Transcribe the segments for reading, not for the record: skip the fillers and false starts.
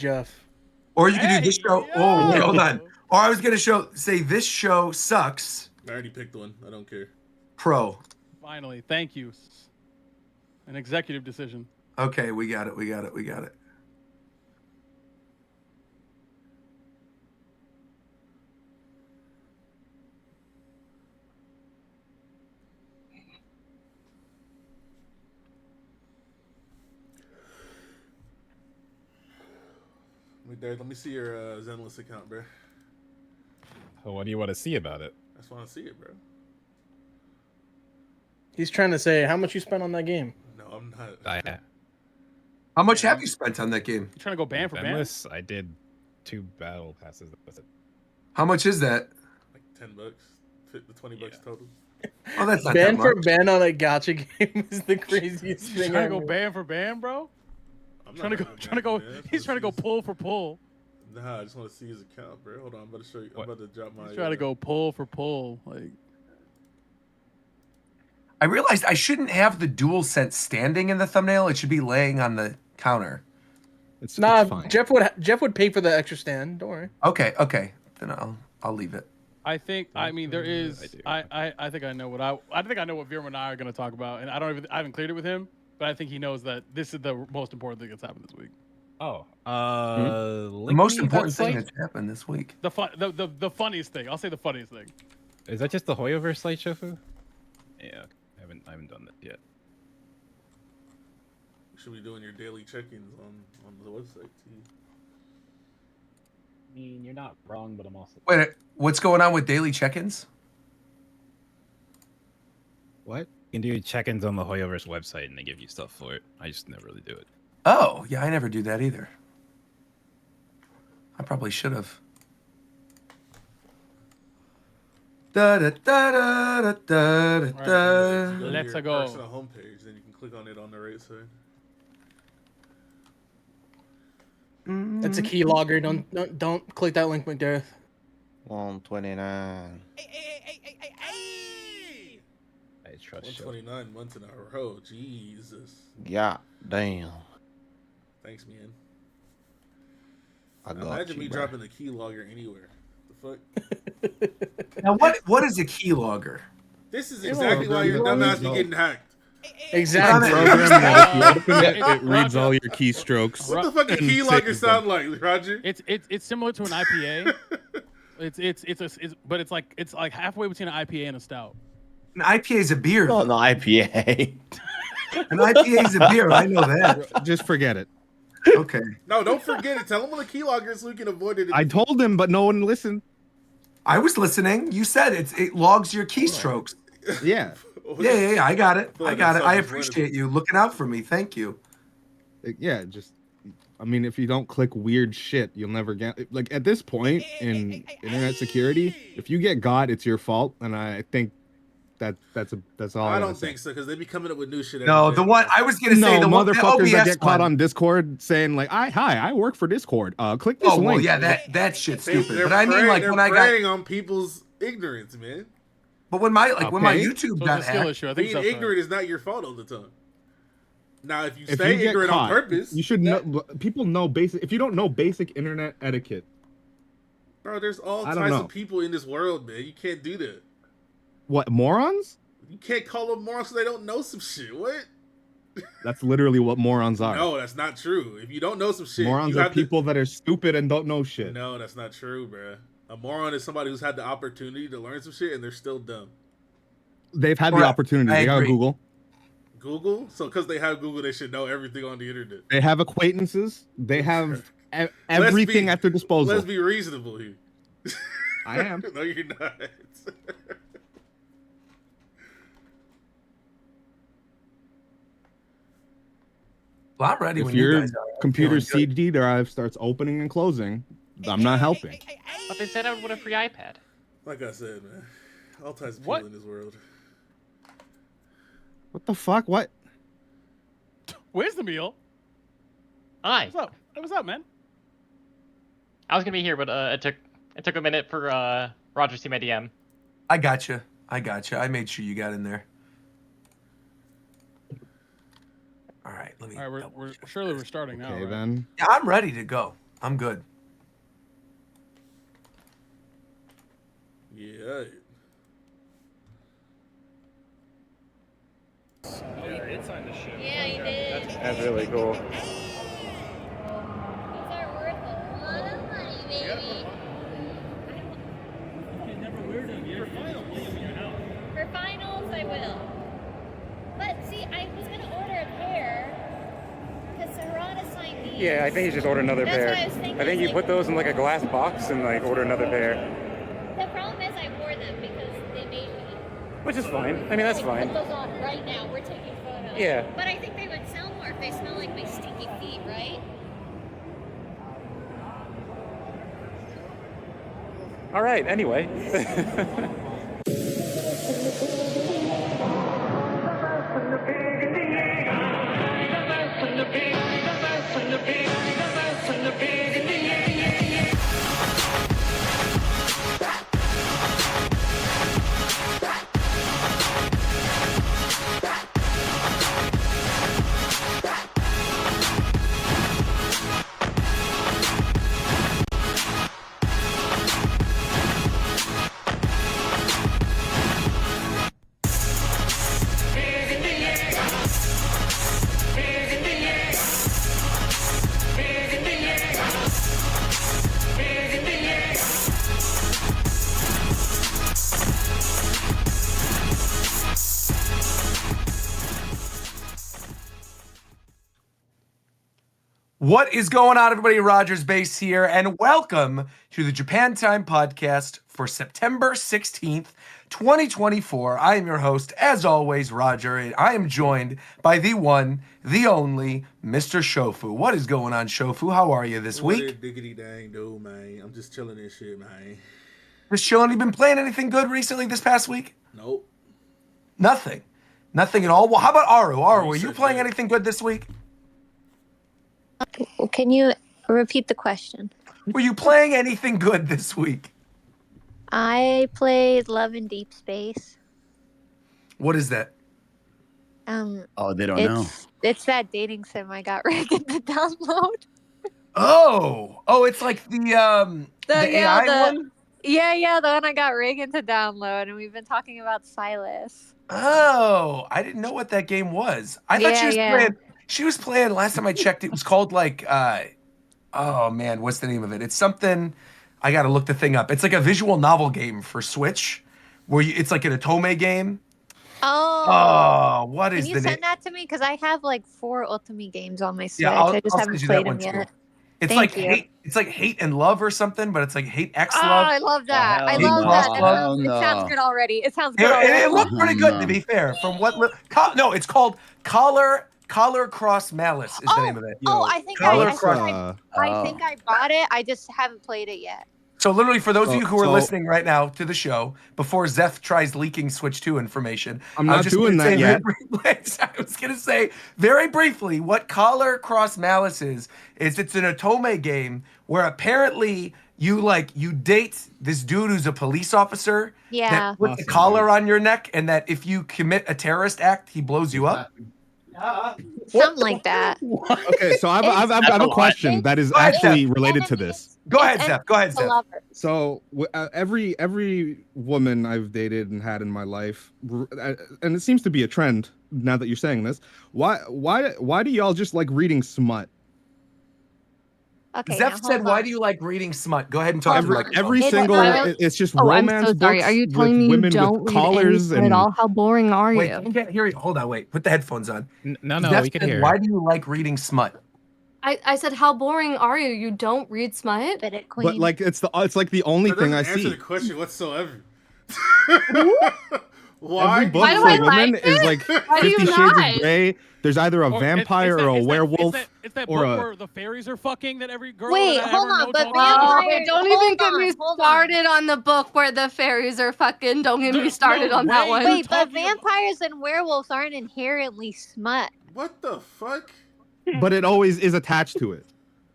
Jeff. Or you could do this show. Oh, wait, hold on. yo. Or I was gonna say this show sucks. I already picked one. I don't care. Pro. Finally, thank you. An executive decision. Okay, we got it. We got it. We got it. Wait, Derek, let me see your Zenless account, bro. So what do you want to see about it? I just want to see it, bro. He's trying to say how much you spent on that game. No, I'm not. How much have you spent on that game? You trying to go ban for ban? Banless, I did 2 battle passes. That's it. How much is that? Like $10, $20 total. Oh, that's not Ban that for much. ban on a gacha game is the craziest You thing. trying to ever. go ban for ban, bro? I'm Trying to go. not Trying to go. ban, man. He's trying to go pull for pull. Nah, I just want to see his account, bro. Hold on, I'm about to show you. What? I'm about to drop my. He's trying to go pull for pull. Like I realized I shouldn't have the dual sense standing in the thumbnail. It should be laying on the counter. It's Nah, fine. Jeff would pay for the extra stand. Don't worry. Okay, okay. Then I'll leave it. I think. I mean, there I is. do. I think I know what I think I know what Veerman and I are going to talk about, and I haven't cleared it with him, but I think he knows that this is the most important thing that's happened this week. Oh, The most important thing that's happened this week. The funniest thing. I'll say the funniest thing. Is that just the Hoyoverse site, Shofu? Yeah, I haven't done that yet. You should be doing your daily check-ins on the website too. I mean, you're not wrong, but I'm also. Wait, what's going on with daily check-ins? What? You can do check-ins on the Hoyoverse website, and they give you stuff for it. I just never really do it. Oh, yeah, I never do that either. I probably should have. Da da da da da da You da. go to Let's your go. personal homepage, then you can click on it on the right side. It's a keylogger. Don't click that link, McDareth. 129. I trust Shofu. 129 months in a row. Jesus. Yeah, damn. Thanks, man. I Now got imagine you, me bro. dropping a keylogger anywhere. The fuck? Now, what is a keylogger? This is exactly why your dumbass be getting hacked. Exactly. Program that if you open it, it reads all your keystrokes. What the fuck a and keylogger saves sound like, Roger? It's similar to an IPA. But it's like halfway between an IPA and a stout. An IPA is a beer. Oh, no, IPA. An IPA is a beer. I know that. Just forget it. Okay. No, don't forget it. Tell him what a keylogger is so we can avoid it. I told him, but no one listened. I was listening. You said it logs your keystrokes. Yeah. Yeah. I got it. feel I like got that's it. I self-explanatory. appreciate you looking out for me. Thank you. Yeah, just I mean, if you don't click weird shit, you'll never get like at this point in internet security, if you get got, it's your fault, and I think that's all. I gotta don't say. think so because they be coming up with new shit. No, every the day. one I was gonna say No, the one, the motherfuckers that OBS get caught one. on Discord saying like, I work for Discord. Click this Oh well, link. yeah, that shit's stupid. They're But I mean, preying- like they're when I got, preying on people's ignorance, man. but when my when my Okay. YouTube So got it's a skill hacked, issue. I think Being so. ignorant is not your fault all the time. Now, if you If stay you get ignorant caught, on purpose, you should know. People know basic. If you don't know basic internet etiquette, bro, there's all I don't types know. of people in this world, man. You can't do that. what morons? You can't call them morons so they don't know some shit. What? That's literally what morons are. No, that's not true. If you don't know some shit, Morons you are have people that are stupid and don't know To... shit. No, that's not true, bro. A moron is somebody who's had the opportunity to learn some shit and they're still dumb. They've had the Correct. opportunity. I They got agree. Google. Google? So because they have Google, they should know everything on the internet. They have acquaintances. They have everything at their disposal. Let's be reasonable here. I am. No, you're not. well, I'm ready If when you your guys are. I'm computer's feeling good. CD drive starts opening and closing, I'm not helping. But they said I would want a free iPad. Like I said, man, all types of What? people in this world. What the fuck? What? Where's the meal? Hi. What's up? Hey, what's up, man? I was gonna be here, but it took a minute for Roger to see my DM. I gotcha. I made sure you got in there. All right, let me. All right, double we're check surely this. we're starting now. Okay, right? then. Yeah, I'm ready to go. I'm good. Yeah. Yeah, he did. That's really cool. These are worth a lot of money, baby. For finals, I will. But see, I was gonna order a pair because Sarada signed these. Yeah, I think you just order another That's pair. what I was thinking. I think you Like, put those in like a glass box and like order another pair, the problem is I wore them because they made me. which is fine. I mean, that's Like, fine. Put those on right now. We're taking photos. Yeah. But I think they would sell more if they smell like my stinky feet, right? All right. Anyway. What is going on, everybody? Rogers Base here, and welcome to the Japan Time podcast for September 16th, 2024. I am your host, as always, Roger, and I am joined by the one, the only, Mr. Shofu. What is going on, Shofu? How are you this What week? it diggity dang do, man? I'm just chilling and shit, man. Just chilling. You been playing anything good recently this past week? Nope. Nothing. Nothing at all? Well, how about Aru? Aru, You were you said playing that. anything good this week? Can you repeat the question? Were you playing anything good this week? I played Love in Deep Space. What is that? Oh, they don't know. It's that dating sim I got Reagan to download. Oh, it's like the AI one? Yeah, the one I got Reagan to download, and we've been talking about Silas. Oh, I didn't know what that game was. I thought she was playing. She was playing. Last time I checked, it was called like. Oh man, what's the name of it? It's something. I gotta look the thing up. It's like a visual novel game for Switch, where it's like an Otome game. Oh, What is can the you name? send that to me? Because I have like 4 Ultimate games on my Switch. Yeah, I just I'll haven't send you that played one them too. yet. It's Thank like you. hate. It's like Hate and Love or something, but it's like Hate X Oh, Love. I love that. I hell love no, that. hell It sounds no. good already. It sounds It, good already. it looked pretty good, to No. be fair. From what? No, it's called Collar Cross Malice is the name of it. I think Color I Crush. think I bought it. I just haven't played it yet. So literally, for those of you who are So- listening right now to the show, before Zeph tries leaking Switch 2 information, I'm I was not just doing gonna that say yet. I was going to say very briefly what Collar Cross Malice is it's an Otome game where apparently you date this dude who's a police officer Yeah. that puts a Awesome, collar dude. on your neck, and that if you commit a terrorist act, he blows you up. Something like that. Okay, so I have a question that is Go ahead, actually related to this. Go ahead, Zeph. Go ahead, A Zeph. lover. So every woman I've dated and had in my life, and it seems to be a trend now that you're saying this. Why do y'all just like reading smut? Okay, Zeph now, said, hold "Why on. do you like reading smut?" Go ahead and talk to the microphone. Every It's single violent. it's just Oh, I'm romance so sorry. books Are you with telling me you women don't with read collars anything and at all? How boring are Wait, you? I can't hear you. Hold on, wait. Put the headphones on. No, Zeph we can said, hear. Why do you like reading smut? I said, how boring are you? You don't read smut? Bit it, queen. but like it's like the only That thing doesn't I answer see. the question whatsoever. Every Why? book Why do for I women like is like Why do you 50 Shades not? of Grey. There's either a vampire or a werewolf. It's that or book a- where the fairies are fucking that every girl. Wait, that I hold ever on, know but talks about. vampires- Don't hold even get on, me hold on. started on the book where the fairies are fucking. Don't get me There's started no on that way. one. Wait, but talking about- vampires and werewolves aren't inherently smut. What the fuck? but it always is attached to it.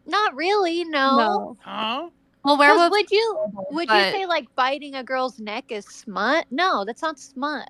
Not really, no. Huh? Well, 'Cause werewolves. would you but- say like biting a girl's neck is smut? No, that's not smut.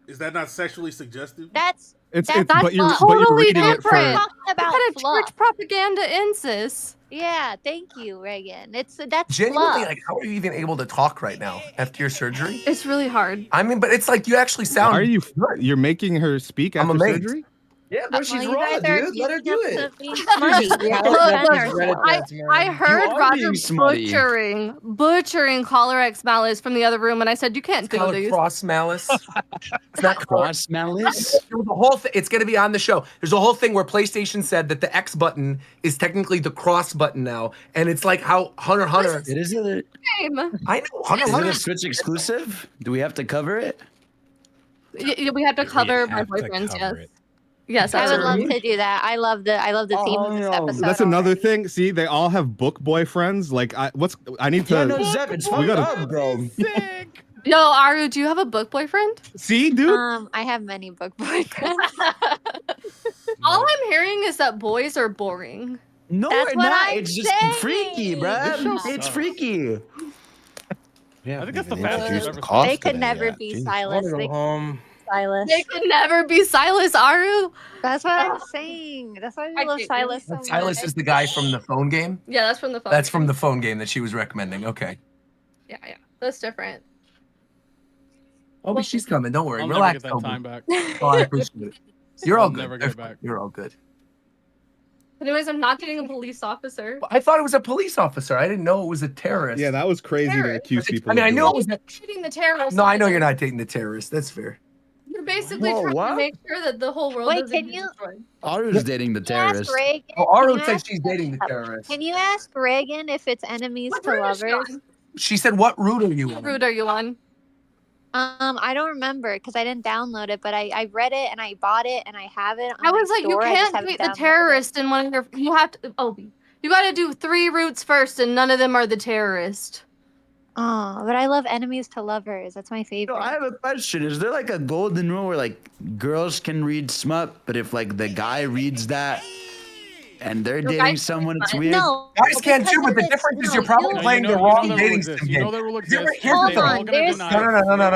Is that not sexually suggestive? That's It's That's but you're totally reading it different. for. talking about What kind of fluff. church propaganda in sis? Yeah, thank you, Reagan. That's Genuinely, fluff. like, how are you even able to talk right now after your surgery? It's really hard. I mean, but it's like you actually sound. Why are you? good. You're making her speak I'm after amazed. surgery. Yeah, bro, she's you raw, guys are dude. Let her accusing do us it. of being smutty. We have to Look, defend look, ourselves. I heard are Roger being smutty. butchering Cholerax Malice from the other room, and I said, you can't It's do called these. cross malice. It's not cross. Cross malice. There was a whole thing. It's going to be on the show. There's a whole thing where PlayStation said that the X button is technically the cross button now, and it's like how Hunter x Hunter. It is a. Game. I know Hunter x Is it Hunter. a Switch exclusive? Do we have to cover it? We have to cover my have to boyfriends, cover yes. it. Yes, I would love absolutely. to do that. I love the theme of this Oh, episode. That's another already. thing. See, they all have book boyfriends. Like, I need to. Yeah, no, Zep, it's fucked gotta- up, bro. Yo, Aru, do you have a book boyfriend? See, dude. I have many book boyfriends. All I'm hearing is that boys are boring. No, That's we're what not. I'm It's just freaky, saying. bro. This show It's sucks. freaky. Yeah, I think that's the even fastest introduced I've ever cost They to could them never yet. be Jeez. I want Silas. to They go home. Silas. They could never be Silas, Aru. That's what I'm saying. That's why I we love get you. Silas so much. Silas is the guy from the phone game. Yeah, that's from the phone. That's from the phone game that she was recommending. Okay. Yeah. That's different. Oh, but she's coming. Don't worry. I'll Relax. never get that Toby. time back. Oh, I appreciate it. You're all I'll good. never get it back. You're all good. Anyways, I'm not getting a police officer. I thought it was a police officer. I didn't know it was a terrorist. Yeah, that was crazy to Terrorist. accuse people. I mean, of I knew doing. it was. A, Shooting the terrorists. no, I know either. you're not dating the terrorist. That's fair. You're basically Whoa, trying what? to make sure that the whole world Wait, doesn't can get you- destroyed. Aru's dating the Can you ask terrorist. Reagan? Oh, can Aru you said ask- she's dating the terrorist. Can you ask Reagan if it's enemies What to route is she lovers? on? She said, "What route are you What on?" route are you on? I don't remember because I didn't download it, but I read it and I bought it and I have it. On I was my like, you store. I just can't haven't date the downloaded it. terrorist in one of your. You have to. Oh, you got to do 3 routes first, and none of them are the terrorist. Oh, but I love enemies to lovers. That's my favorite. No, I have a question. Is there like a golden rule where like girls can read smut, but if like the guy reads that and they're The dating guy someone, it's can weird? No, Guys can because too, but if the it's- difference is no, you're probably you- playing you the know wrong that rule dating exists. sim You know game. that rule Here's exists. the Hold They're all on, gonna there's- deny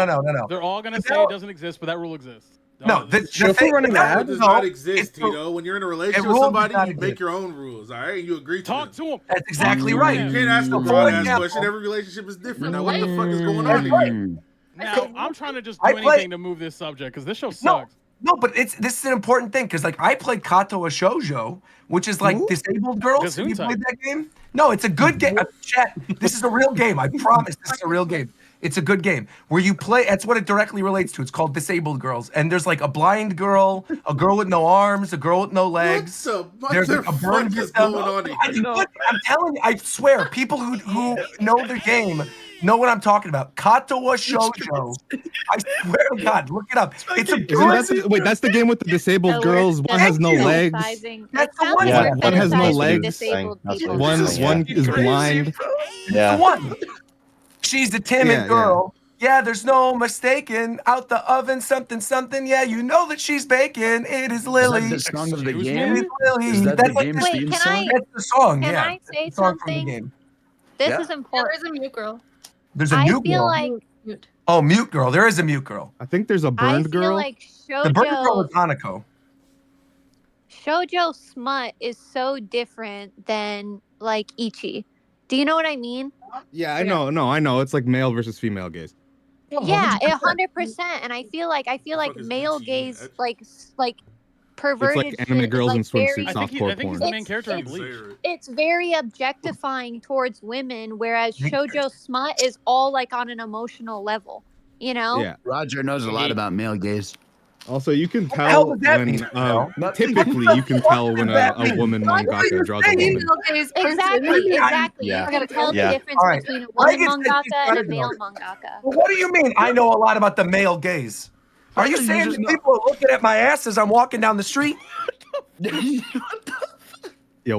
No, it. no. They're all gonna say No. it doesn't exist, but that rule exists. No, the Shofu thing, running no, ad? It does no, not exist, it's- Tito. When you're in a relationship it with does somebody, not you make exist. your own rules, all right? And you agree to Talk them. to him. That's exactly to right. him. You can't ask a For broad ass example- question. Every relationship is different. Now, Mm. what the fuck is going That's on right. here? Now I'm trying to just I do play- anything to move this subject because this show sucks. No, but this is an important thing because like I played Kato a Shoujo, which is like disabled girls. Have you Gesundheit. played that game? No, it's a good game. Chat. This is a real game. I promise. This is a real game. It's a good game where you play. That's what it directly relates to. It's called Disabled Girls, and there's like a blind girl, a girl with no arms, a girl with no legs. What There's the like a burn fuck is system. going on here? I'm telling you, I swear, people who know the game know what I'm talking about. Katawa Shoujo. I swear to God, look it up. It's a Isn't that that's the game with the disabled No, girls? we're One has no just legs. criticizing- That's it the sounds one. like Yeah, we're one has no criticizing legs. disabled That's people. what One it's one is blind. The one. She's a timid Yeah, girl. Yeah, there's no mistaking. Out the oven, something. Yeah, you know that she's baking. It is Lily. Is that the song of the Excuse me? game? It is Lily. Is that That's the like game's Wait, theme can song? I- That's the song. Can yeah. I say It's the song from the something? game. This Yeah. is There important. is a mute girl. There's a I new feel girl. like Mute. Oh, mute girl. There is a mute girl. I think there's a I burned feel girl. like The burn girl is shoujo Hanako. shoujo smut is so different than like ichi. Do you know what I mean? Yeah, I know. No, I know. It's like male versus female gaze. Yeah, 100%. And I feel like fuck is male ichi? gaze That's- like perverted. It's like anime shit girls is, in like, very- swimsuits, I think, softcore I think he's porn. the main character in It's- Bleach. It's very objectifying towards women, whereas shoujo smut is all like on an emotional level. You know? Yeah. Roger knows a lot about male gaze. Also, you can the hell tell does that when mean, Mel? typically you can tell when a woman mangaka draws a woman. Female gaze person. Exactly. Yeah. You can tell Yeah. the difference All right. between a Reagan woman said she's mangaka and a trying to male know. mangaka. Well, what do you mean? I know a lot about the male gaze. Are you You saying just that know- people are looking at my ass as I'm walking down the street? Yo,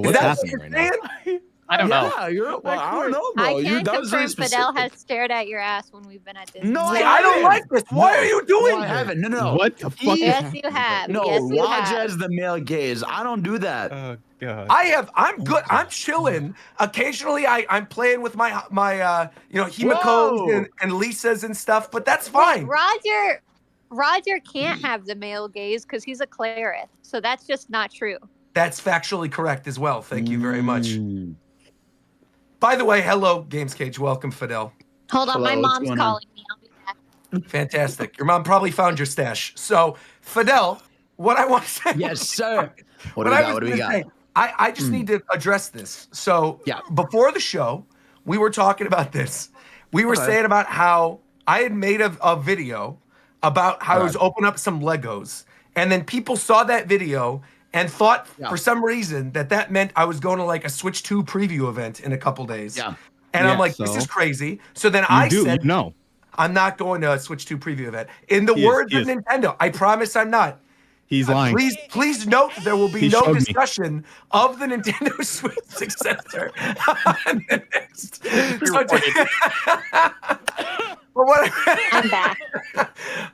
Is what's that what happening you're right now? saying? I don't know. Yeah, well, I don't know, bro. I You- can that was very confirm Fidel specific. has stared at your ass when we've been at Disney. No, See, I don't like this. Why are you doing No, I this? haven't. No. What the fuck? is Yes, happening? you have. No, yes, you Roger have. has the male gaze. I don't do that. Oh god. I'm good. I'm chilling. Occasionally, I'm playing with my Whoa. Himiko's and Lisa's and stuff, but that's fine. Roger, Roger can't have the male gaze because he's a cleric. So that's just not true. That's factually correct as well. Thank you very much. Mm. By the way, hello, Games Cage. Welcome, Fidel. Hold on, Hello, my what's mom's going on? calling me. I'll be back. Fantastic. Your mom probably found your stash. So, Fidel, what I want to say. Yes, sir. What What do we I got? was What do we gonna got? say, I just need to address this. So, Yeah. before the show, we were talking about this. We were Okay. saying about how I had made a video about how I was opening up some Legos. And then people saw that video and thought for some reason that meant I was going to like a Switch 2 preview event in a couple days. Yeah. And I'm Yeah, like, this so? is crazy. So then You do, said, you know. I'm not going to a Switch 2 preview event. In the He is, words he of is. Nintendo, I promise I'm not. He's lying. Please note there will be He no showed me. discussion of the Nintendo Switch successor on the next. But what I'm back.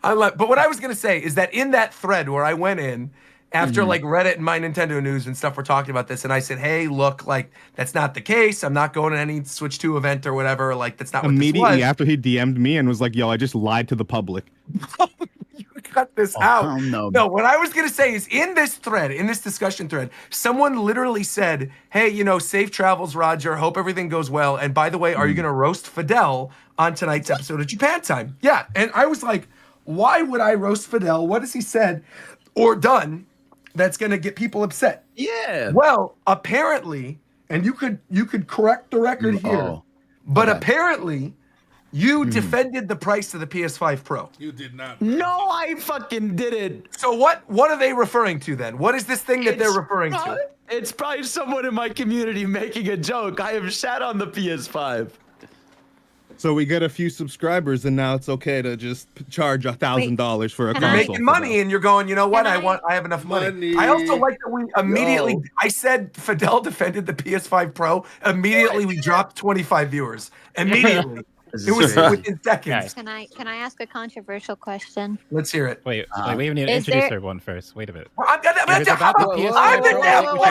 but what I was gonna say is that in that thread where I went in after like Reddit and My Nintendo News and stuff were talking about this, and I said, hey, look, like that's not the case. I'm not going to any Switch 2 event or whatever. Like that's not what this Immediately was. after he DM'd me and was like, yo, I just lied to the public. You cut this out. hell no. No, what I was going to say is in this thread, in this discussion thread, someone literally said, hey, safe travels, Roger. Hope everything goes well. And by the way, are you going to roast Fidel on tonight's episode of Japan Time? Yeah. And I was like, why would I roast Fidel? What has he said or done that's going to get people upset? Yeah. Well, apparently, and you could correct the record here, but apparently you defended the price of the PS5 Pro. You did not. No, I fucking didn't. So what are they referring to then? What is this thing that they're referring to? It's probably someone in my community making a joke. I have shat on the PS5. So we get a few subscribers, and now it's okay to just charge $1,000 for a Can console. I- Making money, and you're going, you know what? Can I have enough money. Money. I also like that we immediately. No. I said Fidel defended the PS5 Pro. Immediately, we dropped 25 viewers. Immediately, it was within seconds. Can I ask a controversial question? Let's hear it. Wait, we need to Is introduce there- everyone first. Wait a minute. I'm gonna. If it's about the PS5 I'm the Pro, devil. we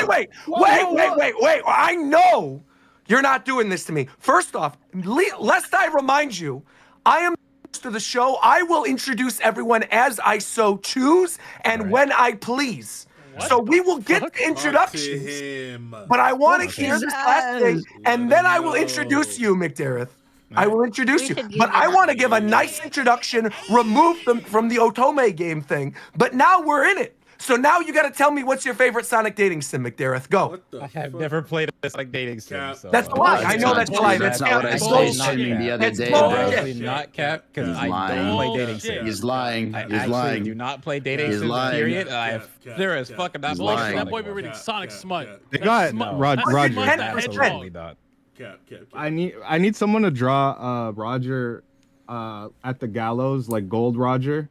should- Wait. I know you're not doing this to me. First off, lest I remind you, I am to the show. I will introduce everyone as I so choose and when I please. So we will get the introductions. But I want to hear this last thing, and then I will introduce you, McDareth. I will introduce We you. should But use I it. want to give a nice introduction, remove them from the Otome game thing. But now we're in it. So now you got to tell me what's your favorite Sonic dating sim, McDareth. Go. What the I have fuck? never played a Sonic dating sim. Cap. So, That's a lie. I know that's a lie. That's not what I That's said bullshit. streaming the other That's day, bullshit. bro. Actually not cap because He's I lying. don't play dating Bullshit. sims. He's lying. I He's actually lying. do not play dating He's sims. lying. Period. Cap, There is cap, fucking not He's playing lying. That boy be Sonic reading Wars. Sonic Cap, smut. cap. They That's got smut. Roger. That's Absolutely not. Cap. I need someone to draw Roger at the gallows, like Gold Roger.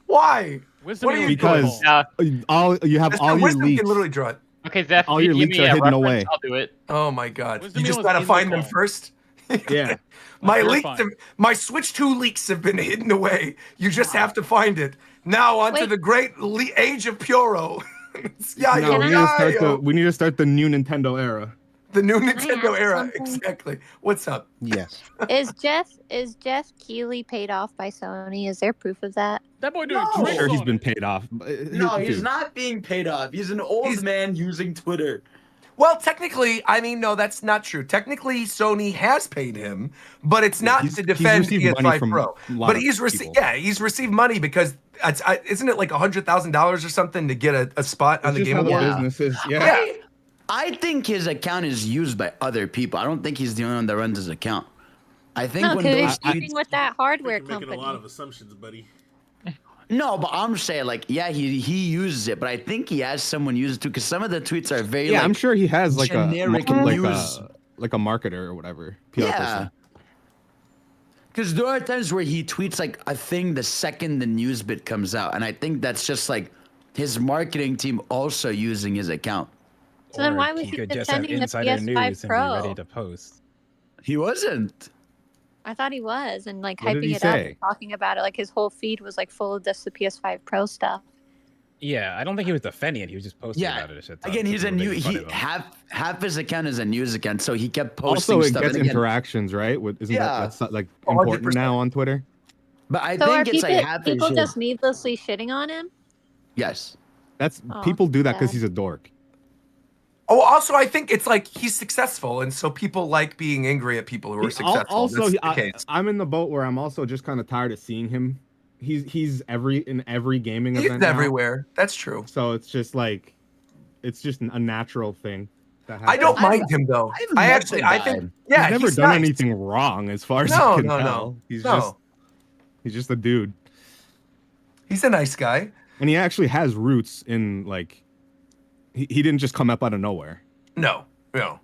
Why? Wisdom What are you Because all you have Mr. all your Wisdom leaks. can literally draw it. Okay, Zeph, All if your you give leaks me are a hidden reference, away. I'll do it. Oh my God! Wisdom You just was gotta in the find them call. first. Yeah. My You're leaks, fine. my Switch 2 leaks have been hidden away. You just have to find it. Now onto Wait. the great age of Puro. Yeah, No, Can we need to start the new Nintendo era. the new I Nintendo ask era. something? Exactly. What's up? Yes. Is Jeff Keighley paid off by Sony? Is there proof of that? That boy doing No. tricks Sure, he's on been it. paid off. No, he's Dude. not being paid off. He's an old man using Twitter. Well, technically, I mean, no, that's not true. Technically, Sony has paid him, but it's not he's- to he's defend received money PS5 from Pro. a lot But of he's people. he's received money because isn't it like $100,000 or something to get a spot on It's the just Game how the Awards? Yeah. business is. Yeah. Yeah. I think his account is used by other people. I don't think he's the only one that runs his account. I think No, when because those he's working with that hardware You're making company. a lot of assumptions, buddy. No, but I'm saying like, yeah, he uses it, but I think he has someone use it too, because some of the tweets are very Yeah, like, I'm sure he has like generic like news. a marketer or whatever. PR Yeah. person. Because there are times where he tweets like a thing the second the news bit comes out, and I think that's just like his marketing team also using his account. So then Or why was he he could just have defending the insider PS5 news and be Pro? ready to post. He wasn't. I thought he was, and like What did hyping he it up say? and talking about it. Like his whole feed was like full of just the PS5 Pro stuff. Yeah, I don't think he was defending it. He was just posting Yeah. about it. Shit ton, Again, so he's a people new. making fun He of him. half his account is a news account, so he kept posting Also, it stuff. gets and again, interactions, right? Isn't Yeah. that's like important 100%. now on Twitter? but I So are think it's people like half his people shit. just needlessly shitting on him? Yes. That's Oh, people do that because sad. he's a dork. Oh, also, I think it's like he's successful, and so people like being angry at people who are successful. Also, That's the case. I'm in the boat where I'm also just kind of tired of seeing him. He's in every gaming He's event now. everywhere. That's true. So it's just like, it's just a natural thing. That I don't happens. mind him though. I've met Actually, the I guy. think, yeah, he's never he's done nice. anything wrong as far as No, I can no, no. tell. He's No. just a dude, He's a nice guy. and he actually has roots in like, he didn't just come up out of nowhere. No.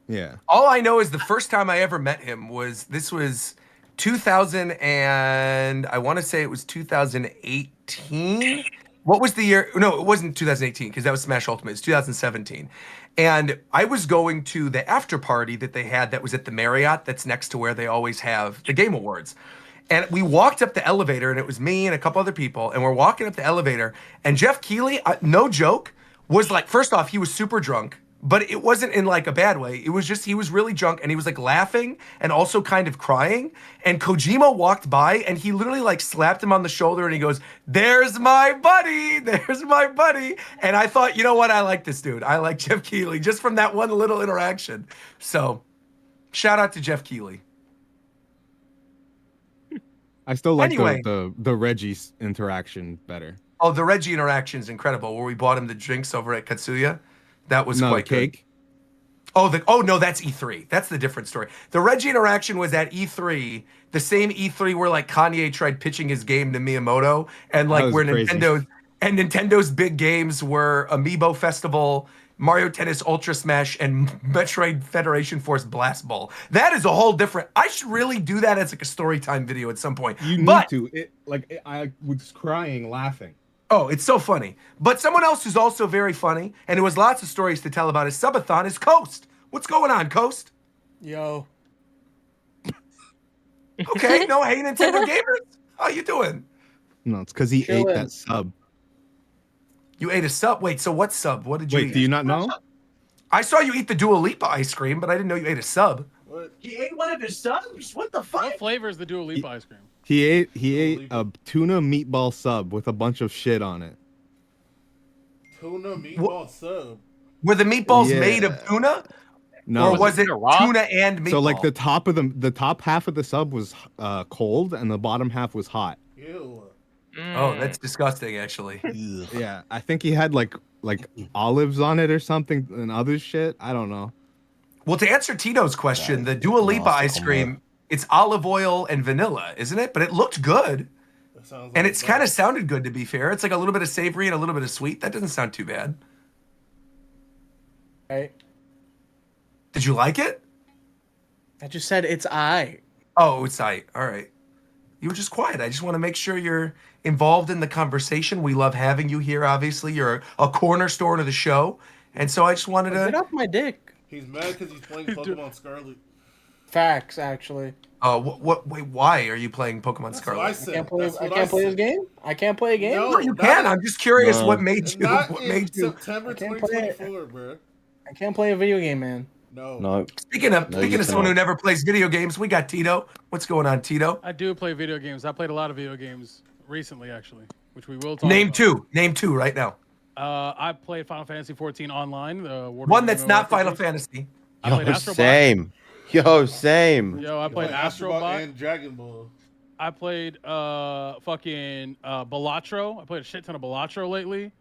Yeah. All I know is the first time I ever met him was 2000 and I want to say it was 2018. What was the year? No, it wasn't 2018 because that was Smash Ultimate. It's 2017. And I was going to the after party that they had that was at the Marriott that's next to where they always have the Game Awards. And we walked up the elevator, and it was me and a couple other people, and we're walking up the elevator, and Jeff Keighley, no joke, was like, first off, he was super drunk, but it wasn't in like a bad way. It was just, he was really drunk, and he was like laughing and also kind of crying. And Kojima walked by, and he literally like slapped him on the shoulder, and he goes, "There's my buddy, there's my buddy." And I thought, you know what? I like this dude. I like Jeff Keighley just from that one little interaction. So shout out to Jeff Keighley. I still like Anyway. the Reggie's interaction better. Oh, the Reggie interaction is incredible. Where we bought him the drinks over at Katsuya, that was No, quite good. cake. Oh no, that's E3. That's the different story. The Reggie interaction was at E3, the same E3 where like Kanye tried pitching his game to Miyamoto, and That like was where crazy. Nintendo's big games were Amiibo Festival, Mario Tennis Ultra Smash, and Metroid Federation Force Blast Ball. That is a whole different. I should really do that as like a story time video at some point. You need But to. I was crying laughing. oh, it's so funny. But someone else who's also very funny and who has lots of stories to tell about his subathon is Coast. What's going on, Coast? Yo. Okay, no, hey, Nintendo gamers. How you doing? No, it's because he ate Chillin'. that sub. You ate a sub? Wait, so what sub? What did you eat? Wait, do you not know? I saw you eat the Dua Lipa ice cream, but I didn't know you ate a sub. What? He ate one of his subs? What the What flavor is the Dua Lipa ice cream? He ate a tuna meatball sub with a bunch of shit on it. Tuna meatball sub. Were the meatballs Yeah. made of tuna? No, Or was it raw? tuna and meatball? so like the top half of the sub was cold and the bottom half was hot. Ew. Oh, that's disgusting, actually. Yeah, I think he had like olives on it or something and other shit. I don't know. Well, to answer Tito's question, the Dua Lipa ice cream, it's olive oil and vanilla, isn't it? But it looked good. That sounds And like it's a kind of bug. sounded good, to be fair. It's like a little bit of savory and a little bit of sweet. That doesn't sound too bad. Right? Did you like it? I just said it's I. Oh, it's all right. You were just quiet. I just want to make sure you're involved in the conversation. We love having you here, obviously. You're a cornerstone of the show. And so I just wanted Get to... off my dick. He's mad because he's playing Pokemon Scarlet. Facts, actually. Wait, why are you playing Pokemon That's Scarlet? what I I said. can't play. That's I what can't play this said. game. I can't play a game. No. No, you can. I'm just curious No. what made you... Not What in made you... September I can't play it. 2024, bro. I can't play a video game, man. No. No. Speaking of someone who never plays video games, we got Tito. What's going on, Tito? I do play video games. I played a lot of video games recently, actually, which we will talk Name about. two. Name two right now. I played Final Fantasy 14 online. One that's not Final Fantasy. I played Yo, Astro same. Yo, same. Yo, I played Astro Bot. and Dragon Ball. I played fucking Balatro. I played a shit ton of Balatro lately.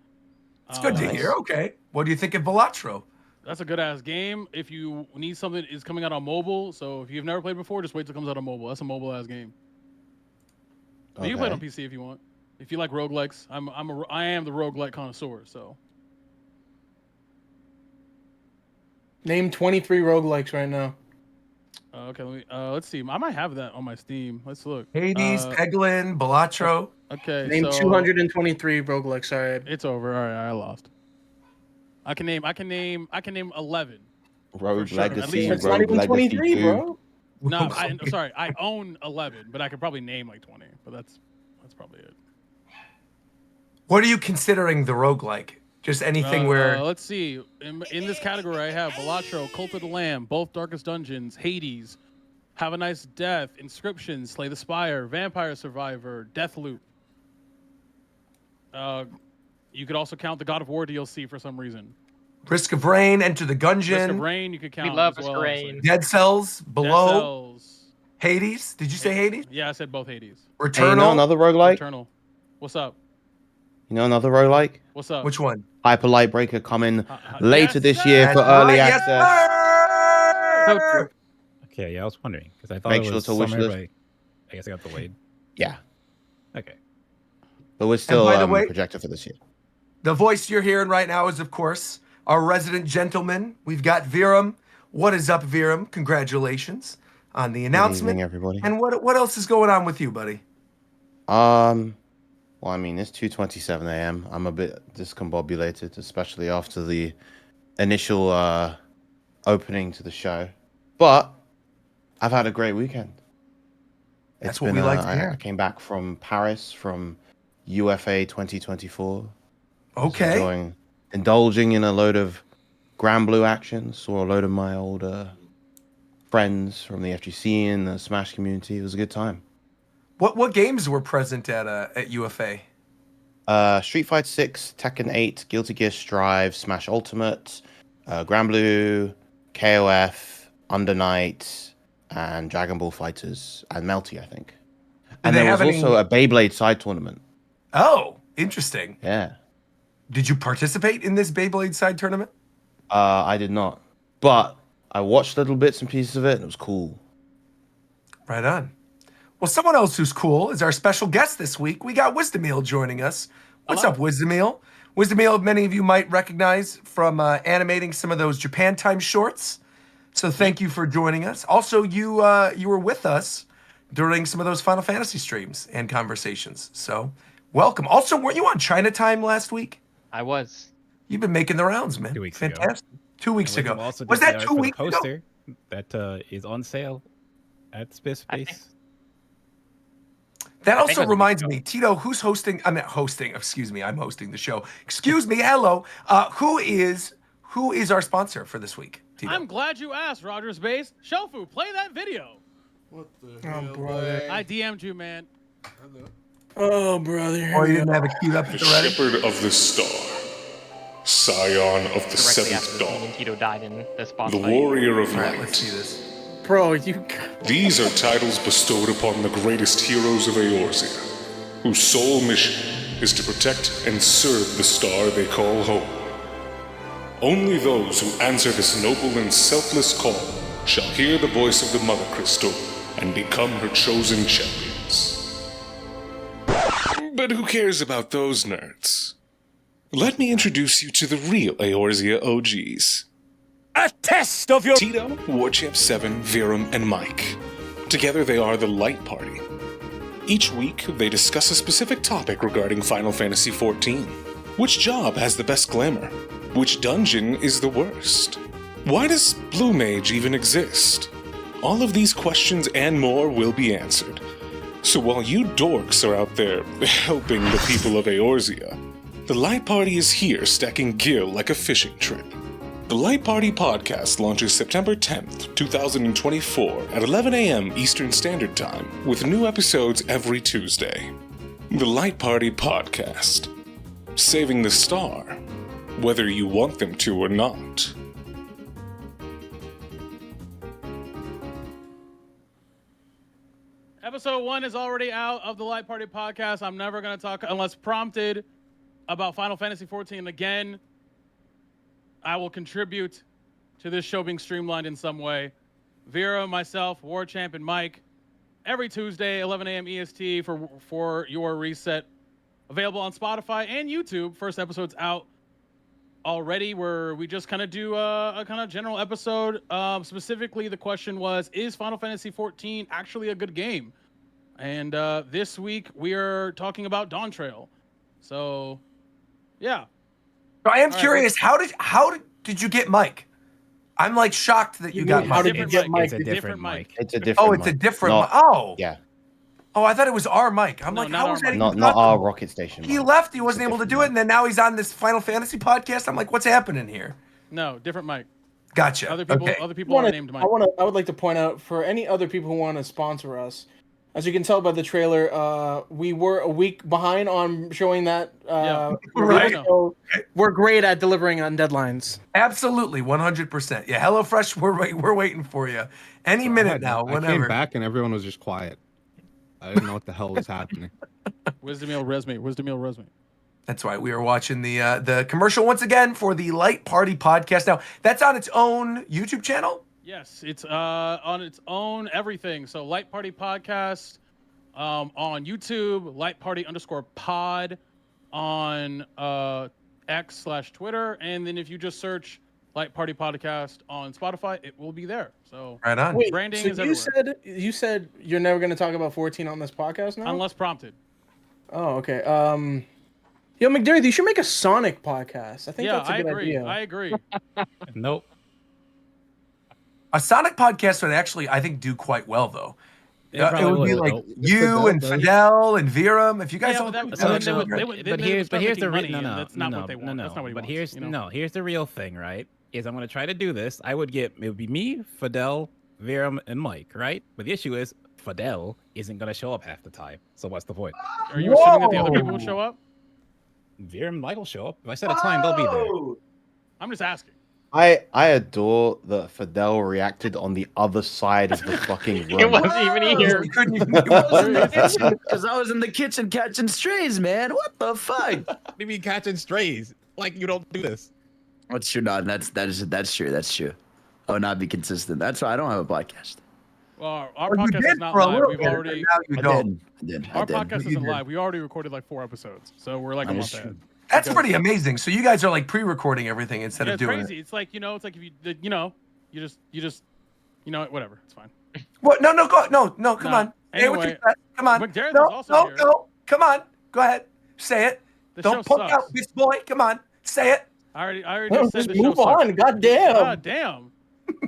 It's good to hear. Okay. What do you think of Balatro? That's a good ass game. If you need something, it's coming out on mobile. So if you've never played before, just wait till it comes out on mobile. That's a mobile ass game. But you can play it on PC if you want. If you like roguelikes, I am the roguelike connoisseur. So Name 23 roguelikes right now. okay, let's see. I might have that on my Steam. Let's look. Hades, Peglin, Balatro. Okay. Name so 223 roguelikes. Sorry. It's over. All right, I lost. I can name 11. Rogue sure. Legacy, At least That's not Rogue even Legacy 23, 2. bro. No, I'm sorry. I own 11, but I could probably name like 20. But that's probably it. What are you considering the roguelike? Just anything where... Let's see. In this category, I have Balatro, Cult of the Lamb, both Darkest Dungeons, Hades, Have a Nice Death, Inscription, Slay the Spire, Vampire Survivor, Deathloop. You could also count the God of War DLC for some reason. Risk of Rain, Enter the Gungeon. Risk of Rain, you could count. We love as Risk well. of Rain. Dead Cells, Below. Dead Cells. Hades. Did you say Hades? Yeah, I said both Hades. Returnal. Hey, you know another roguelike? Returnal. What's up? You know another roguelike? What's up? Which one? Hyper Light Breaker coming later this sir! year for early Yes, access. sir! Okay, yeah, I was wondering because I thought Make it sure was it's a wish summer, list. but I guess I got delayed. Yeah, Okay. but we're still by the way- projected for this year. The voice you're hearing right now is, of course, our resident gentleman. We've got Viram. What is up, Viram? Congratulations on the announcement. Good evening, everybody. And what else is going on with you, buddy? Well, I mean, it's 2:27 a.m. I'm a bit discombobulated, especially after the initial opening to the show. But I've had a great weekend. That's what we like to hear. I came back from Paris from UFA 2024. Okay. Indulging in a load of Grand Blue action. Saw a load of my old friends from the FGC and the Smash community. It was a good time. What games were present at UFA? Street Fighter 6, Tekken 8, Guilty Gear Strive, Smash Ultimate, Grand Blue, KOF, Under Night, and Dragon Ball Fighters, and Melty, I think. And there was also a Beyblade side tournament. Oh, interesting. Yeah. Did you participate in this Beyblade side tournament? I did not. But I watched little bits and pieces of it, and it was cool. Right on. Well, someone else who's cool is our special guest this week. We got Wisdomeel joining us. What's up, Wisdomeel? Wisdomeel, many of you might recognize from animating some of those Japan Time shorts. So thank you for joining us. Also, you were with us during some of those Final Fantasy streams and conversations. So welcome. Also, weren't you on China Time last week? I was. You've been making the rounds, man. 2 weeks Fantastic. ago. 2 weeks ago. Also Was did that the 2 art for the weeks ago? poster that is on sale at Space. That I think also it was reminds me, Tito, who's hosting? I'm not hosting. Excuse me, I'm hosting the show. Excuse me. Hello. Who is our sponsor for this week? Tito. I'm glad you asked, Rogers Base. Shofu, play that video. What the hell? brother. I DM'd you, man. Oh, brother. Oh, you didn't have it queued up at The the ready? shepherd of the star, scion of the Directly seventh after the dawn, Tito died in this boss the fight. warrior of All right, let's see light. this. Bro, you. These are titles bestowed upon the greatest heroes of Eorzea, whose sole mission is to protect and serve the star they call home. Only those who answer this noble and selfless call shall hear the voice of the Mother Crystal and become her chosen champions. But who cares about those nerds? Let me introduce you to the real Eorzea OGs. A test of your Tito, Warchamp 7, Viram, and Mike. Together they are the Light Party. Each week, they discuss a specific topic regarding Final Fantasy XIV. Which job has the best glamour? Which dungeon is the worst? Why does Blue Mage even exist? All of these questions and more will be answered. So while you dorks are out there helping the people of Eorzea, the Light Party is here stacking gil like a fishing trip. The Light Party podcast launches September 10th, 2024 at 11 a.m. Eastern Standard Time with new episodes every Tuesday. The Light Party podcast. Saving the star, whether you want them to or not. Episode 1 is already out of the Light Party podcast. I'm never going to talk, unless prompted, about Final Fantasy XIV again. I will contribute to this show being streamlined in some way. Vera, myself, Warchamp, and Mike, every Tuesday, 11 a.m. EST for your reset. Available on Spotify and YouTube. First episode's out already, where we just kind of do a kind of general episode. Specifically, the question was, is Final Fantasy XIV actually a good game? And this week, we are talking about Dawn Trail. So, yeah. I am curious. How did you get Mike? I'm like shocked that you got Mike. How did you get Mike? It's a different mic. It's a different Oh, it's a mic. different. Not- Oh, Yeah. Oh, I thought it was our mic. I'm No, like, not how our was that mic. even Not our possible? rocket station. He mic. left. He It's a wasn't able to different do it, mic. and then now he's on this Final Fantasy podcast. I'm like, what's happening here? No, different mic. Gotcha. Other people, Okay. other people are named Mike. I would like to point out for any other people who want to sponsor us, as you can tell by the trailer, we were a week behind on showing that. Right. So we're great at delivering on deadlines. Absolutely, 100%. Yeah, HelloFresh, we're waiting for you any minute now. I came Whenever. back and everyone was just quiet. I didn't know what the hell was happening. Wisdom meal resume. That's right. We are watching the commercial once again for the Light Party podcast. Now that's on its own YouTube channel. Yes, it's on its own everything. So Light Party Podcast on YouTube, Light Party _pod on X/Twitter, and then if you just search Light Party Podcast on Spotify, it will be there. So right on. Wait, branding so is everywhere. you said you're never going to talk about 14 on this podcast now? Unless prompted. Oh, okay. Yo, McDerry, you should make a Sonic podcast. I think that's a good idea. I agree. Nope. A Sonic podcast would actually, I think, do quite well though. It It probably would be would. like you and Fidel and Viram. If you guys all do So, that, no, they would but here's start the making no, money, no, and that's not no, what they want. no, That's not what he but wants, here's you know? no, here's the real thing, right? Is I'm gonna try to do this. I would get it would be me, Fidel, Viram, and Mike, right? But the issue is Fidel isn't gonna show up half the time. So what's the point? Are you assuming that the other people will show up? Viram and Mike will show up. If I set a time, they'll be there. I'm just asking. I adore that Fidel reacted on the other side of the fucking room. It wasn't even here. He couldn't even. Because I was in the kitchen catching strays, man. What the fuck? What do you mean catching strays? Like you don't do this. What's true? No, that's true. That's true. Oh, not be consistent. That's why I don't have a podcast. Well, our Well, you podcast did is not for a live. little We've bit, and already. now you don't. I did. Our podcast You isn't did. live. We already recorded like 4 episodes, so we're like a That month is ahead. true. That's pretty amazing. So you guys are like pre-recording everything instead Yeah, of it's doing crazy. it. It's like it's like if you just whatever. It's fine. What? No, come No. on. Say what you Anyway, said. Come on. McDarren's No, is also here. no. Come on. Go ahead. Say it. The Don't show poke sucks. out, bitch boy. Come on. Say it. I already No, just said just the show move sucks. on. God damn. God damn.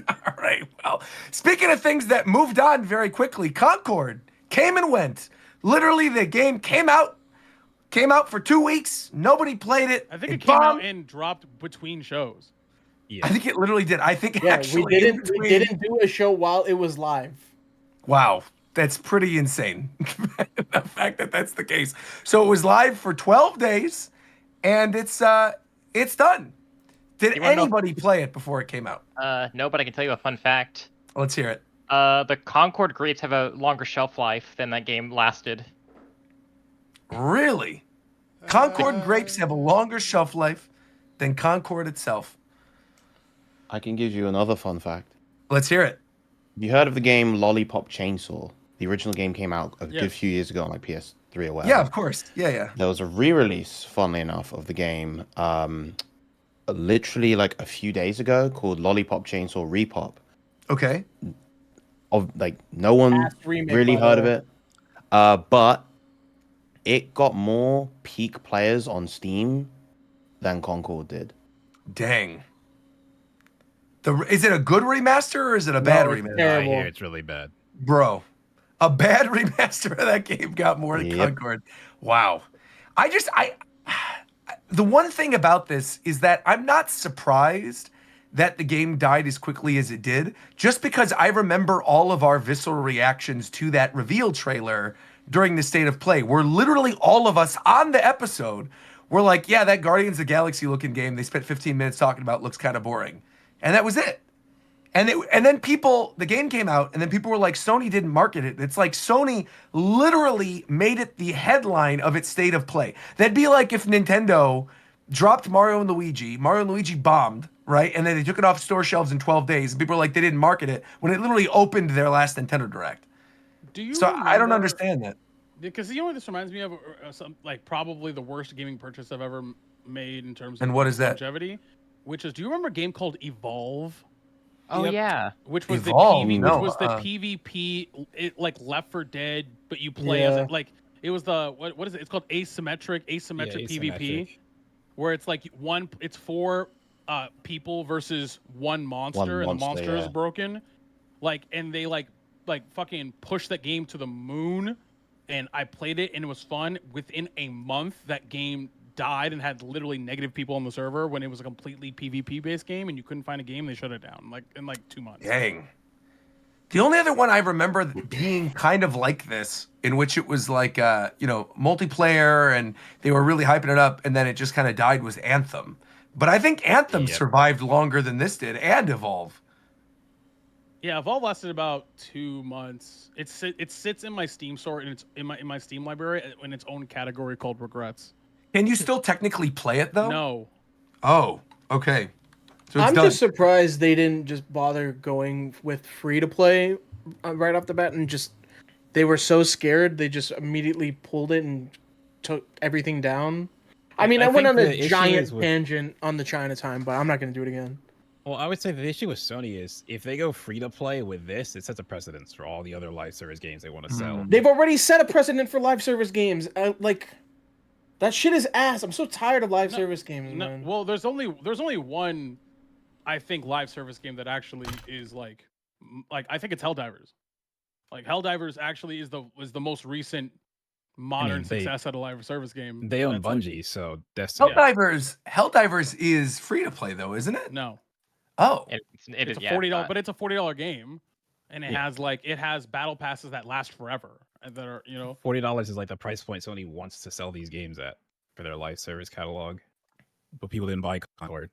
All right. Well, speaking of things that moved on very quickly, Concord came and went. Literally, the game came out for 2 weeks. Nobody played it. I think it came out bombed. and dropped between shows. I think it literally did. I think it Yeah, actually we in didn't between- do a show while it was live. Wow, that's pretty insane. The fact that that's the case. So it was live for 12 days, and it's done. Did You wanna know- anybody play it before it came out? No, but I can tell you a fun fact. Let's hear it. The Concord grapes have a longer shelf life than that game lasted. Really? Concord grapes have a longer shelf life than Concord itself. I can give you another fun fact. Let's hear it. You heard of the game Lollipop Chainsaw? The original game came out a Yes. good few years ago on like PS3 or whatever. Yeah, of course. Yeah. There was a re-release, funnily enough, of the game literally like a few days ago called Lollipop Chainsaw Repop. Okay. Of like no one Fast remake, really by heard the of way. it. But it got more peak players on Steam than Concord did. Dang. Is it a good remaster or is it a bad it's remaster? I terrible. hear it's really bad. Bro, a bad remaster of that game got more than Yep. Concord. Wow. The one thing about this is that I'm not surprised that the game died as quickly as it did, just because I remember all of our visceral reactions to that reveal trailer during the State of Play, where literally all of us on the episode were like, yeah, that Guardians of the Galaxy looking game they spent 15 minutes talking about looks kind of boring. And that was it. And then the game came out, and then people were like, Sony didn't market it. It's like Sony literally made it the headline of its State of Play. That'd be like if Nintendo dropped Mario and Luigi bombed, right? And then they took it off store shelves in 12 days, and people were like, they didn't market it, when it literally opened their last Nintendo Direct. Do you? So I don't remember- understand that. Because you know what this reminds me of? Like probably the worst gaming purchase I've ever made in terms of And what is that? longevity. Which is, do you remember a game called Evolve? Oh yeah. Which was Evolve? the No, PvP, like Left 4 Dead, but you play as it like it was the what is it? It's called asymmetric PvP, asymmetric. where it's like it's 4 people versus one monster, and the monster, monster is yeah. broken. Like, and they like fucking push that game to the moon. and I played it and it was fun. Within a month, that game died and had literally negative people on the server when it was a completely PvP based game and you couldn't find a game. They shut it down in 2 months. Dang. The only other one I remember being kind of like this, in which it was like, multiplayer and they were really hyping it up, and then it just kind of died, was Anthem. But I think Anthem survived longer than this did, and Evolve. Yeah, Evolve lasted about 2 months. It sits in my Steam store and it's in my Steam library in its own category called Regrets. Can you still technically play it though? No. Oh, okay. So I'm just surprised they didn't just bother going with free to play right off the bat and they were so scared they just immediately pulled it and took everything down. I mean, I went on a giant tangent on the Chinatown, but I'm not going to do it again. Well, I would say the issue with Sony is if they go free to play with this, it sets a precedence for all the other live service games they want to sell. They've already set a precedent for live service games. That shit is ass. I'm so tired of live service games, man. Well, there's only one, I think, live service game that actually is like I think it's Helldivers. Like Helldivers actually is the most recent modern success at a live service game. They own Bungie, so Destiny. Helldivers is free to play though, isn't it? No. Oh. It's a $40, but it's a $40 game, and it has battle passes that last forever. That are $40 is like the price point Sony wants to sell these games at for their live service catalog, but people didn't buy Concord.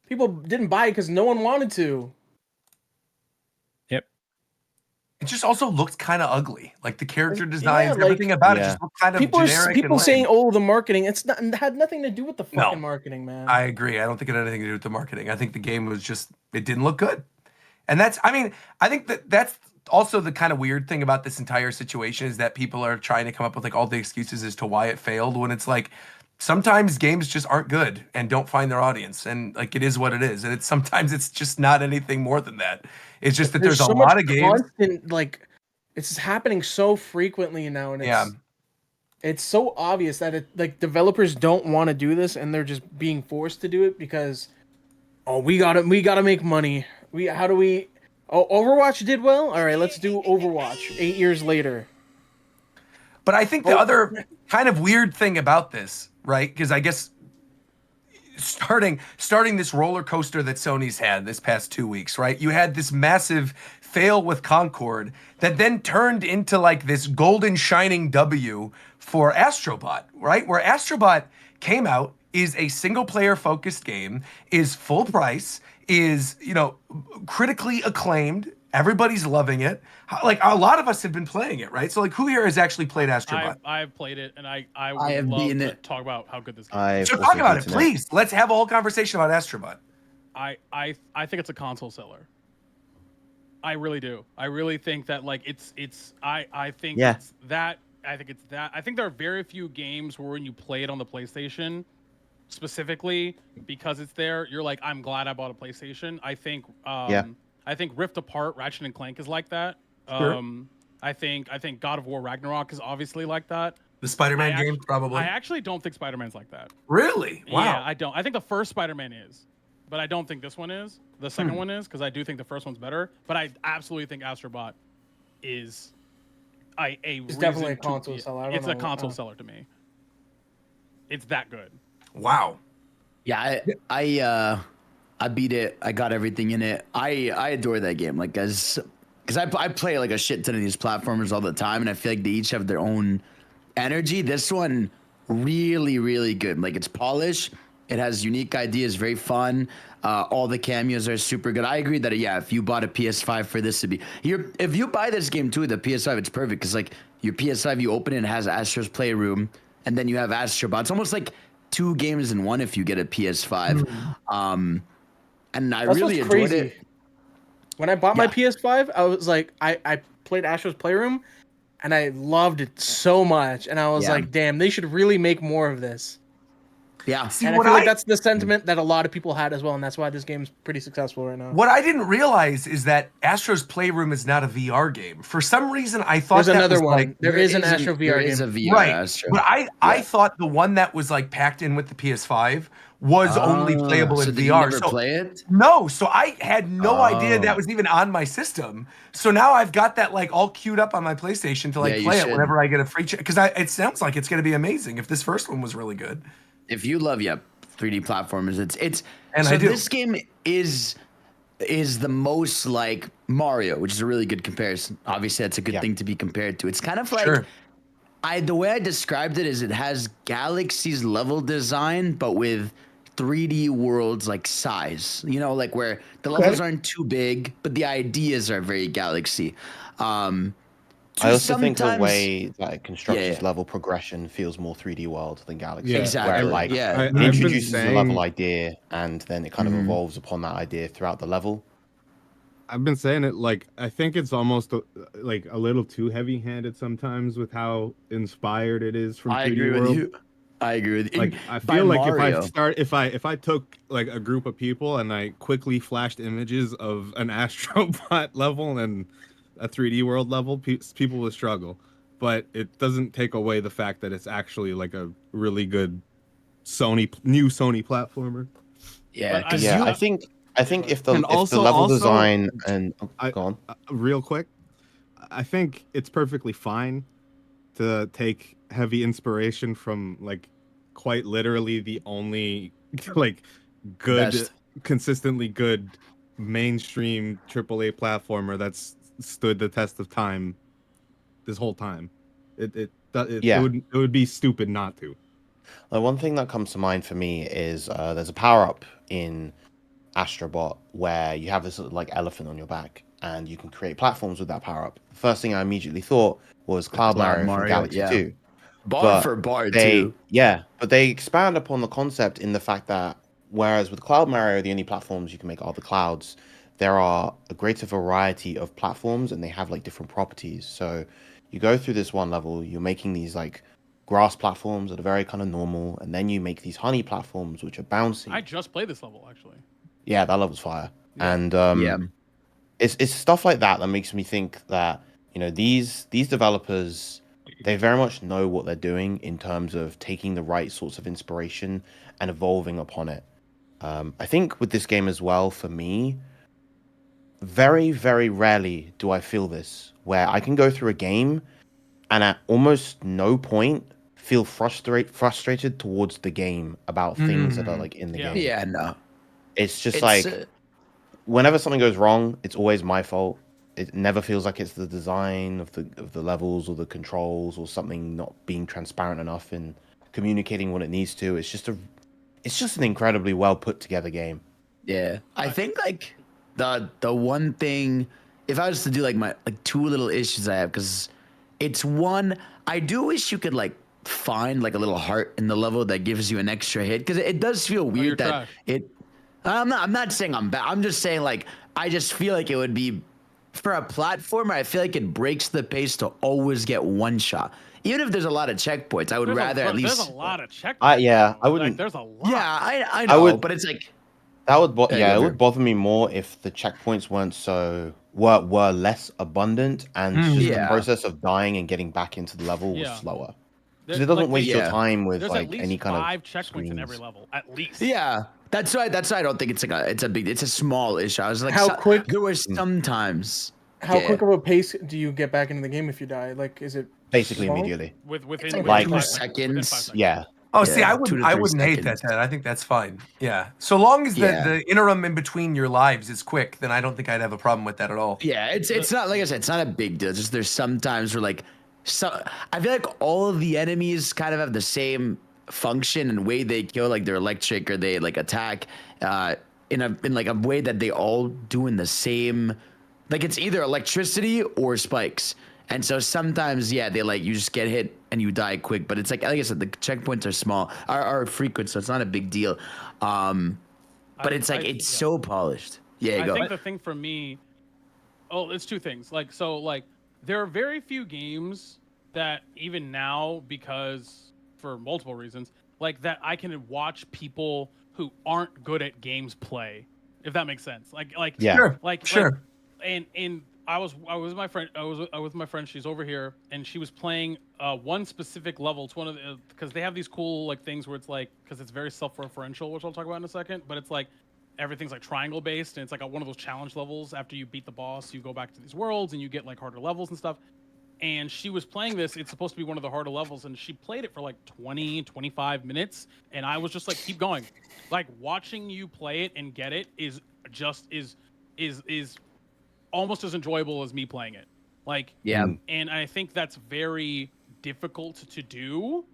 People didn't buy it because no one wanted to. Yep. It just also looked kind of ugly. Like the character designs, everything about it just looked kind of generic. People saying, "Oh, the marketing." It had nothing to do with the fucking marketing, man. I agree. I don't think it had anything to do with the marketing. I think the game was it didn't look good. And I think that's also the kind of weird thing about this entire situation is that people are trying to come up with like all the excuses as to why it failed when it's like sometimes games just aren't good and don't find their audience, and like it is what it is, and sometimes it's just not anything more than that. It's just that there's a lot of games. It's happening so frequently now, and it's so obvious that developers don't want to do this, and they're just being forced to do it because we gotta make money. Overwatch did well. All right, let's do Overwatch 8 years later. But I think the other kind of weird thing about this, right? Because I guess starting this roller coaster that Sony's had this past 2 weeks, right? You had this massive fail with Concord that then turned into like this golden shining W for Astrobot, right? Where Astrobot came out, is a single player focused game, is full price, is, critically acclaimed. Everybody's loving it. Like a lot of us have been playing it, right? So like who here has actually played Astrobot? I've played it, and I would love to talk about how good this game is. So talk about it, please. Let's have a whole conversation about Astrobot. I think it's a console seller. I really do. I really think that I think it's that. I think there are very few games where when you play it on the PlayStation, specifically because it's there, you're like, I'm glad I bought a PlayStation. I think Rift Apart, Ratchet and Clank is like that. Sure. I think God of War Ragnarok is obviously like that. The Spider-Man game, probably. I actually don't think Spider-Man's like that. Really? Wow. Yeah, I don't. I think the first Spider-Man is, but I don't think this one is. The second one is, because I do think the first one's better. But I absolutely think Astrobot is it's definitely a console seller. It's a console seller to me. It's that good. Wow. Yeah, I beat it. I got everything in it. I adore that game. Like because I play like a shit ton of these platformers all the time, and I feel like they each have their own energy. This one really, really good. Like it's polished. It has unique ideas. Very fun. All the cameos are super good. I agree that if you bought a PS5 for this to be if you buy this game too, the PS5, it's perfect because like your PS5, you open it, and it has Astro's Playroom, and then you have Astrobot. It's almost like 2 games in one if you get a PS5. And I really enjoyed it. When I bought my PS5, I was like, I played Astro's Playroom, and I loved it so much. And I was like, damn, they should really make more of this. Yeah. See, and I feel like that's the sentiment that a lot of people had as well, and that's why this game's pretty successful right now. What I didn't realize is that Astro's Playroom is not a VR game. For some reason, I thought there's that another was one. like There is an Astro VR game. There is a VR right. Astro. But I thought the one that was like packed in with the PS5 was only playable so in did you VR. never So play it? no, so I had no idea that Oh. was even on my system. So now I've got that like all queued up on my PlayStation to like Yeah, you play it should. whenever I get a free because it sounds like it's going to be amazing if this first one was really good. If you love 3D platformers, it's And so I do. this game is the most like Mario, which is a really good comparison. Obviously, that's a good thing to be compared to. It's kind of like Sure. the way I described it is it has Galaxy's level design, but with 3D worlds like size. You know, like where the levels aren't too big, but the ideas are very Galaxy. I also think the sometimes- way that it constructs Yeah, its level progression feels more 3D World than Galaxy. Yeah, Exactly. Where like Yeah. I've it been introduces a level saying- idea and then it kind of evolves upon that idea throughout the level. I've been saying it like I think it's almost like a little too heavy-handed sometimes with how inspired it is from 3D I agree World. with you. I agree with you. Like I By feel like Mario. if I took like a group of people and I quickly flashed images of an Astrobot level and a 3D World level, people would struggle. But it doesn't take away the fact that it's actually like a really good new Sony platformer. Yeah, But because Yeah, I think if the And level also, design and go on. Real quick, I think it's perfectly fine to take heavy inspiration from like quite literally the only like good, Best. consistently good mainstream AAA platformer that's stood the test of time this whole time. It Yeah. would be stupid not to. One thing that comes to mind for me is there's a power up in Astrobot where you have this like elephant on your back and you can create platforms with that power up. The first thing I immediately thought was Cloud Mario from Galaxy 2. Bar for bar too. Yeah, but they expand upon the concept in the fact that whereas with Cloud Mario, the only platforms you can make are the clouds, there are a greater variety of platforms and they have like different properties. So you go through this one level, you're making these like grass platforms that are very kind of normal, and then you make these honey platforms which are bouncy. I just played this level actually. Yeah, that level's fire. Yeah. And it's stuff like that that makes me think that, you know, these developers, they very much know what they're doing in terms of taking the right sorts of inspiration and evolving upon it. I think with this game as well, for me, very, very rarely do I feel this, where I can go through a game and at almost no point feel frustrated towards the game about things that are like in the game. Yeah, no. It's just like whenever something goes wrong, it's always my fault. It never feels like it's the design of the levels or the controls or something not being transparent enough in communicating what it needs to. It's just an incredibly well put together game. Yeah, I think like the one thing, if I was to do like my like two little issues I have, because it's one, I do wish you could like find like a little heart in the level that gives you an extra hit, because it does feel weird that trash. it. I'm not saying I'm bad. I'm just saying like I just feel like it would be for a platformer. I feel like it breaks the pace to always get one shot. Even if there's a lot of checkpoints, I would rather at least. There's a lot of checkpoints. Yeah, I Like, wouldn't. there's a lot. Yeah, I know, would- but it's like That would Yeah, it go would bother me more if the checkpoints were less abundant and just the Yeah. process of dying and getting back into the level was Yeah. slower. There- Because it doesn't like, waste your yeah. time with There's like at least any kind 5 of checkpoints in every screens. level, at least. Yeah, that's why I don't think it's like it's a small issue. I was like, How quick- there were sometimes. How yeah. quick of a pace do you get back into the game if you die? Like, is it Basically long? immediately. Within like 2 seconds. Yeah. Oh, see, Yeah, I 2 to I 3 wouldn't hate that. seconds. Ted. I think that's fine. Yeah, so long as Yeah. the interim in between your lives is quick, then I don't think I'd have a problem with that at all. Yeah, it's not like I said, it's not a big deal. Just there's sometimes where like I feel like all of the enemies kind of have the same function and way they kill, like they're electric or they like attack in like a way that they all do in the same, like it's either electricity or spikes. And so sometimes, yeah, they like you just get hit and you die quick. But it's like I said, the checkpoints are small, are frequent, so it's not a big deal. But it's like it's so polished. Yeah, I go. think the thing for me, it's 2 things. Like, so like there are very few games that even now, because for multiple reasons, like that I can watch people who aren't good at games play, if that makes sense. Like Yeah. Sure, like sure. and I was with my friend. I was with my friend. She's over here, and she was playing one specific level. It's one of the because they have these cool like things where it's like because it's very self-referential, which I'll talk about in a second. But it's like everything's like triangle based, and it's like one of those challenge levels. After you beat the boss, you go back to these worlds, and you get like harder levels and stuff. And she was playing this. It's supposed to be one of the harder levels, and she played it for like 20, 25 minutes, and I was just like, keep going. Like watching you play it and get it is almost as enjoyable as me playing it. Like, Yeah. And I think that's very difficult to do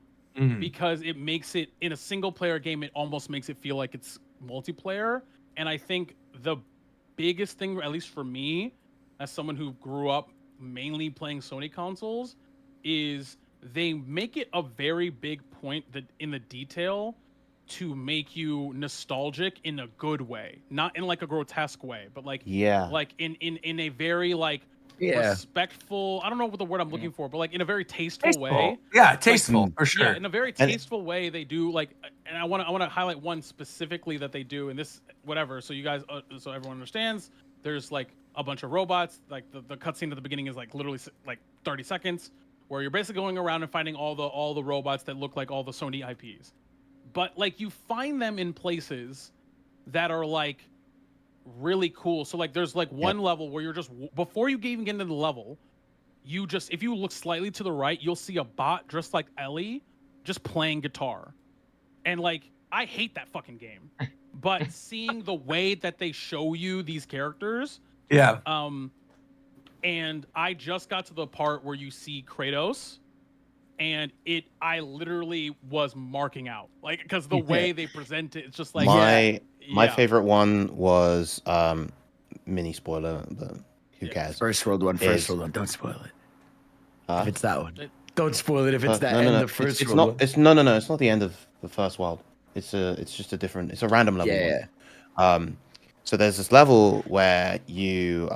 because it makes it in a single player game. It almost makes it feel like it's multiplayer. And I think the biggest thing, at least for me, as someone who grew up mainly playing Sony consoles, is they make it a very big point that in the detail to make you nostalgic in a good way, not in like a grotesque way, but like like in a very like respectful. I don't know what the word I'm looking for, but like in a very tasteful way. Yeah, tasteful like, for sure. Yeah, in a very tasteful way they do like, and I want to highlight one specifically that they do in this whatever. So you guys, so everyone understands. There's like a bunch of robots. Like the cutscene at the beginning is like literally like 30 seconds, where you're basically going around and finding all the robots that look like all the Sony IPs. But like you find them in places that are like really cool. So like there's like one level where you're just before you even get into the level, you just if you look slightly to the right, you'll see a bot dressed like Ellie just playing guitar. And like I hate that fucking game. But seeing the way that they show you these characters, and I just got to the part where you see Kratos. And I literally was marking out, like, because the way they present it, it's just like my favorite one was mini spoiler, but who cares? First world one. Don't spoil it. If it's that one, don't spoil it. If it's that end of first it's world. not. It's no. It's not the end of the first world. It's just a different. It's a random level. One. So there's this level where you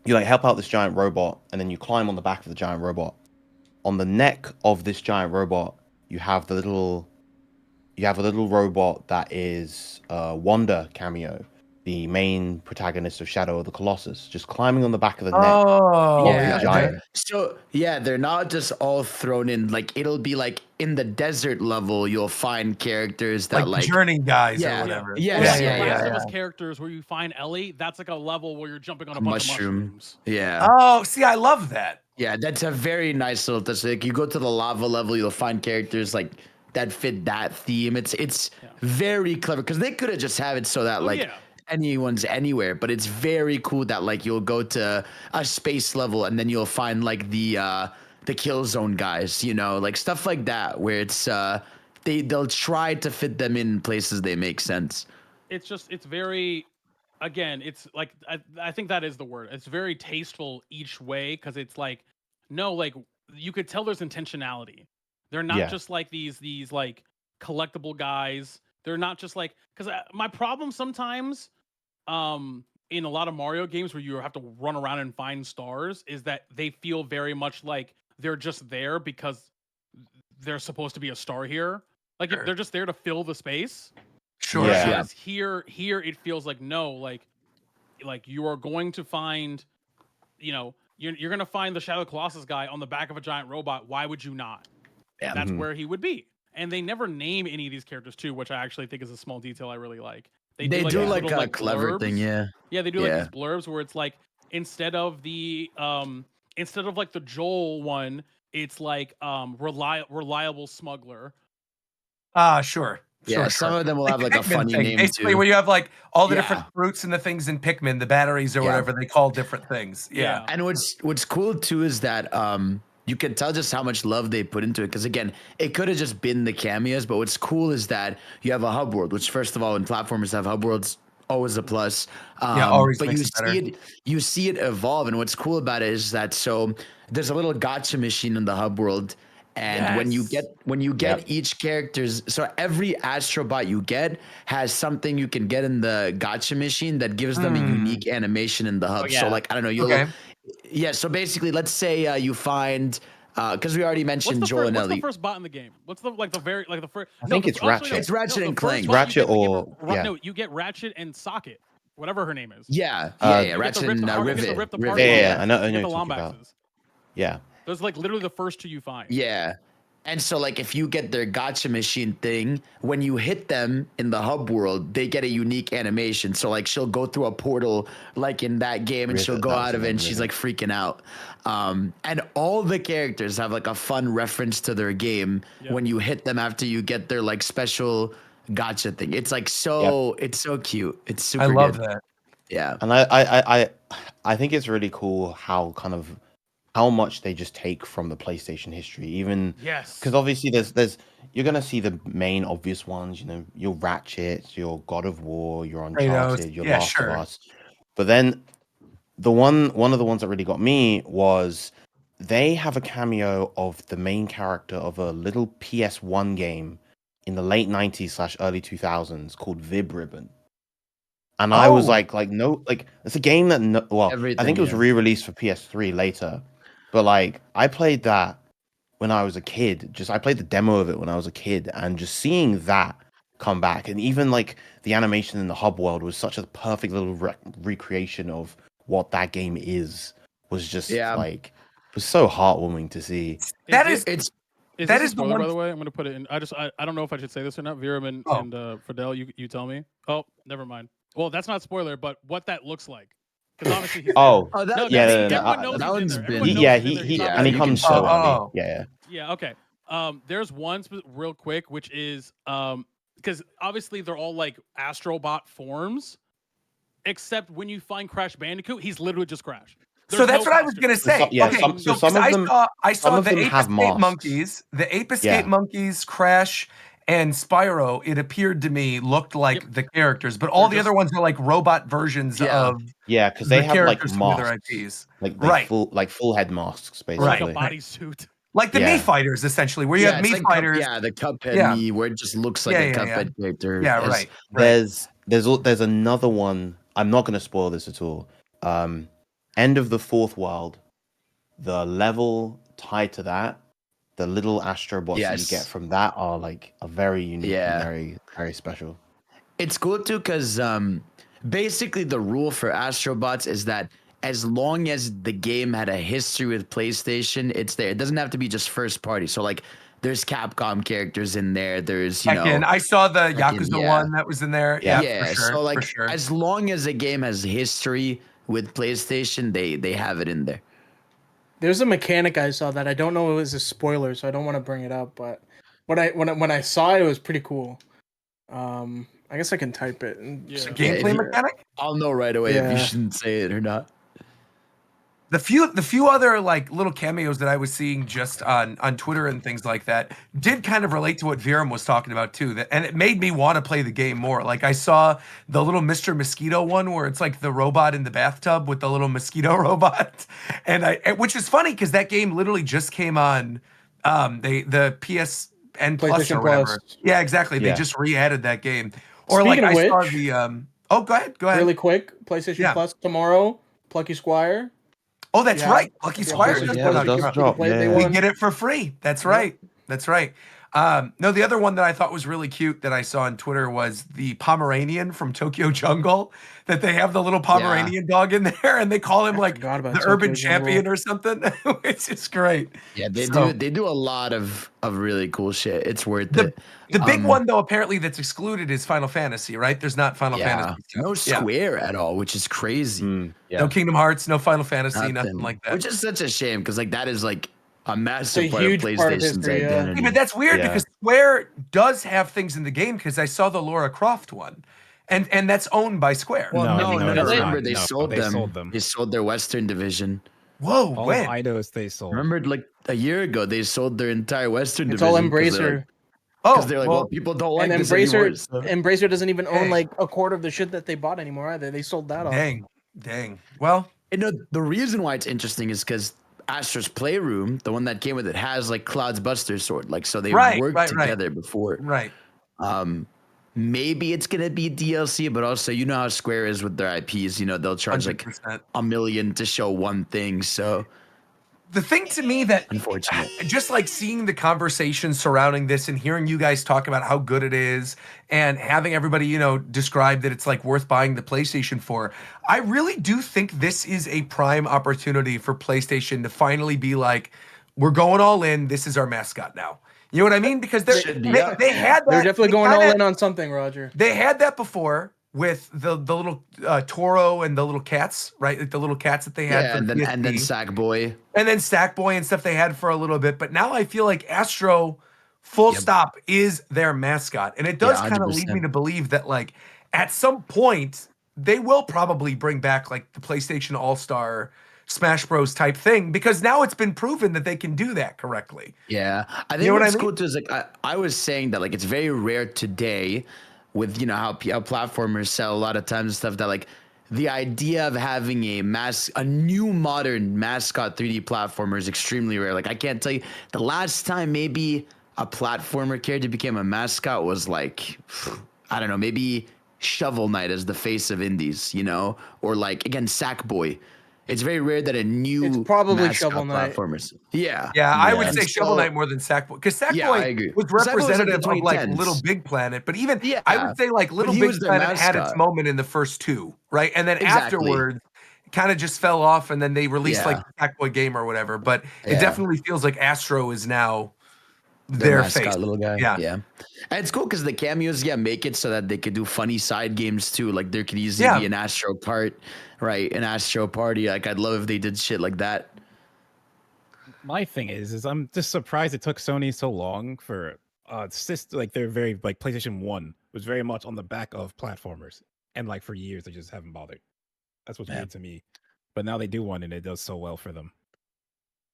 like help out this giant robot, and then you climb on the back of the giant robot. On the neck of this giant robot, you have a little robot that is Wanda cameo, the main protagonist of Shadow of the Colossus, just climbing on the back of the neck of the giant. So they're not just all thrown in. Like it'll be like in the desert level, you'll find characters that like journey guys or whatever. Last of Us characters where you find Ellie, that's like a level where you're jumping on a bunch of mushrooms. Yeah. Oh, see, I love that. Yeah, that's a very nice little touch. Like you go to the lava level, you'll find characters like that fit that theme. It's very clever because they could have just have it so that anyone's anywhere, but it's very cool that like you'll go to a space level and then you'll find like the kill zone guys, you know, like stuff like that where it's they'll try to fit them in places they make sense. It's very. Again, it's like I think that is the word. It's very tasteful each way because it's like like you could tell there's intentionality. They're not just like these like collectible guys. They're not just like because my problem sometimes in a lot of Mario games where you have to run around and find stars is that they feel very much like they're just there because there's supposed to be a star here. Like they're just there to fill the space. Sure. Whereas here it feels like no, like you are going to find, you're going to find the Shadow Colossus guy on the back of a giant robot. Why would you not? Yeah. That's where he would be. And they never name any of these characters too, which I actually think is a small detail I really like. They do like a clever blurbs. thing, yeah. Yeah, they do like these blurbs where it's like instead of like the Joel one, it's like reliable smuggler. Sure. Yeah, some of them will have like a funny name basically too. where you have like all the different fruits and the things in Pikmin, the batteries or whatever they call different things. Yeah. And what's cool too is that you can tell just how much love they put into it. Because again, it could have just been the cameos, but what's cool is that you have a hub world, which first of all, in platformers have hub worlds, always a plus. Always. But makes you see it evolve, and what's cool about it is that there's a little gacha machine in the hub world. And when you get each character's, so every Astrobot you get has something you can get in the gacha machine that gives them a unique animation in the hub. So like, I don't know, so basically let's say you find, because we already mentioned Joel and Ellie. What's the first bot in the game? What's the first? I think it's Ratchet. It's Ratchet and Clank. Ratchet or no, you get Ratchet and Socket. whatever her name is. Yeah, Uh, yeah, You get to Ratchet rip and the, you get to Rivet. rip the Rivet, party. Yeah, I know You what get you're the talking about. Lombaxes. Yeah. Those are like literally the first two you find. Yeah. And so, like, if you get their gotcha machine thing, when you hit them in the hub world, they get a unique animation. So, like, she'll go through a portal, like in that game, and she'll Rivet, go that was out the of it, name, and she's Rivet. like freaking out. And all the characters have like a fun reference to their game when you hit them after you get their like special gotcha thing. It's like it's so cute. It's super. I love good. that. Yeah. And I think it's really cool how much they just take from the PlayStation history, even because obviously there's you're gonna see the main obvious ones, you know, your Ratchet, your God of War, your Uncharted, your Last of Us, but then one of the ones that really got me was they have a cameo of the main character of a little PS1 game in the late 90s / early 2000s called Vib Ribbon. And I was like no, like it's a game that I think it was re-released for PS3 later, but like I played that when I was a kid. I played the demo of it when I was a kid, and just seeing that come back, and even like the animation in the hub world was such a perfect little recreation of what that game is. Was just like it was so heartwarming to see. Is this a spoiler, by the way? I'm gonna put it in. I don't know if I should say this or not. Viram and Fidel, you tell me. Oh, never mind. Well, that's not spoiler, but what that looks like. Because obviously he's everyone knows he's in there. Everyone knows he's in there. And he comes so early. Yeah. Okay. There's one real quick, which is because obviously they're all like Astrobot forms, except when you find Crash Bandicoot, he's literally just Crash. So that's what I was gonna say. Some of them, I saw the Ape have Escape masks. Monkeys, the Ape Escape Monkeys, Crash, and Spyro. It appeared to me looked like the characters, but all the other ones are like robot versions of because they have like characters from other masks, IPs. like full head masks, basically. Like a bodysuit. Like the Mii fighters, essentially, where you have Mii fighters. The Cuphead Mii, where it just looks like a Cuphead character. Yeah, right. There's another one. I'm not going to spoil this at all. End of the Fourth World, the level tied to that, the little astrobots that you get from that are like a very unique and very, very special. It's cool too because basically the rule for astrobots is that as long as the game had a history with PlayStation, it's there. It doesn't have to be just first party. So like there's Capcom characters in there. There's I saw the Yakuza one that was in there. Yeah, for sure. So like for sure. as long as a game has history with PlayStation, they have it in there. There's a mechanic I saw that I don't know it was a spoiler, so I don't want to bring it up. But when I saw it, it was pretty cool. I guess I can type it. It's a gameplay mechanic. I'll know right away if you shouldn't say it or not. The few other like little cameos that I was seeing just on Twitter and things like that did kind of relate to what Viram was talking about too. And it made me want to play the game more. Like I saw the little Mr. Mosquito one where it's like the robot in the bathtub with the little mosquito robot, which is funny because that game literally just came on the PSN Plus or whatever. Yeah, exactly. They just re-added that game. Or Speaking like I of saw which, the go ahead. Really quick, PlayStation Plus tomorrow, Plucky Squire. Oh, that's right. Lucky Squire just put out. Drop. We get it for free. That's right. That's right. No, the other one that I thought was really cute that I saw on Twitter was the Pomeranian from Tokyo Jungle. That they have the little Pomeranian dog in there, and they call him like the urban champion or something. It's just great. Yeah, they do a lot of really cool shit. It's worth it. The big one though, apparently that's excluded is Final Fantasy, right? There's not Final Fantasy. No Square at all, which is crazy. No Kingdom Hearts, no Final Fantasy, nothing like that. Which is such a shame because like that is like a massive part of huge part of PlayStation's history, identity. Yeah, but that's weird because Square does have things in the game because I saw the Lara Croft one. And that's owned by Square. Well, no, remember they No, sold they them. sold them. They sold their Western division. Whoa, All when? I know is they sold. Remember, like a year ago, they sold their entire Western It's division. all Embracer. Because they're like, well, people don't like and this anymore. Embracer doesn't even own like a quarter of the shit that they bought anymore either. They sold that off. Dang. Well, the reason why it's interesting is because Astro's Playroom, the one that came with it, has like Cloud's Buster Sword. Like, so they worked together before. Right. Maybe it's gonna be DLC, but also you know how Square is with their IPs. You know they'll charge 100%. like $1 million to show one thing. So The thing to me that, Unfortunate. just like seeing the conversation surrounding this and hearing you guys talk about how good it is and having everybody, describe that it's like worth buying the PlayStation for, I really do think this is a prime opportunity for PlayStation to finally be like, we're going all in. This is our mascot now. You know what I mean? Because they had that. They're definitely going all in on something, Roger. They had that before with the little Toro and the little cats, right? Like the little cats that they had. Yeah, for and then PSP. Sackboy. And then Sackboy and stuff they had for a little bit. But now I feel like Astro, full stop, is their mascot. And it does kind of lead me to believe that, like, at some point, they will probably bring back, like, the PlayStation All-Star Smash Bros type thing, because now it's been proven that they can do that correctly. Yeah. I think what's cool too is, like, I was saying that, like, it's very rare today with, how platformers sell a lot of times and stuff, that, like, the idea of having a new modern mascot 3D platformer is extremely rare. Like, I can't tell you the last time maybe a platformer character became a mascot was, like, I don't know, maybe Shovel Knight as the face of indies, or, like, again, Sackboy. It's very rare that a new It's probably mascot Shovel Knight. platformers. Yeah. Yeah, I would say Shovel Knight more than Sackboy, because Sackboy was representative of, like, Little Big Planet, but even I would say, like, Little Big Planet had its moment in the first two, right? And then afterwards, it kind of just fell off, and then they released like Sackboy game or whatever. But it definitely feels like Astro is now their mascot face. little guy. Yeah. And it's cool because the cameos, make it so that they could do funny side games too. Like there could easily be an Astro Kart, right? An Astro Party. Like I'd love if they did shit like that. My thing is I'm just surprised it took Sony so long for like they're very like PlayStation 1 was very much on the back of platformers, and like for years they just haven't bothered. That's what's weird to me. But now they do one and it does so well for them.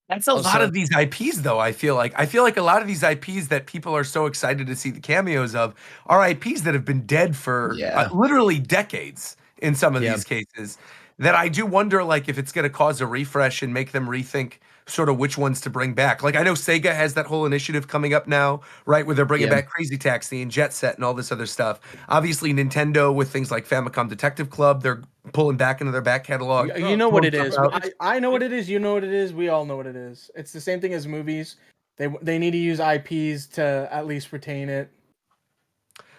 That's a lot of these IPs, though. I feel like a lot of these IPs that people are so excited to see the cameos of are IPs that have been dead for literally decades in some of these cases. That I do wonder, like, if it's going to cause a refresh and make them rethink sort of which ones to bring back. Like, I know Sega has that whole initiative coming up now, right, where they're bringing back Crazy Taxi and Jet Set and all this other stuff. Obviously, Nintendo with things like Famicom Detective Club, they're pulling back into their back catalog. You know what it is. I know what it is. You know what it is. We all know what it is. It's the same thing as movies. They need to use IPs to at least retain it.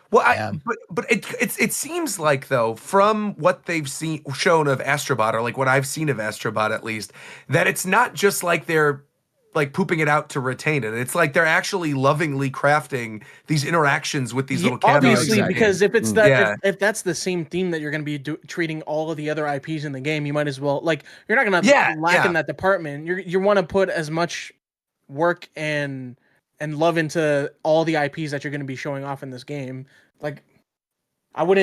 Well, but it seems like, though, from what they've shown of Astrobot, or like what I've seen of Astrobot at least, that it's not just like they're like pooping it out to retain it. It's like they're actually lovingly crafting these interactions with these little cameos. Obviously, because if it's that, if that's the same theme that you're going to be treating all of the other IPs in the game, you might as well, like, you're not going to lack in that department. You want to put as much work and love into all the IPs that you're going to be showing off in this game. Like, I don't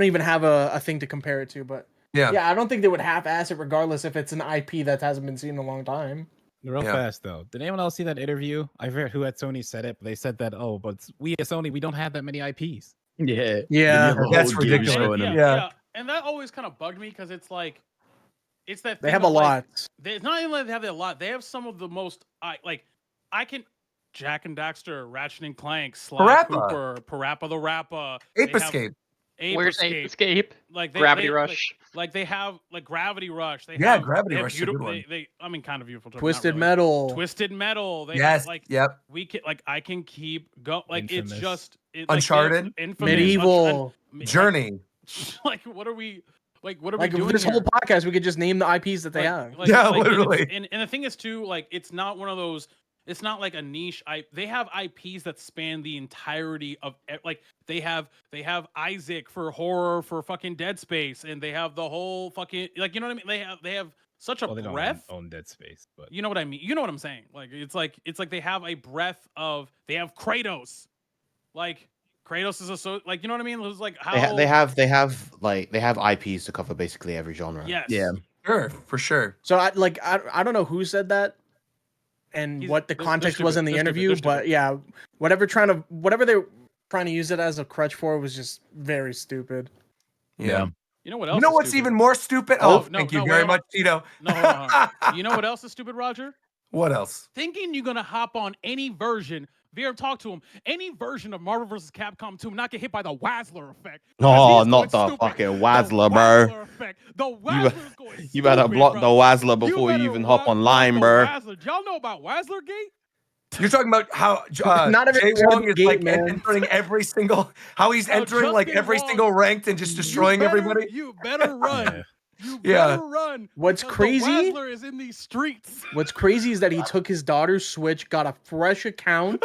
even have a thing to compare it to, but I don't think they would half-ass it regardless if it's an IP that hasn't been seen in a long time. Real fast though, did anyone else see that interview? I forget who at Sony said it, but they said that but we at Sony, we don't have that many IPs. Yeah, that's ridiculous. And that always kind of bugged me because it's like, it's that they have a lot. It's not even like they have a lot. They have some of the most I can Jack and Daxter, Ratchet and Clank, Sly Cooper, Parappa the Rapper, Ape Escape. Where's Ape Escape? Like Gravity Rush. Like they have like Gravity Rush. They Gravity have Rush. I mean, kind of beautiful. Twisted Metal. Twisted Metal. They yes. Like, yep. We can I can keep going. Like Infamous. it's just Uncharted, Infamous, Medieval, Journey. Like what are we? Like what are we doing? This here? whole podcast, we could just name the IPs that they have. Literally. And the thing is too, like it's not one of those. It's not like a niche. They have IPs that span the entirety of like they have Isaac for horror for fucking Dead Space, and they have the whole fucking like you know what I mean. They have such a breadth. Don't own Dead Space, but you know what I mean. You know what I'm saying. Like it's like they have a breadth of. They have Kratos, like Kratos is like you know what I mean. It was like how they have IPs to cover basically every genre. Yes. Yeah. Sure, for sure. So I don't know who said that. And what the context was in the interview, but yeah, whatever they're trying to use it as a crutch for was just very stupid. Yeah. You know what else? You know what's stupid? even more stupid? Thank you very much, Tito. No. You know what else is stupid, Roger? What else? Thinking you're gonna hop on any version. Vera, talk to him. Any version of Marvel vs. Capcom 2 not get hit by the Wazzler effect. No, not the fucking Wazzler, bro. The Wazzler is going You better Stupid, block bro. the Wazzler before you better even hop block online, the bro. Wazzler. Y'all know about Wazzler Gate? You're talking about how Not every Jay Wong is gate, like man. entering every single, how he's How entering like Justin every Wong- single ranked and just destroying everybody. You better run. You Yeah. better run. What's because crazy- The Wazzler is in these streets. What's crazy is that he took his daughter's Switch, got a fresh account,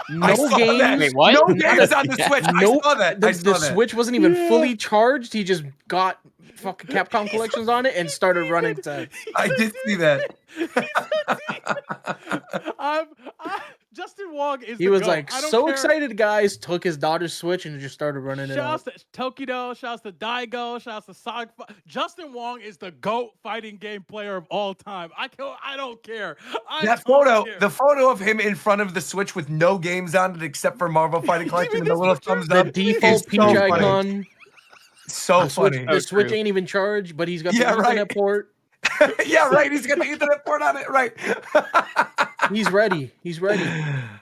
I no saw games. that. Wait, what? No games on the Switch. No, I saw that. the I saw that. Switch wasn't even fully charged. He just got fucking Capcom collections on it and started running to. I did see that. Justin Wong is. He the was GOAT. like I don't so care. excited, guys. Took his daughter's Switch and just started running it Shouts out. to Tokido, shouts to Daigo, shouts to Sonic. Justin Wong is the GOAT fighting game player of all time. I don't care. That photo, the photo of him in front of the Switch with no games on it except for Marvel Fighting Collection and the little thumbs The up. default is Peach so funny. icon. So The Switch, funny. the Switch ain't even charged, but he's got the Yeah, right. Ethernet port. Yeah, right. He's got the Ethernet port on it. Right. He's ready. He's ready.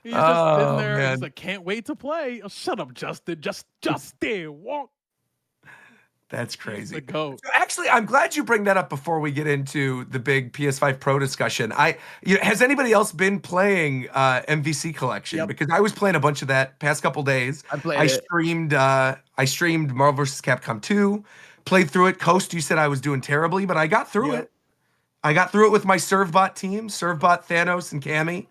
He's just sitting there. man. He's like, can't wait to play. Oh, shut up, Justin. Justin Wong. That's crazy. The GOAT. So actually, I'm glad you bring that up before we get into the big PS5 Pro discussion. Has anybody else been playing MVC Collection? Yep. Because I was playing a bunch of that past couple days. I played it. Streamed Marvel vs. Capcom 2, played through it. Coast, you said I was doing terribly, but I got through it. I got through it with my Servbot team, Servbot, Thanos, and Cammy.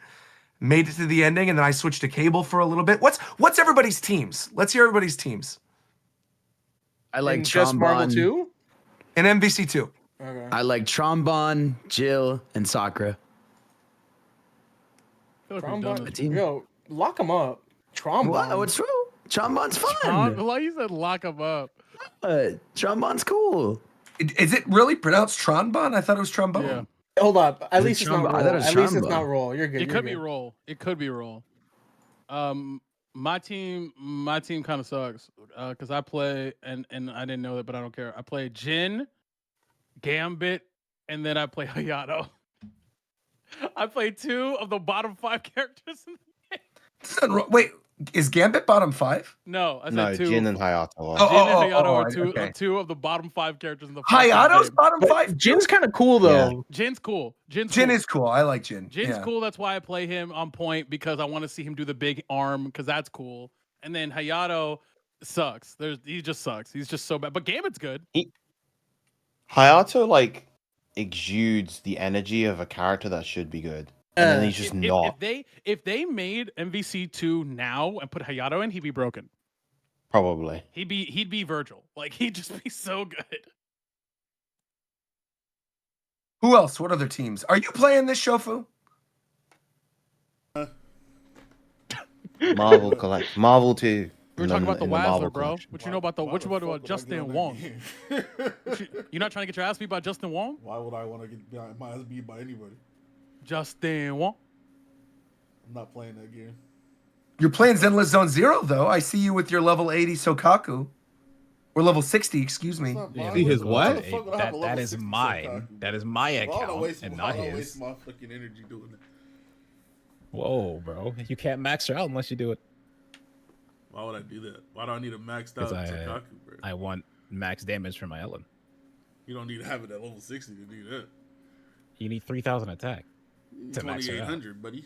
Made it to the ending, and then I switched to Cable for a little bit. What's everybody's teams? Let's hear everybody's teams. I like And just Marvel Trombone. 2? And MVC 2. Okay. I like Trombone, Jill, and Sakura. I feel like we've done Trombone. this. Yo, lock him up. Trombone. What? What's true? Trombone's fun. Like you said, lock him up. Trombone's cool. Is it really pronounced Trombone? I thought it was trombone. Yeah. Hold up. At Is it least it's not Trombone? roll. I thought it was At least it's Trombone. not roll. You're good. It you're could be good. roll. It could be roll. My team kind of sucks because I play and I didn't know that, but I don't care. I play Jin, Gambit, and then I play Hayato. I play 2 of the bottom 5 characters. Wait, is Gambit bottom 5? No, I said No, 2. Jin and Hayato are. Jin and Hayato are okay. two of the bottom 5 characters in the Hayato's game. bottom 5? Jin's kind of cool though. Jin's cool. Jin cool. is cool. I like Jin. Jin's Yeah. cool. That's why I play him on point because I want to see him do the big arm because that's cool. And then Hayato sucks. He just sucks. He's just so bad. But Gambit's good. Hayato like exudes the energy of a character that should be good, and then he's just not. If they made MVC 2 now and put Hayato in, he'd be broken. Probably. He'd be Virgil. Like he'd just be so good. Who else? What other teams? Are you playing this, Shofu? Marvel collect. Marvel 2. We were talking about the Wazzler, bro. What you know about about Justin Wong? You're not trying to get your ass beat by Justin Wong? Why would I want to get my ass beat by anybody? Justin Wong. I'm not playing that game. You're playing Zenless Zone Zero, though. I see you with your level 80 Sokaku. Or level 60, excuse me. See his what? That is mine. That is my account and not his. Waste my fucking energy doing that. Whoa, bro! You can't max her out unless you do it. Why would I do that? Why do I need a maxed out Because Sokaku, bro? I want max damage for my Ellen. You don't need to have it at level 60 to do that. You need 3,000 attack to max her out. 2800, buddy.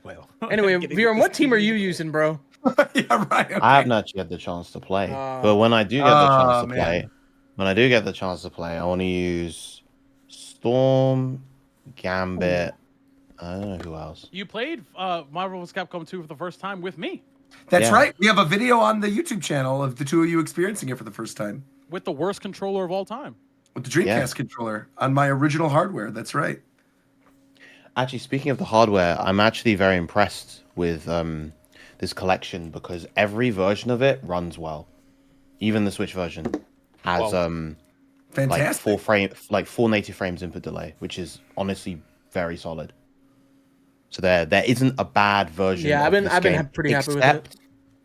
Well. Anyway, Viren, what team are you using, bro? Yeah, right. Okay. I haven't actually had the chance to play, but when I do get the chance to play, I want to use Storm, Gambit. I don't know who else. You played Marvel vs. Capcom 2 for the first time with me. That's right. We have a video on the YouTube channel of the two of you experiencing it for the first time. With the worst controller of all time. With the Dreamcast controller on my original hardware. That's right. Actually, speaking of the hardware, I'm actually very impressed with this collection because every version of it runs well. Even the Switch version has fantastic. like four native frames input delay, which is honestly very solid. So there isn't a bad version. Yeah, of I've been pretty happy with it.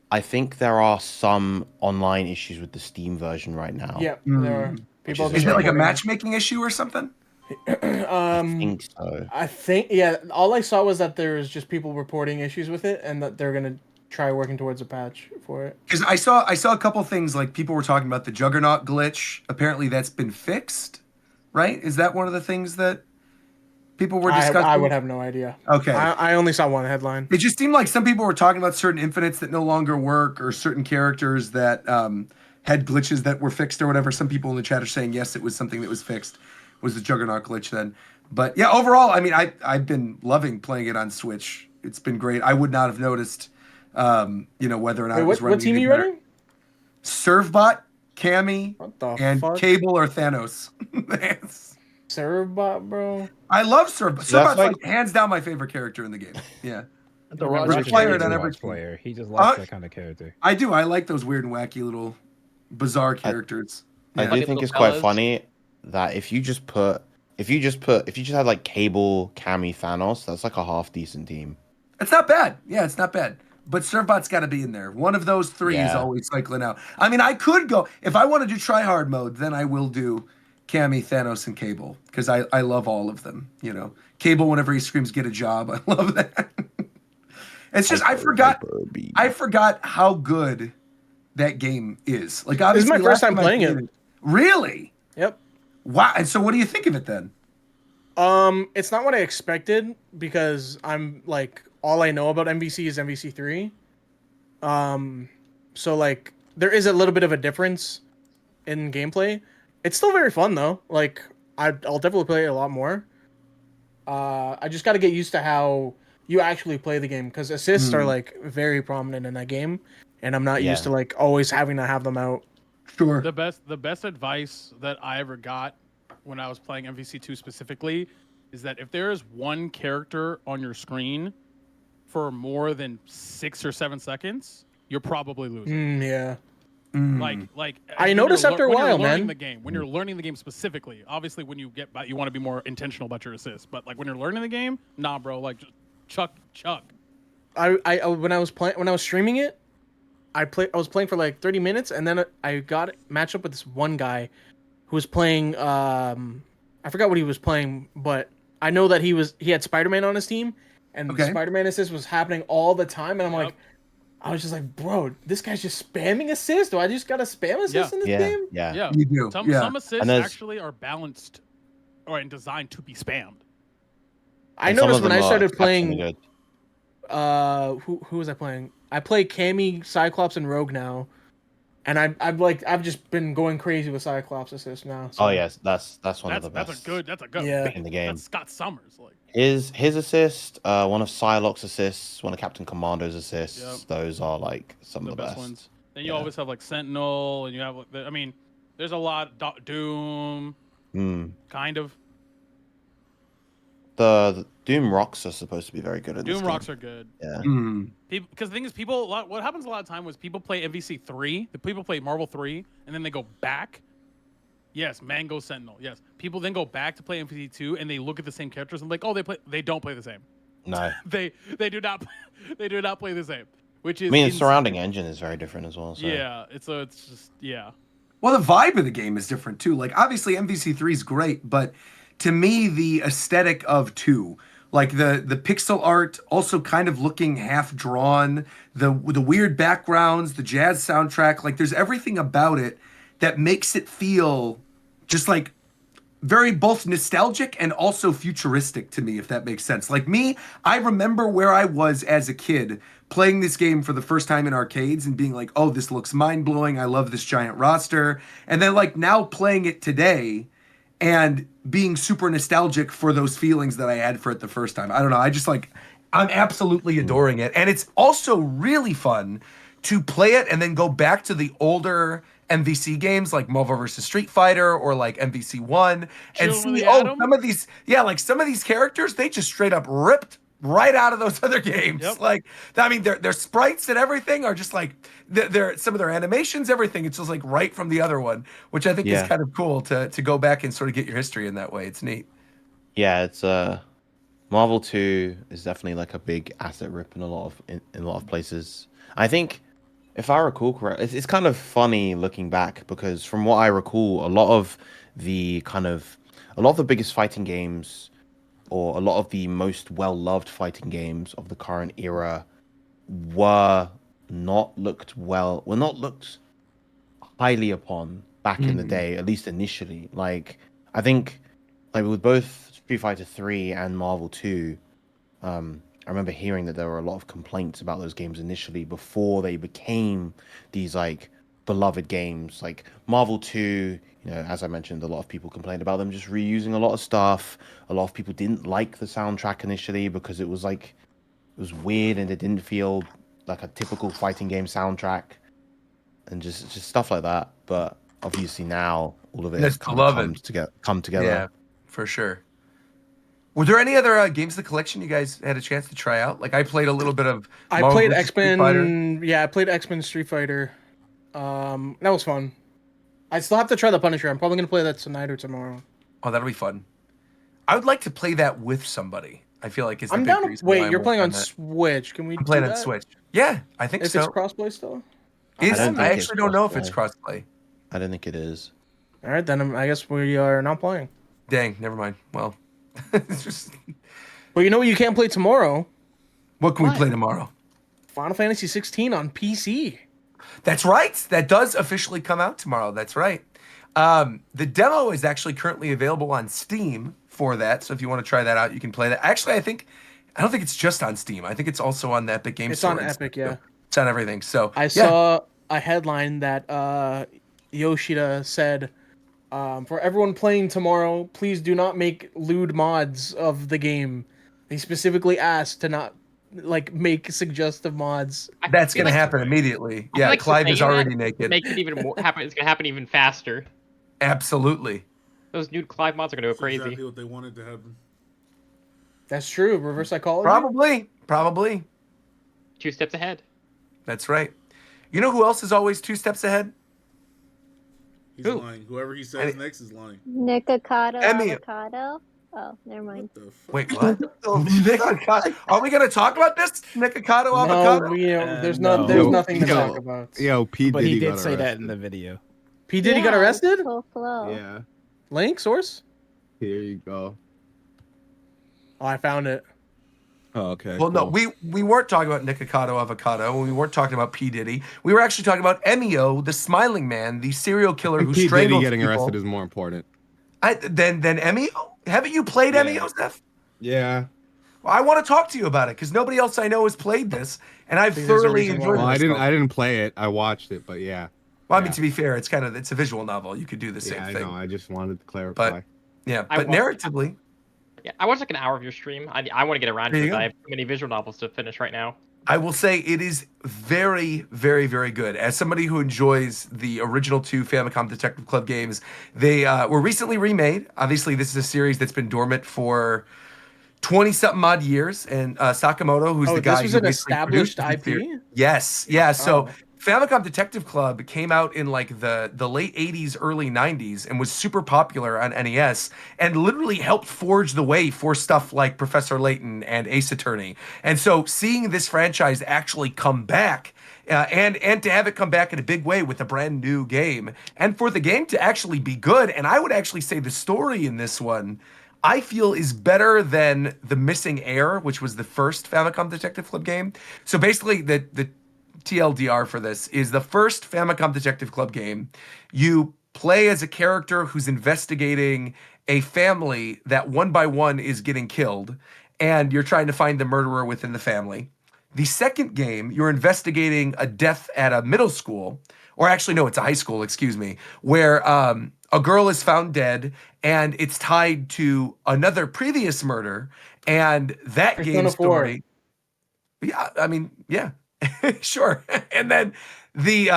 I think there are some online issues with the Steam version right now. Yeah, there are. People Is it like a matchmaking issue or something? I think so. I think all I saw was that there was just people reporting issues with it, and that they're gonna try working towards a patch for it. Because I saw a couple things like people were talking about the Juggernaut glitch. Apparently that's been fixed. right? Is that one of the things that people were discussing? I would have no idea. Okay. I only saw one headline. It just seemed like some people were talking about certain infinites that no longer work, or certain characters that had glitches that were fixed or whatever. Some people in the chat are saying yes, it was something that was fixed. Was the Juggernaut glitch then? But yeah, overall, I mean, I've been loving playing it on Switch. It's been great. I would not have noticed, whether or not it was running. What team are you running? Servbot, Cammy, and fuck? Cable or Thanos. Servbot, bro. I love Servbot. So that's Servbot's like hands down my favorite character in the game. Yeah. The Roger's player on every player. He just likes that kind of character. I do. I like those weird and wacky little bizarre characters. I do think it's quite funny that if you just had like Cable, Cammy, Thanos, that's like a half decent team. It's not bad. Yeah, it's not bad. But Servbot's got to be in there. One of those three is always cycling out. I mean, I could go if I want to do try hard mode, then I will do Cammy, Thanos, and Cable because I love all of them. You know, Cable whenever he screams "Get a job," I love that. It's just I forgot how good that game is. Like obviously, this is my first time playing it. Really? Yep. Wow. And so, what do you think of it then? It's not what I expected because I'm like all I know about MVC is MVC 3. So like there is a little bit of a difference in gameplay. It's still very fun though. Like I'll definitely play it a lot more. I just got to get used to how you actually play the game because assists are like very prominent in that game, and I'm not used to like always having to have them out. Sure. The best advice that I ever got when I was playing MVC2 specifically is that if there is one character on your screen for more than 6 or 7 seconds, you're probably losing. Yeah. Like I noticed after a while, man. When you're learning the game specifically, obviously when you get back, you want to be more intentional about your assists. But like when you're learning the game, nah, bro, like just chuck. I when I was streaming it, I was playing for like 30 minutes, and then I got matched up with this one guy who was playing. I forgot what he was playing, but I know that he had Spider-Man on his team, and Spider-Man assist was happening all the time, and I'm like. I was just like, bro, this guy's just spamming assists. Do I just gotta spam assists in this game? Yeah. You do. Some assists actually are balanced and designed to be spammed. I noticed when I started playing. Who was I playing? I play Cammy, Cyclops, and Rogue now, and I've just been going crazy with Cyclops assist now. So. Oh yes, that's one of the best. That's a good pick in the game. That's Scott Summers, like his assist, one of Psylocke's assists, one of Captain Commando's assists. Yep. Those are like some of the best ones. Then you always have like Sentinel, and you have I mean, there's a lot. Doom, kind of. The Doom rocks are supposed to be very good at this Doom game. rocks are good. Yeah. Because the thing is, what happens a lot of time was people play MVC 3, the people play Marvel 3, and then they go back. Yes, Mango Sentinel. Yes, people then go back to play MVC 2, and they look at the same characters and like, oh, they don't play the same. No. they do not play the same. Which is I mean, the surrounding engine is very different as well. So. Yeah, it's just. Well, the vibe of the game is different too. Like obviously MVC3 is great, but to me the aesthetic of 2, like the pixel art also kind of looking half drawn, the weird backgrounds, the jazz soundtrack, like there's everything about it that makes it feel just like very both nostalgic and also futuristic to me, if that makes sense. Like me, I remember where I was as a kid playing this game for the first time in arcades and being like, oh, this looks mind-blowing. I love this giant roster. And then like now playing it today and being super nostalgic for those feelings that I had for it the first time. I don't know. I just like, I'm absolutely adoring it. And it's also really fun to play it and then go back to the older MVC games like Marvel vs. Street Fighter or like MVC1 and see, some of these characters, they just straight up ripped right out of those other games. Yep. Like, I mean, their sprites and everything are just like, some of their animations, everything, it's just like right from the other one, which I think is kind of cool to go back and sort of get your history in that way. It's neat. Yeah, it's Marvel 2 is definitely like a big asset rip in a lot of places. I think if I recall correctly, it's kind of funny looking back because from what I recall, a lot of the biggest fighting games or a lot of the most well-loved fighting games of the current era were not looked highly upon back in the day, at least initially. Like, I think like with both Street Fighter 3 and Marvel 2, I remember hearing that there were a lot of complaints about those games initially before they became these like beloved games. Like Marvel 2, as I mentioned, a lot of people complained about them just reusing a lot of stuff. A lot of people didn't like the soundtrack initially because it was weird and it didn't feel like a typical fighting game soundtrack and just stuff like that. But obviously now all of it has That's kind of beloved. come together. Yeah, for sure. Were there any other games in the collection you guys had a chance to try out? Like I played a little bit of I Marvel played vs. Street Fighter. X-Men. Yeah, I played X-Men Street Fighter. That was fun. I still have to try the Punisher. I'm probably gonna play that tonight or tomorrow. Oh, that'll be fun. I would like to play that with somebody. I feel like it's the I'm big down. reason why Wait, I'm you're playing working on that. Switch? Can we I'm playing do on that? Switch. Yeah, I think If so. it's crossplay still? I don't think actually it's don't know if it's crossplay. crossplay. I don't think it is. All right, then I guess we are not playing. Dang, never mind. Well, it's just But you know what you can't play tomorrow? what can we play tomorrow? Final Fantasy 16 on PC. That's right. That does officially come out tomorrow. That's right. The demo is actually currently available on Steam for that. So if you want to try that out, you can play that. Actually, I don't think it's just on Steam. I think it's also on the Epic Games It's Store. on Epic, yeah. It's on everything. So I saw a headline that Yoshida said, for everyone playing tomorrow, please do not make lewd mods of the game. He specifically asked to not make suggestive mods. That's gonna happen immediately. I feel Yeah, like Clive is saying already that naked. Makes it even more happen. It's gonna happen even faster. Absolutely. Those nude Clive mods are gonna go That's crazy. exactly what they wanted to happen. That's true. Reverse psychology. Probably. 2 steps ahead. That's right. You know who else is always 2 steps ahead? He's lying. Whoever he says next is lying. Nikocado EMIO. avocado. Oh, never mind. Wait, what? Nikocado. Are we gonna talk about this? Nikocado avocado? No, there's no. there's nothing to talk about. Yo, P But Diddy he did got say that arrested. in the video. P Diddy got arrested. Full flow. Yeah, Link source. here you go. Oh, I found it. Oh, okay. Well, no, cool. we weren't talking about Nikocado avocado. We weren't talking about P Diddy. We were actually talking about EMIO, the smiling man, the serial killer who P Diddy strangles getting people. arrested is more important. Than EMIO? Haven't you played EMIO, Steph? Yeah. Well, I want to talk to you about it because nobody else I know has played this, and I've think there's a thoroughly reason enjoyed why. it. Well, I didn't play it. I watched it, but yeah. Well, I mean, to be fair, it's a visual novel. You could do the same I thing. know. I just wanted to clarify. But yeah, I but watched- narratively, Yeah, I watched like an hour of your stream. I want to get around There to you it, but go. I have too many visual novels to finish right now. I will say it is very, very, very good. As somebody who enjoys the original 2 Famicom Detective Club games, they were recently remade. Obviously, this is a series that's been dormant for 20-something odd years. And Sakamoto, who's the guy this was who an basically established produced the IP. series- Yes, yeah. So Oh. Famicom Detective Club came out in like the late 80s, early 90s and was super popular on NES and literally helped forge the way for stuff like Professor Layton and Ace Attorney. And so seeing this franchise actually come back and to have it come back in a big way with a brand new game and for the game to actually be good. And I would actually say the story in this one I feel is better than The Missing Heir, which was the first Famicom Detective Club game. So basically the TLDR for this is the first Famicom Detective Club game. You play as a character who's investigating a family that one by one is getting killed, and you're trying to find the murderer within the family. The second game, you're investigating a death at a middle school, or actually, no, it's a high school, excuse me, where a girl is found dead, and it's tied to another previous murder, and that Persona game 4. story. Yeah, I mean, yeah. Sure. And then the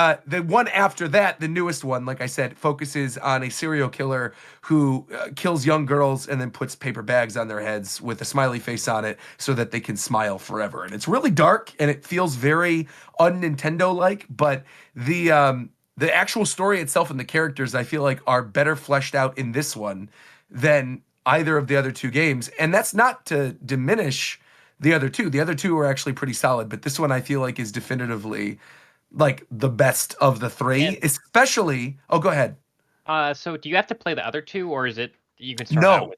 one after that, the newest one, like I said, focuses on a serial killer who kills young girls and then puts paper bags on their heads with a smiley face on it so that they can smile forever. And it's really dark and it feels very un-Nintendo like, but the actual story itself and the characters I feel like are better fleshed out in this one than either of the other 2 games. And that's not to diminish the other 2. The other 2 are actually pretty solid, but this one I feel like is definitively like the best of the 3, And- especially. Oh, go ahead. So do you have to play the other 2, or is it you can start out No. with?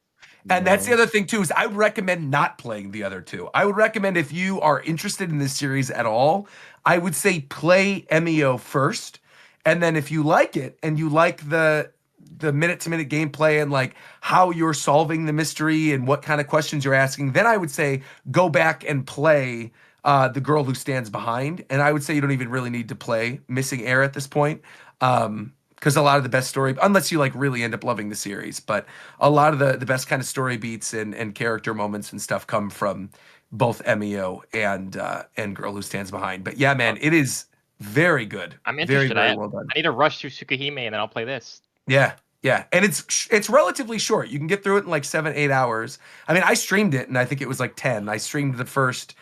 And that's the other thing too, is I would recommend not playing the other 2. I would recommend if you are interested in this series at all, I would say play EMIO first. And then if you like it and you like the the minute-to-minute gameplay and like how you're solving the mystery and what kind of questions you're asking, then I would say go back and play The Girl Who Stands Behind. And I would say you don't even really need to play Missing Air at this point. Because a lot of the best story, unless you like really end up loving the series, but a lot of the best kind of story beats and character moments and stuff come from both EMIO and Girl Who Stands Behind. But yeah, man, it is very good. I'm Very, interested. very well done. I need to rush through Tsukihime and then I'll play this. Yeah, yeah, and it's relatively short. You can get through it in like 7-8 hours. I mean, I streamed it, and I think it was like 10. I streamed the first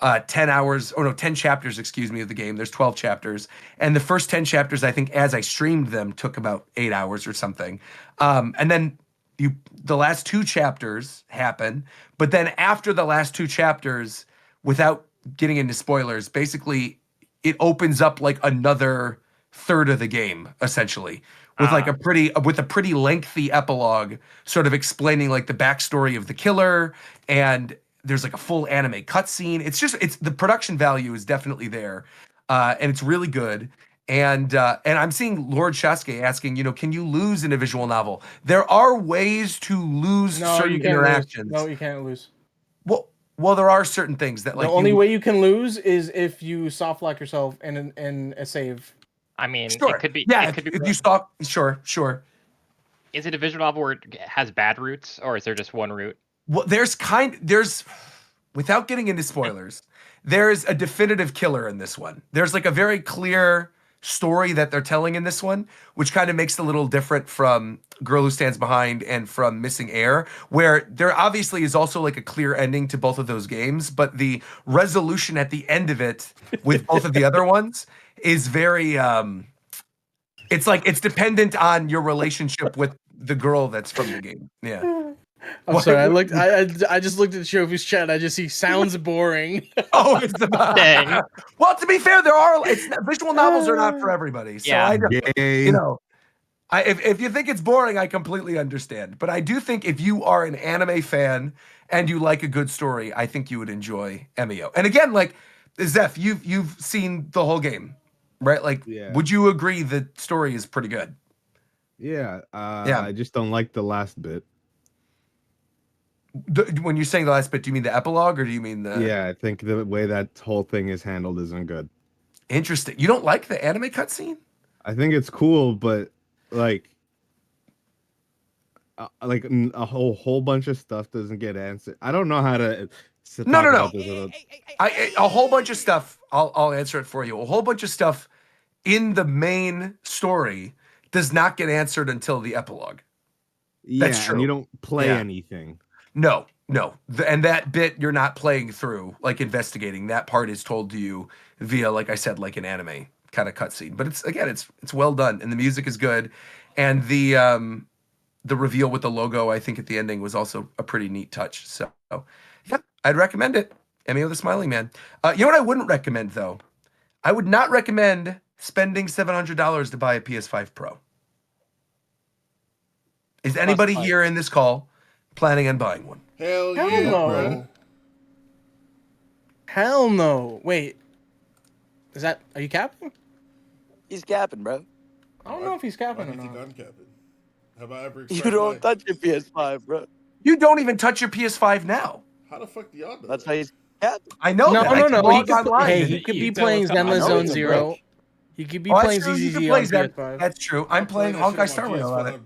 10 hours, 10 chapters, excuse me, of the game. There's 12 chapters, and the first 10 chapters, I think, as I streamed them, took about 8 hours or something. And then the last 2 chapters happen, but then after the last 2 chapters, without getting into spoilers, basically it opens up like another third of the game, essentially, with like a pretty lengthy epilogue, sort of explaining like the backstory of the killer, and there's like a full anime cutscene. It's the production value is definitely there, and it's really good. And I'm seeing Lord Shasuke asking, can you lose in a visual novel? There are ways to lose certain interactions. No, you can't lose. Well, there are certain things that like the only way you can lose is if you soft lock yourself in a save. I mean, sure. It could be. Yeah, it could be if you stop, sure. Is it a visual novel where it has bad routes, or is there just one route? Well, there's without getting into spoilers, there's a definitive killer in this one. There's like a very clear story that they're telling in this one, which kind of makes it a little different from Girl Who Stands Behind and from Missing Air, where there obviously is also like a clear ending to both of those games, but the resolution at the end of it with both of the other ones is very it's like it's dependent on your relationship with the girl that's from the game. Yeah. I'm sorry. I just looked at Shofu's chat. I just see sounds boring. Oh, it's about dang. Well, to be fair, visual novels are not for everybody. So yeah. If you think it's boring, I completely understand. But I do think if you are an anime fan and you like a good story, I think you would enjoy EMIO. And again, like Zeph, you've seen the whole game, right? Like, would you agree the story is pretty good? Yeah. I just don't like the last bit. When you're saying the last bit, do you mean the epilogue or do you mean the... Yeah, I think the way that whole thing is handled isn't good. Interesting. You don't like the anime cutscene? I think it's cool, but like a whole bunch of stuff doesn't get answered. I don't know how to... No. A whole bunch of stuff, I'll answer it for you. A whole bunch of stuff in the main story does not get answered until the epilogue. That's true. And you don't play anything. No. And that bit you're not playing through, like investigating. That part is told to you via, like I said, like an anime kind of cutscene. But it's well done, and the music is good, and the reveal with the logo, I think at the ending was also a pretty neat touch. So yeah, I'd recommend it. EMIO the Smiling Man. You know what I wouldn't recommend though? I would not recommend spending $700 to buy a PS5 Pro. Is anybody here in this call planning on buying one? Hell yeah, no. bro. Hell no. Wait. Are you capping? He's capping, bro. I don't know if he's capping Why or do you not. think I'm capping? Have I ever You don't touch your PS5, bro. You don't even touch your PS5 now. How the fuck do y'all know That's that? how he's capping. I know that. He could be playing Zenless Zone Zero. He could be playing ZZZ on PS5. That's true. I'm playing Honkai Star Rail on it.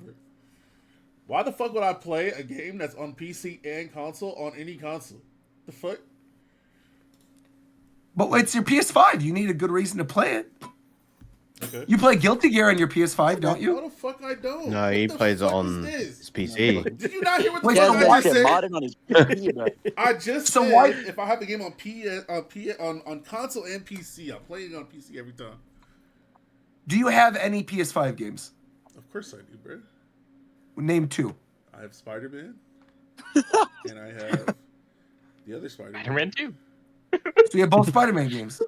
Why the fuck would I play a game that's on PC and console on any console? The fuck? But it's your PS5. You need a good reason to play it. Okay. You play Guilty Gear on your PS5, don't you? No, the fuck I don't. No, he plays it on his PC. Did you not hear what the Wait, fuck so I why- just said? Modding on his PC, bro. I just So said why- if I have the game on on console and PC, I'm playing it on PC every time. Do you have any PS5 games? Of course I do, bro. Name 2. I have Spider-Man, and I have the other Spider-Man. Spider-Man 2. So you have both Spider-Man games.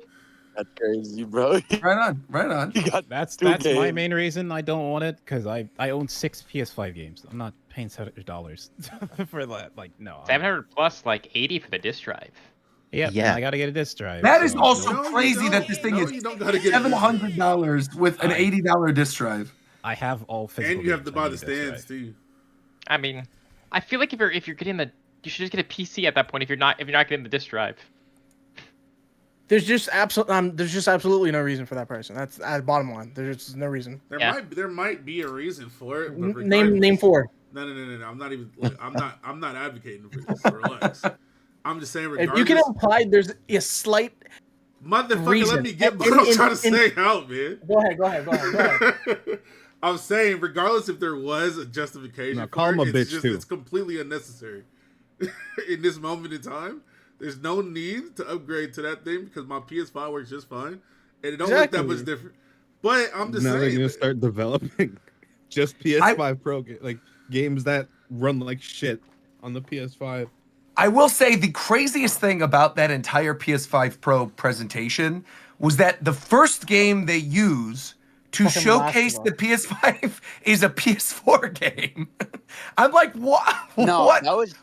That's crazy, bro. Right on. You got That's two my games. main reason I don't want it, because I own 6 PS5 games. I'm not paying $700 for that. Like, no. 700 plus like 80 for the disc drive. Yeah, I gotta get a disc drive. That is so- also No, you crazy don't. that this thing No, is you don't gotta get it. $700 with an $80 disc drive. I have all physical. And you have to games I buy need the a disc stands drive. too. I mean, I feel like if you're getting you should just get a PC at that point if you're not getting the disc drive. There's just absolutely no reason for that person. That's bottom line. There's just no reason. There might be a reason for it, but Name 4. No. I'm not even. I'm not advocating for this. Relax. I'm just saying. If Regardless, you can imply there's a slight motherfucker, reason. let me get what I'm trying to say out, man. Go ahead. I'm saying, regardless if there was a justification, now, call him a bitch too. It's completely unnecessary in this moment in time. There's no need to upgrade to that thing because my PS5 works just fine, and it don't look that much different. But I'm just now saying, they're gonna start developing just PS5 Pro games that run like shit on the PS5. I will say the craziest thing about that entire PS5 Pro presentation was that the first game they use to showcase the PS5 is a PS4 game. I'm like, what? No, what? that was.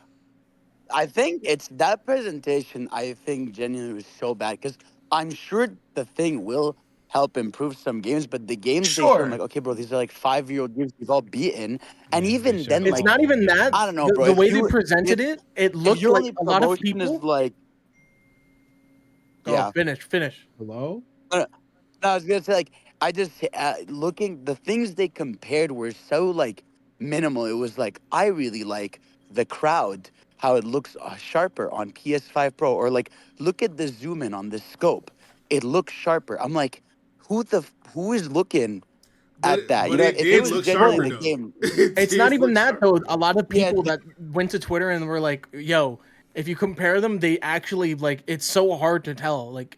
I think it's that presentation. I think genuinely was so bad because I'm sure the thing will help improve some games, but the games they show, I'm like, okay, bro, these are like 5-year-old games we've all beaten, and even then, It's like, not even that. I don't know, bro. The way they presented it looked like a lot of people. Is like, yeah. Finish. Hello. No, I was gonna say like I just looking the things they compared were so like minimal. It was like I really like the crowd, how it looks sharper on PS5 Pro, or like look at the zoom in on the scope. It looks sharper. I'm like, who is looking at that? You know, if it was genuinely the game. It's not even that though. A lot of people that went to Twitter and were like, "Yo, if you compare them, they actually like it's so hard to tell." Like,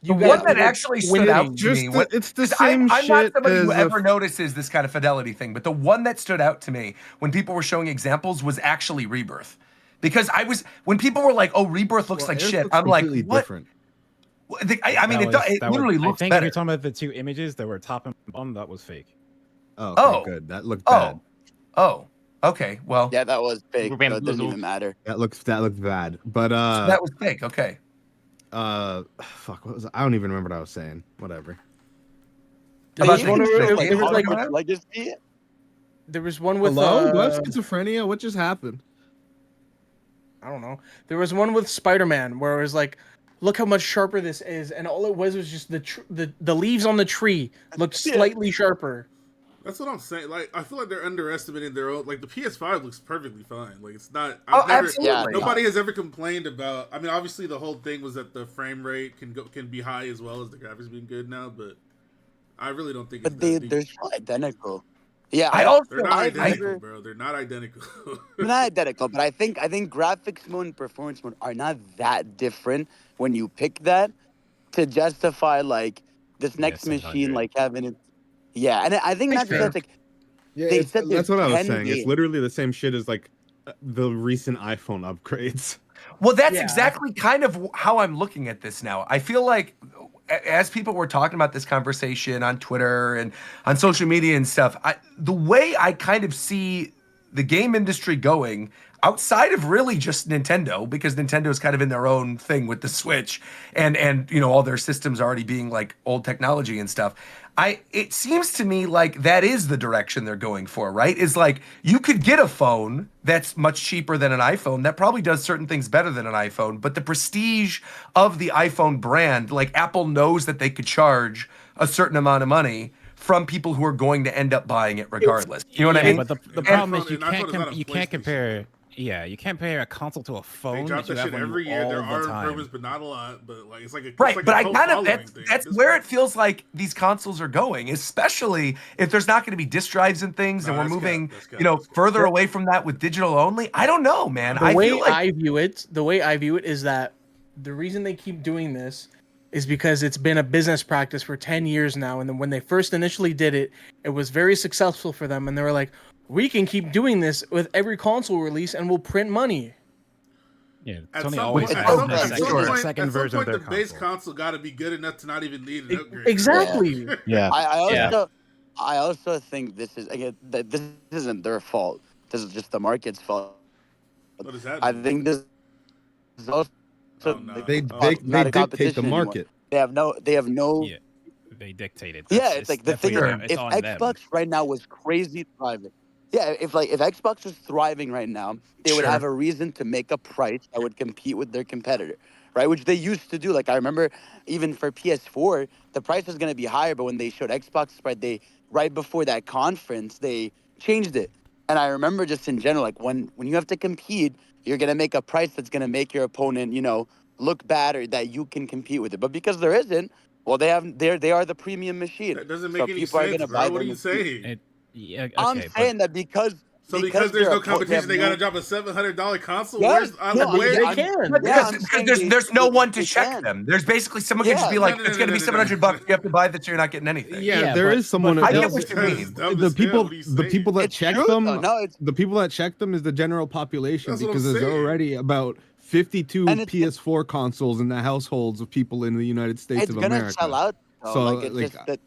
The one that actually stood out to me, it's the same I'm not shit somebody who as ever notices this kind of fidelity thing, but the one that stood out to me when people were showing examples was actually Rebirth, because when people were like, "Oh, Rebirth looks like shit," I'm like, "What?" Different. I mean, it literally looks I think better. if you're talking about the two images that were top and bottom, that was fake. Oh, okay, good. That looked bad. Oh, okay. Well, yeah, that was fake. So it doesn't even matter. That looked bad. But so that was fake. Okay. Fuck. What was I don't even remember what I was saying. Whatever. There was one with Hello? Do I have schizophrenia? What just happened? I don't know. There was one with Spider-Man where it was like, look how much sharper this is, and all it was just the leaves on the tree looked slightly sharper. That's what I'm saying. Like, I feel like they're underestimating their own. Like, the PS5 looks perfectly fine. Like, it's not. Absolutely. Nobody has ever complained about. I mean, obviously, the whole thing was that the frame rate can be high as well as the graphics being good now. But I really don't think. But they're so identical. Yeah, they're not identical, bro. They're not identical. They're not identical, but I think graphics mode and performance mode are not that different when you pick that to justify like this next machine like having it. Yeah, and I think that's like yeah, that's what I was saying. It's literally the same shit as like the recent iPhone upgrades. Well, that's exactly kind of how I'm looking at this now. I feel like as people were talking about this conversation on Twitter and on social media and stuff, the way I kind of see the game industry going, outside of really just Nintendo, because Nintendo is kind of in their own thing with the Switch and you know all their systems already being like old technology and stuff. It seems to me like that is the direction they're going for, right? Is like you could get a phone that's much cheaper than an iPhone that probably does certain things better than an iPhone, but the prestige of the iPhone brand, like Apple knows that they could charge a certain amount of money from people who are going to end up buying it regardless. You know what I mean? But the problem is you can't compare. Yeah, you can't compare a console to a phone. They drop that shit every year. There are improvements, but not a lot. But like it's like a right. Like but a I kind of that's thing. where it feels like these consoles are going, especially if there's not going to be disk drives and things, and we're moving, further away from that with digital only. I don't know, man. The way I view it is that the reason they keep doing this is because it's been a business practice for 10 years now, and then when they first initially did it, it was very successful for them, and they were like, we can keep doing this with every console release and we'll print money. Yeah, Sony always has the second version of their console. The base console got to be good enough to not even need an upgrade. Exactly. Yeah. I also think this is again that this isn't their fault. This is just the market's fault. What does that mean? I think this is also they dictate the market. They have no. they dictate it. Yeah, it's like the thing is, definitely if on Xbox them. right now was crazy thriving, yeah, if Xbox was thriving right now, they would Sure. have a reason to make a price that would compete with their competitor, right? Which they used to do. Like I remember, even for PS4, the price was gonna be higher, but when they showed Xbox spread, they right before that conference they changed it. And I remember just in general, like when you have to compete, you're gonna make a price that's gonna make your opponent, look bad or that you can compete with it. But because there isn't, well, they are the premium machine. That doesn't So make any people are sense, gonna bro. buy What their are you machine. saying? Yeah, I'm okay, saying that because Because there's no competition, they gotta drop a $700 console. Where's there's no one to they check can. them. There's basically someone can just be Yeah. like, No, it's gonna be $700. You have to buy this, or you're not getting anything. Yeah, there is someone. I get what you mean. The people that It's check true, them, though. No, it's the people that check them is the general population, That's what I'm because there's saying. already about 52 And it's- PS4 consoles in the households of people in the United States it's of gonna America. sell out. Though. So, Like it's like, just that.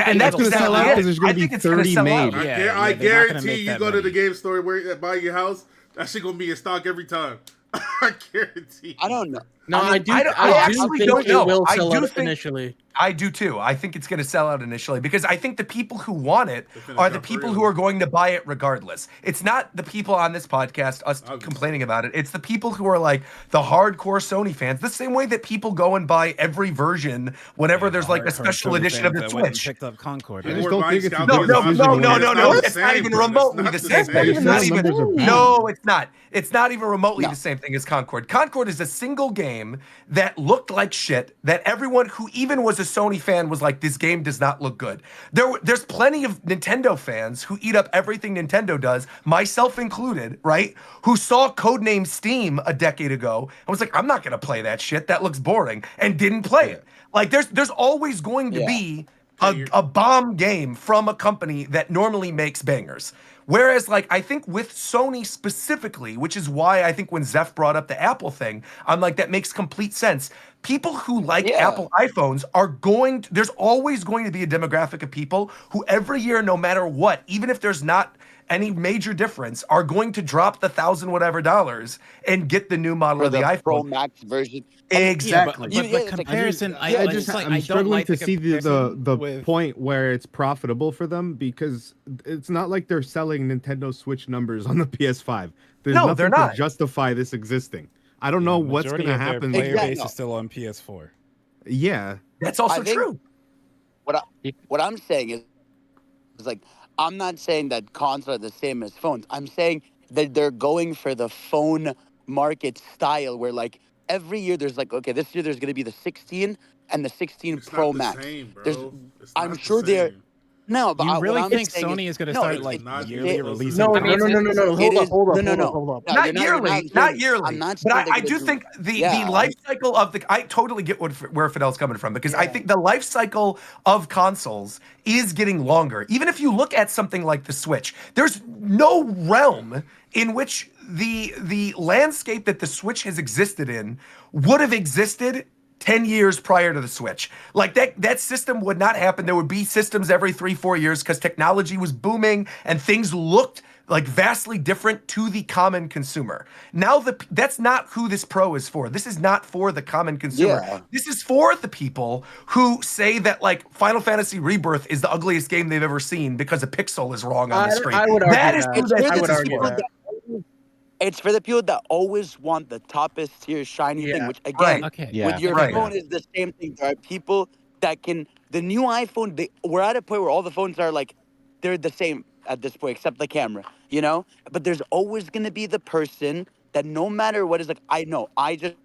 And that's gonna sell exactly out it. because there's gonna I be think it's gonna 30 sell made. out. I they're not gonna guarantee make you that go to the many. game store where buy your house, that shit gonna be in stock every time. I guarantee. I don't know. No, I mean, I do actually think don't it know. will I sell do out think- initially. I do too. I think it's going to sell out initially because I think the people who want it finna are the drop people early. who are going to buy it regardless. It's not the people on this podcast, us Obviously. complaining about it. It's the people who are like the hardcore Sony fans, the same way that people go and buy every version whenever there's like a special edition of the Switch. Picked up Concord. I right? just Or don't buying think it's Scout because No, Games no, it's no, using no, it. no, It's no. not the It's not same, even bro. remotely It's the not the same same. thing. It's You're not saying even. numbers are bad. No, it's not. It's not even remotely No. the same thing as Concord. Concord is a single game that looked like shit, that everyone who even was a Sony fan was like, this game does not look good. There's plenty of Nintendo fans who eat up everything Nintendo does, myself included, right? Who saw Codename Steam a decade ago and was like, I'm not gonna play that shit. That looks boring, and didn't play it. Like there's always going to Yeah. be a bomb game from a company that normally makes bangers. Whereas, like, I think with Sony specifically, which is why I think when Zeph brought up the Apple thing, I'm like, that makes complete sense. People who like Yeah. Apple iPhones there's always going to be a demographic of people who every year, no matter what, even if there's not any major difference, are going to drop the $1,000 whatever and get the new model For of the the iPhone. Pro Max version. Exactly. Yeah, but Yeah, the it's like- comparison, I'm don't struggling like to the see the comparison with- point where it's profitable for them, because it's not like they're selling Nintendo Switch numbers on the PS5. There's No, nothing they're not. to justify this existing. I don't know what's Majority gonna of their happen. Player Exactly. base is still on PS4. Yeah, That's also I think- true. What I'm saying is like, I'm not saying that consoles are the same as phones. I'm saying that they're going for the phone market style where like every year there's like, okay, this year there's going to be the 16 and the 16 It's Pro not the Max. same, bro. There's- It's I'm not the sure they're same. no, but You what really I'm think saying Sony is going to no, start it's like not yearly even- releasing? No, I no, mean, no, no, no, no. it Hold up, is- hold up, no, hold no. up, hold up. No, Not you're yearly, saying- not yearly. I'm not But saying they're I gonna do do- think the Yeah. life cycle of I totally get where Fidel's coming from, because I think the life cycle of consoles is getting longer. Even if you look at something like the Switch, there's no realm in which the landscape that the Switch has existed in would have existed 10 years prior to the Switch. Like that system would not happen. There would be systems every 3-4 years because technology was booming and things looked like vastly different to the common consumer. Now that's not who this Pro is for. This is not for the common consumer. Yeah. This is for the people who say that like Final Fantasy Rebirth is the ugliest game they've ever seen because a pixel is wrong on the screen. I would argue That is that. who It's this for I the would is argue for. that. It's for the people that always want the toppest tier shiny thing, Yeah. which again, Okay. Yeah. with your Right. phone is the same thing. There are people that can the new iPhone. We're at a point where all the phones are like they're the same at this point, except the camera, you know. But there's always gonna be the person that no matter what is like, I know, I just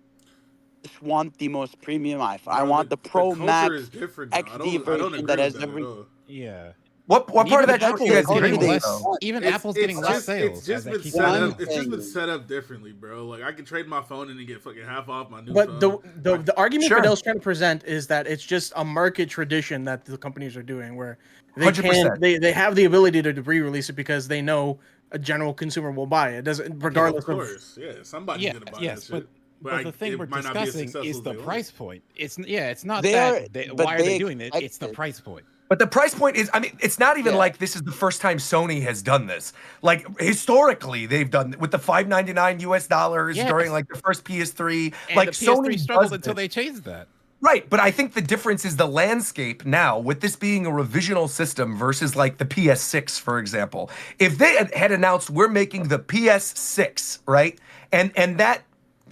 want the most premium iPhone. I Bro, want the Pro culture Max is different now. XD I don't version agree that with has that at every. all. Yeah. What part Even of that Apple you guys is getting getting less. though? Even It's- Apple's it's getting less just- sales. It's just as they been keep set going. up. It's just been set up differently, bro. Like I can trade my phone in and get fucking half off my new But phone. the argument Sure. Fidel's trying to present is that it's just a market tradition that the companies are doing, where they 100%. they have the ability to re-release it because they know a general consumer will buy it. Doesn't regardless of course, yeah, somebody's gonna buy that shit. But the thing we're discussing is the price point. It's not They that. are- Why but are they they doing it? It's the expect it. price point. But the price point is, I mean, it's not even Yeah. like this is the first time Sony has done this. Like historically, they've done with the $5.99 US Yes. during like the first PS3. And like the PS3 Sony struggled does until this. they changed that. Right, but I think the difference is the landscape now, with this being a revisional system versus like the PS6, for example. If they had announced we're making the PS6, right, and that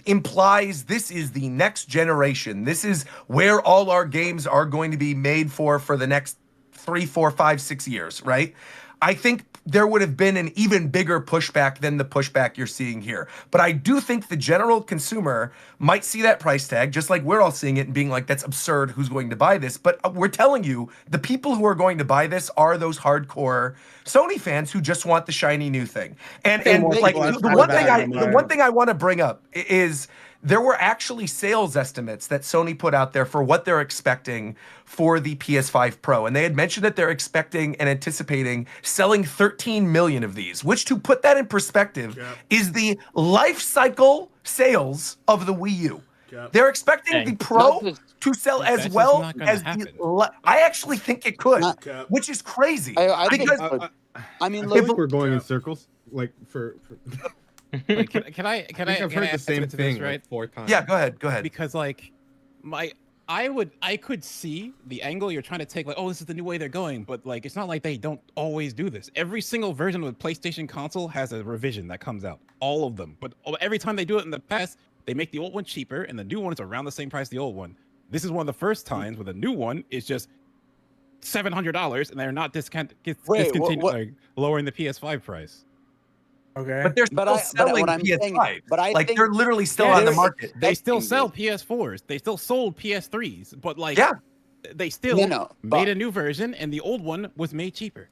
implies this is the next generation. This is where all our games are going to be made for the next 3, 4, 5, 6 years, right? I think there would have been an even bigger pushback than the pushback you're seeing here. But I do think the general consumer might see that price tag, just like we're all seeing it and being like, that's absurd, who's going to buy this? But we're telling you, the people who are going to buy this are those hardcore Sony fans who just want the shiny new thing. And like the one thing I want to bring up is there were actually sales estimates that Sony put out there for what they're expecting for the PS5 Pro. And they had mentioned that they're expecting and anticipating selling 13 million of these, which, to put that in perspective, is the life cycle sales of the Wii U. They're expecting the Pro to sell as well as the... I actually think it could, which is crazy. I think we're going in circles. Like for Like, can I I've heard the same thing right? 4 times. Yeah, go ahead. Because like I could see the angle you're trying to take, like, oh, this is the new way they're going, but like it's not like they don't always do this. Every single version of the PlayStation console has a revision that comes out, all of them. But every time they do it in the past, they make the old one cheaper and the new one is around the same price as the old one. This is one of the first times where the new one is just $700 and they're not discontinuing, like, lowering the PS5 price. Okay, but they're still selling PS5. I think they're literally still on the market. They still sell PS4s. They still sold PS3s. But like, they still made a new version, and the old one was made cheaper.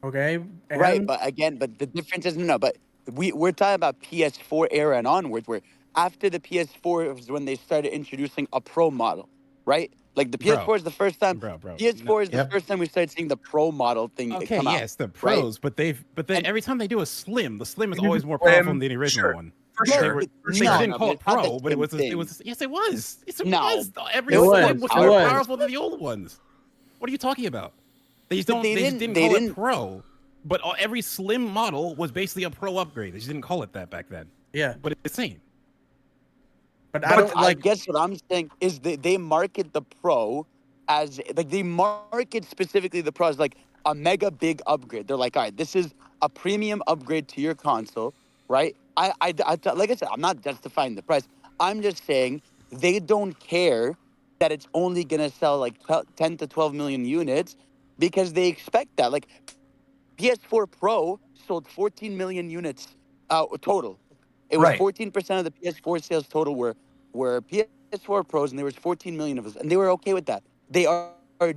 Okay, right. But again, the difference is But we're talking about PS4 era and onwards, where after the PS4 was when they started introducing a Pro model, right? Like the PS4 is the first time. PS4 is the first time we started seeing the Pro model thing come out. Yes, the Pros, right? but then every time they do a Slim, the Slim is always more powerful than the original one. For sure. They didn't call it Pro, but it was. Yes, it was. Every Slim was more powerful than the old ones. What are you talking about? They just didn't call it Pro. But every Slim model was basically a Pro upgrade. They just didn't call it that back then. Yeah, but it's the same. But I guess what I'm saying is they market the Pro as like they market specifically the Pro as like a mega big upgrade. They're like, all right, this is a premium upgrade to your console, right? I like I said, I'm not justifying the price. I'm just saying they don't care that it's only gonna sell like 10 to 12 million units because they expect that. Like PS4 Pro sold 14 million units total. It was 14% of the PS4 sales total were PS4 Pros, and there was 14 million of us, and they were okay with that. They are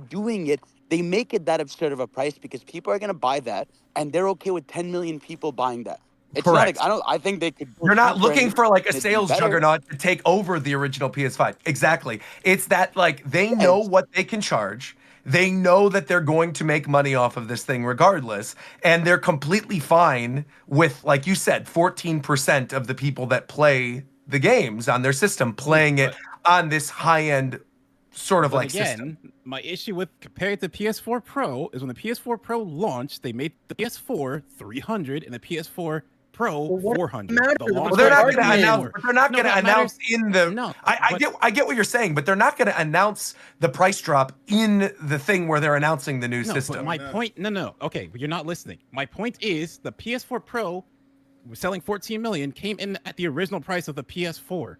doing it. They make it that absurd of a price because people are going to buy that, and they're okay with 10 million people buying that. It's Correct. not like, I think they could. You're not looking for like a sales juggernaut to take over the original PS5. Exactly. It's that like they know what they can charge. They know that they're going to make money off of this thing regardless, and they're completely fine with, like you said, 14% of the people that play the games on their system playing it on this high-end sort of like system. My issue with compared to PS4 Pro is when the PS4 Pro launched, they made the PS4 300 and the PS4 Pro 400. They're not going to announce. They're not going to announce in the. No, I get what you're saying, but they're not going to announce the price drop in the thing where they're announcing the new system. But my point, okay, but you're not listening. My point is the PS4 Pro, selling 14 million, came in at the original price of the PS4.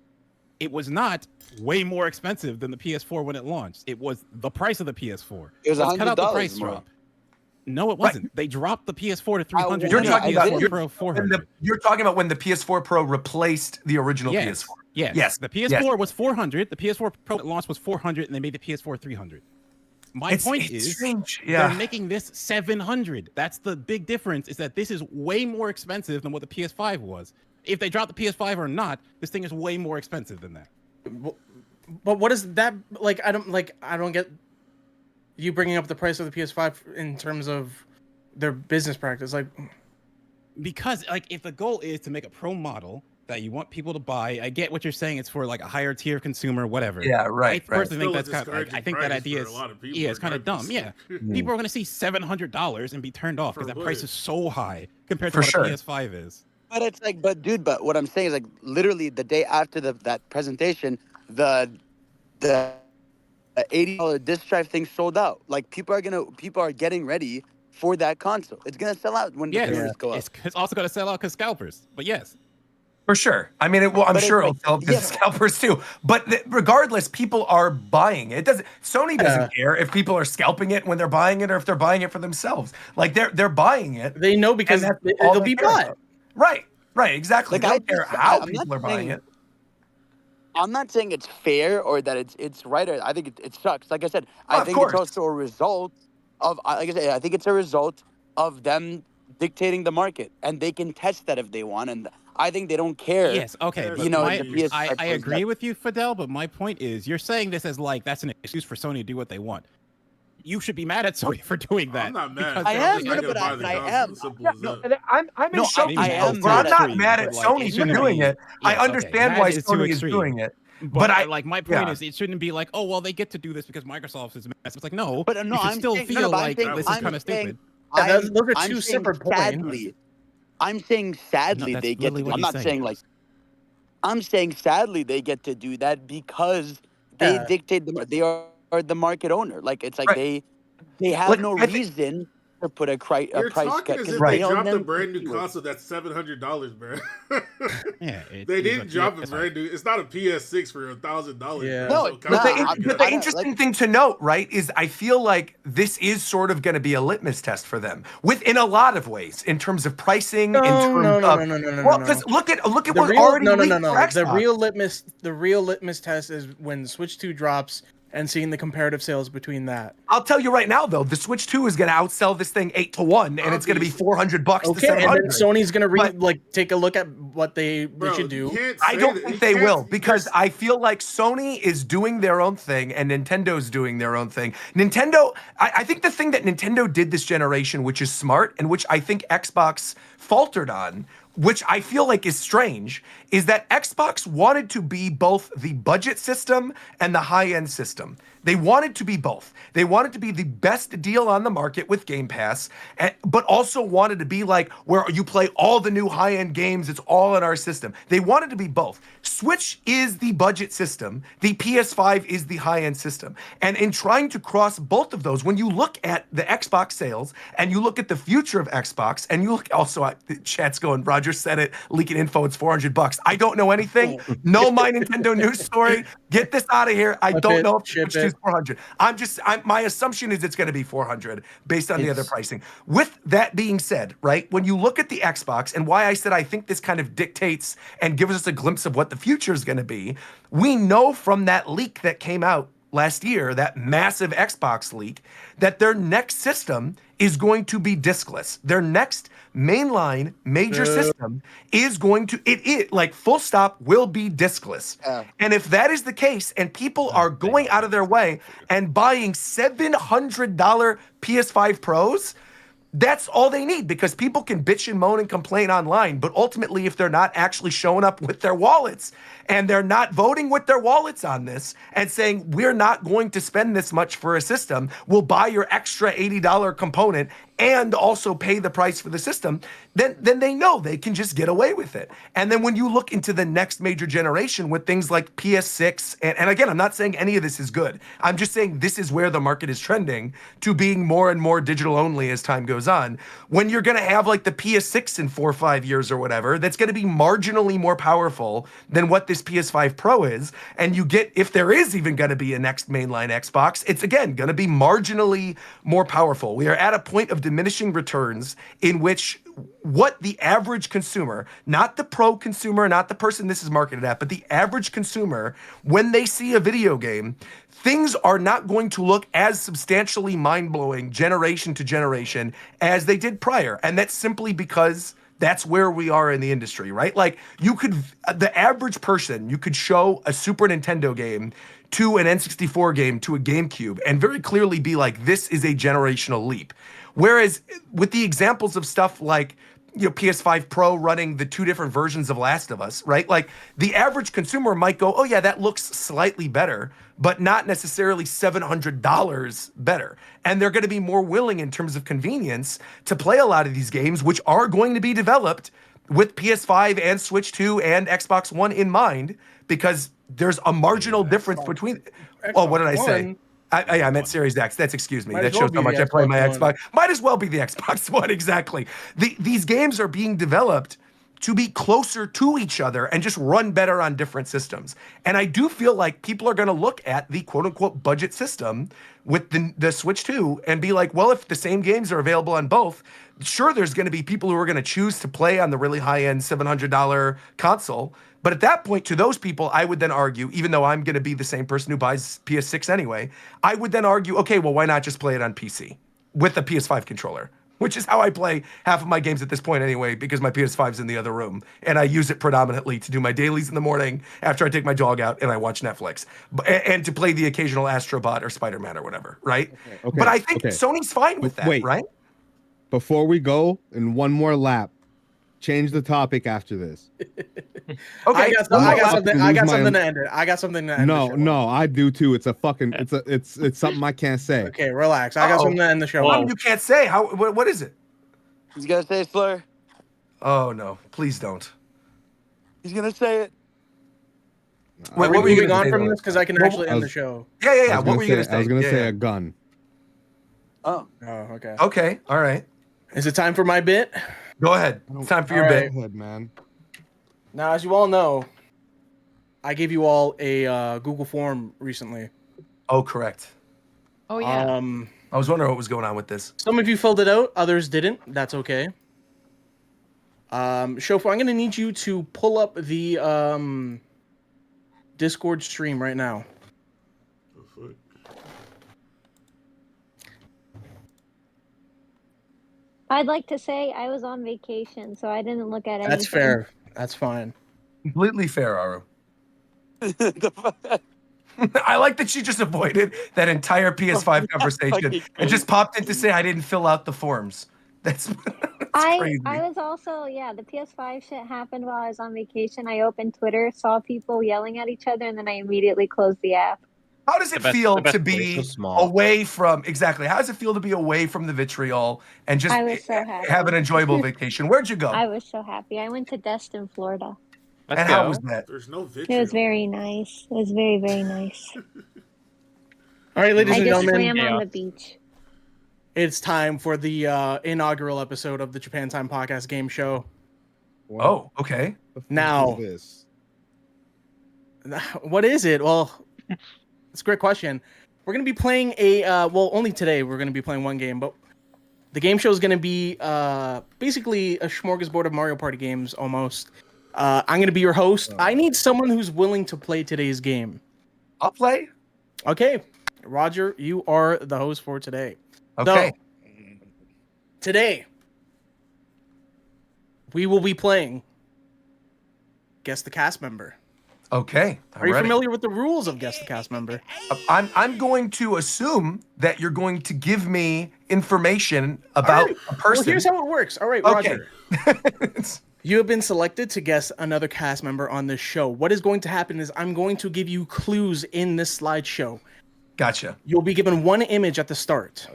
It was not way more expensive than the PS4 when it launched. It was the price of the PS4. It was $100 cut out the price drop. No, it wasn't. Right. They dropped the PS4 to 300. You're talking about Pro 400. You're talking about when the PS4 Pro replaced the original PS4. Yes. The PS4 was 400. The PS4 Pro at launch was 400, and they made the PS4 300. My point is, they're making this 700. That's the big difference. Is that this is way more expensive than what the PS5 was. If they drop the PS5 or not, this thing is way more expensive than that. But what is that like? I don't get you bringing up the price of the PS5 in terms of their business practice, like, because like if the goal is to make a Pro model that you want people to buy, I get what you're saying. It's for like a higher tier consumer, whatever. Yeah, right. I personally think that's kind of like, I think that idea is it's kind of dumb. Yeah, people are going to see $700 and be turned off because that price is so high compared to what a PS5 is. But it's like, but what I'm saying is like literally the day after that presentation, the the $80 disc drive thing sold out. Like people are getting ready for that console. It's gonna sell out when the pre-orders go up. It's also going to sell out because scalpers. But yes. For sure. I mean, I'm sure it'll sell because scalpers too. But regardless, people are buying it. Sony doesn't care if people are scalping it when they're buying it or if they're buying it for themselves. Like they're buying it. They know because it'll be bought. Right. Exactly. Like, they don't care how people are buying it. I'm not saying it's fair or that it's right. I think it sucks. Like I said, I think it's also a result of, like I said, I think it's a result of them dictating the market, and they can test that if they want. And I think they don't care. Yes, okay. But I agree with you, Fidel, but my point is you're saying this as like that's an excuse for Sony to do what they want. You should be mad at Sony for doing that. I'm not mad. I am, but I am. I'm in shock. I'm not mad at Sony for doing it. I understand why Sony is doing it. But my point is, it shouldn't be like, oh well, they get to do this because Microsoft is a mess. It's like no, but no, you should still feel like this is kind of stupid. Those are two separate points. I'm saying sadly they get to. I'm not saying like. I'm saying sadly they get to do that because they dictate they are the market owner. Like it's like they have no reason to put a price. You're talking as if they dropped a brand new console that's $700, bro. They didn't drop a brand new. It's not a PS6 for $1,000. Yeah. No, but the interesting thing to note, right, is I feel like this is sort of going to be a litmus test for them, in a lot of ways, in terms of pricing. No. Well, because look at what already leaked for Xbox. The real litmus test is when Switch 2 drops. And seeing the comparative sales between that. I'll tell you right now, though, the Switch 2 is going to outsell this thing 8-1, and it's going to be $400 to $700. And then Sony's going to take a look at what they should do. I don't think they will, because I feel like Sony is doing their own thing and Nintendo's doing their own thing. Nintendo, I think the thing that Nintendo did this generation, which is smart, and which I think Xbox faltered on, which I feel like is strange, is that Xbox wanted to be both the budget system and the high-end system. They wanted to be both. They wanted to be the best deal on the market with Game Pass, but also wanted to be like where you play all the new high-end games, it's all in our system. They wanted to be both. Switch is the budget system. The PS5 is the high-end system. And in trying to cross both of those, when you look at the Xbox sales and you look at the future of Xbox, and you look also at the chat's going, Roger said it, leaking info, it's $400. I don't know anything. Know my Nintendo news story. Get this out of here. I don't know if Switch 2 is $400. My assumption is it's going to be $400 based on the other pricing. With that being said, right, when you look at the Xbox and why I said I think this kind of dictates and gives us a glimpse of what the future is going to be, we know from that leak that came out last year, that massive Xbox leak, that their next system is going to be diskless. Their next mainline major system is going to, like full stop, will be diskless. And if that is the case, and people are going out of their way and buying $700 PS5 Pros, that's all they need, because people can bitch and moan and complain online, but ultimately if they're not actually showing up with their wallets and they're not voting with their wallets on this and saying we're not going to spend this much for a system, we'll buy your extra $80 component and also pay the price for the system, then they know they can just get away with it. And then when you look into the next major generation with things like PS6, and again, I'm not saying any of this is good. I'm just saying this is where the market is trending to being more and more digital only as time goes on. When you're going to have like the PS6 in 4 or 5 years or whatever, that's going to be marginally more powerful than what this PS5 Pro is. And you get, if there is even going to be a next mainline Xbox, it's again going to be marginally more powerful. We are at a point of diminishing returns in which what the average consumer, not the pro consumer, not the person this is marketed at, but the average consumer, when they see a video game, things are not going to look as substantially mind-blowing generation to generation as they did prior. And that's simply because that's where we are in the industry, right? Like the average person, you could show a Super Nintendo game to an N64 game to a GameCube and very clearly be like, this is a generational leap. Whereas with the examples of stuff like, PS5 Pro running the 2 different versions of Last of Us, right? Like the average consumer might go, oh yeah, that looks slightly better, but not necessarily $700 better. And they're going to be more willing in terms of convenience to play a lot of these games, which are going to be developed with PS5 and Switch 2 and Xbox One in mind, because there's a marginal difference between. Oh, what did I Xbox say? One. I meant Series X. That's excuse me. Might That as well shows be how the much I play Xbox my One. Xbox. Might as well be the Xbox One, exactly. These games are being developed to be closer to each other and just run better on different systems. And I do feel like people are going to look at the quote unquote budget system with the Switch 2 and be like, well, if the same games are available on both, sure, there's going to be people who are going to choose to play on the really high end $700 console. But at that point, to those people, I would then argue, even though I'm going to be the same person who buys PS6 anyway, I would then argue, okay, well, why not just play it on PC with the PS5 controller? Which is how I play half of my games at this point anyway, because my PS5's in the other room. And I use it predominantly to do my dailies in the morning after I take my dog out and I watch Netflix. And to play the occasional Astrobot or Spider-Man or whatever, right? Okay, But I think Sony's fine with that, Wait. right? Before we go, in one more lap, change the topic after this. Okay. I got something to end it. I got something to end the show. No, I do too. It's it's something I can't say. Okay, relax. I got something to end the show. Something you can't say. What is it? He's gonna say it, slur. Oh no, please don't. He's gonna say it. Wait, Are we moving on from this? Because I can actually end the show. Yeah. What were you gonna say? I was gonna say a gun. Oh. Oh, okay. Okay, all right. Is it time for my bit? Go ahead. It's time for your bit. Go ahead, man. Now, as you all know, I gave you all a Google form recently. Oh, correct. Oh yeah. I was wondering what was going on with this. Some of you filled it out, others didn't. That's okay. Shofu, I'm gonna need you to pull up the Discord stream right now. I'd like to say I was on vacation, so I didn't look at anything. That's fair. That's fine. Completely fair, Aru. I like that she just avoided that entire PS5 conversation and just popped in to say I didn't fill out the forms. That's crazy. I was also, the PS5 shit happened while I was on vacation. I opened Twitter, saw people yelling at each other, and then I immediately closed the app. How does it feel to be away from How does it feel to be away from the vitriol and just I was so happy. have an enjoyable vacation? Where'd you go? I was so happy. I went to Destin, Florida. And how was that? There's no It was very nice. It was very, very nice. All right, ladies and I just gentlemen. swam on the beach. It's time for the inaugural episode of the Japan Time Podcast Game Show. Oh, okay. Now, what is it? Well, it's a great question. We're going to be playing only today we're going to be playing one game, but the game show is going to be basically a smorgasbord of Mario Party games almost. I'm going to be your host. I need someone who's willing to play today's game. I'll play. Okay. Roger, you are the host for today. Okay. So, today, we will be playing Guess the Cast Member. Okay. Are you familiar with the rules of Guess the Cast Member? I'm going to assume that you're going to give me information about a person. Well, here's how it works. All right, Okay. Roger. You have been selected to guess another cast member on this show. What is going to happen is I'm going to give you clues in this slideshow. Gotcha. You'll be given one image at the start.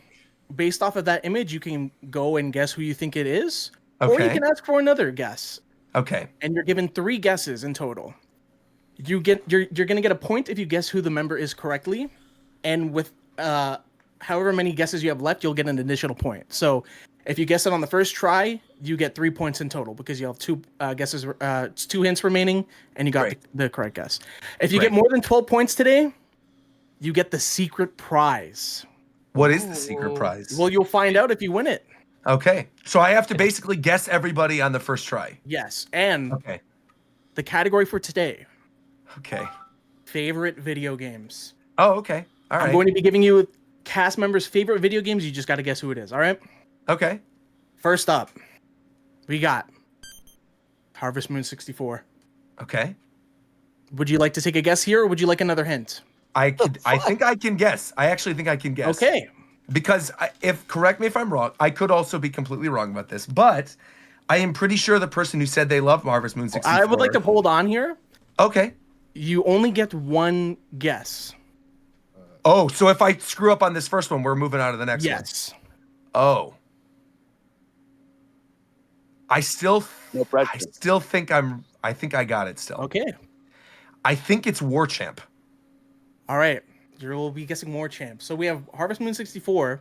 Based off of that image, you can go and guess who you think it is, or you Okay. can ask for another guess. Okay. And you're given 3 guesses in total. You're gonna get a point if you guess who the member is correctly, and with however many guesses you have left, you'll get an additional point. So if you guess it on the first try, you get 3 points in total because you have 2 guesses, 2 hints remaining, and you got the correct guess. If you get more than 12 points today, you get the secret prize. What is the secret prize? Well, you'll find out if you win it. Okay. So I have to basically guess everybody on the first try. Yes, and the category for today. Okay. Favorite video games. Oh, okay. All right. I'm going to be giving you cast members' favorite video games. You just got to guess who it is. All right. Okay. First up, we got Harvest Moon 64. Okay. Would you like to take a guess here, or would you like another hint? I think I can guess. I actually think I can guess. Okay. Because correct me if I'm wrong, I could also be completely wrong about this, but I am pretty sure the person who said they love Harvest Moon 64. I would like to hold on here. Okay. You only get one guess. Oh, so if I screw up on this first one, we're moving on to the next one. Yes. Oh. I still think I think I got it still. Okay. I think it's War Champ. All right. You will be guessing more champs. So we have Harvest Moon 64.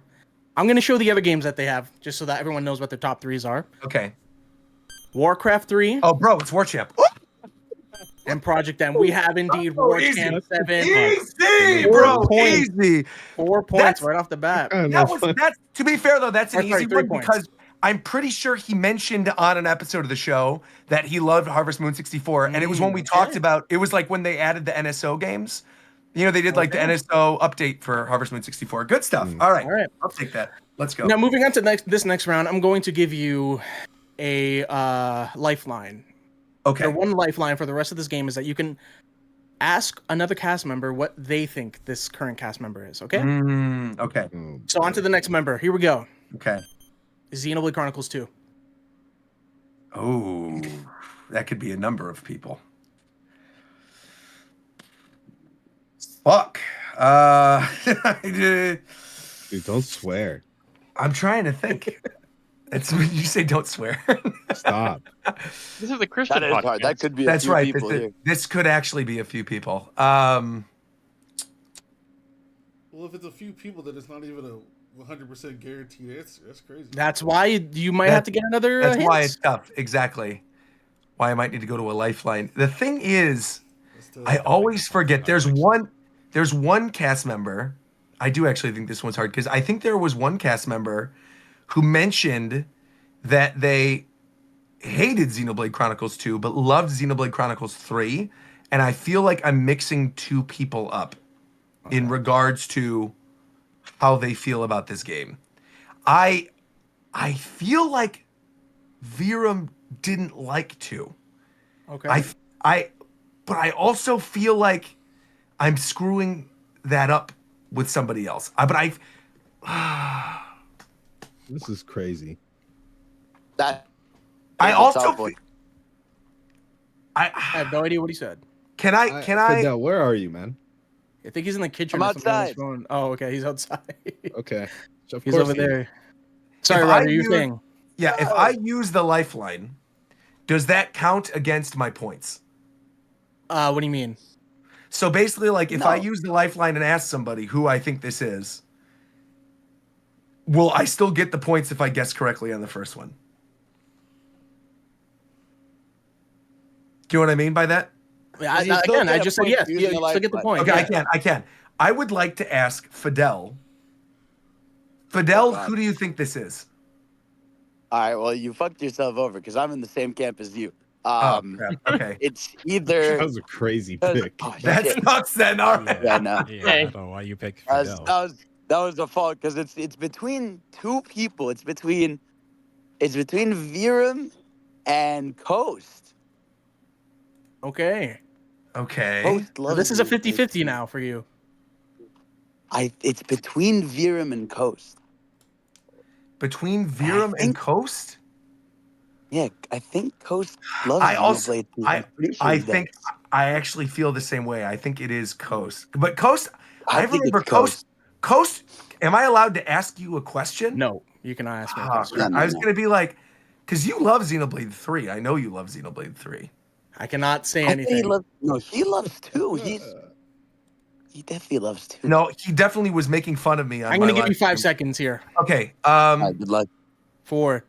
I'm going to show the other games that they have, just so that everyone knows what their top 3s are. Okay. Warcraft 3. Oh, bro, it's War Champ. And Project M. We have indeed War Champ 7. Easy, bro. Easy. 4 points right off the bat. That's to be fair though, that's an Or sorry, easy 3 one points. because I'm pretty sure he mentioned on an episode of the show that he loved Harvest Moon 64, and it was when we talked about. It was like when they added the NSO games. You know, they did like the NSO update for Harvest Moon 64. Good stuff. All right, I'll take that. Let's go. Now, moving on to this next round, I'm going to give you a lifeline. Okay. The one lifeline for the rest of this game is that you can ask another cast member what they think this current cast member is. Okay. Okay. So on to the next member. Here we go. Okay. Xenoblade Chronicles 2. Oh, that could be a number of people. Fuck. Dude, don't swear. I'm trying to think. It's when you say don't swear. Stop. This is a Christian That is hard. That could be a That's few right. people here. This could actually be a few people. Well, if it's a few people, then it's not even a 100% guaranteed answer. That's crazy. That's why you might have to get another. That's why hint. it's tough. Exactly. Why I might need to go to a lifeline. The thing is, I always forget. There's one cast member. I do actually think this one's hard because I think there was one cast member who mentioned that they hated Xenoblade Chronicles 2, but loved Xenoblade Chronicles 3. And I feel like I'm mixing two people up in regards to how they feel about this game. I feel like Virum didn't like 2. Okay. But I also feel like I'm screwing that up with somebody else. This is crazy. I also I have no idea what he said. Can I Fidel, where are you, man? I think he's in the kitchen. I'm or something on his outside. phone. Oh, okay. He's outside. Okay. So of He's course over he- there. Sorry, If Roger. I You use- saying? Yeah, if I use the lifeline, does that count against my points? What do you mean? So basically, like, if I No. use the lifeline and ask somebody who I think this is, will I still get the points if I guess correctly on the first one? Do you know what I mean by that? Yeah, You still again, get I a just said point yes. for You using a still get the lifeline. point. Okay, yeah. I can. I would like to ask Fidel. Fidel, who do you think this is? All right, well, you fucked yourself over because I'm in the same camp as you. Oh, crap. Okay. It's either. That was a crazy Because- pick. oh, That's shit. nuts then. All right. Yeah, no. Yeah, I don't know why you picked Fidel. That was the fault because it's between two people. It's between Virum and Coast. Okay. Okay. Coast So loves this is a me. 50-50 now for you. It's between Virum and Coast. Between Virum and think- Coast? Yeah, I think Coast loves I also, Xenoblade 2. I, I'm pretty sure I he think does. I actually feel the same way. I think it is Coast. But Coast, I think remember it's Coast, am I allowed to ask you a question? No, you cannot ask me a Oh, question. crap. I was going to be like, because you love Xenoblade 3. I know you love Xenoblade 3. I cannot say I think anything. he loves 2. He definitely loves 2. No, he definitely was making fun of me. On I'm going to my give you live 5 stream. seconds here. Okay. All right, good luck. 4,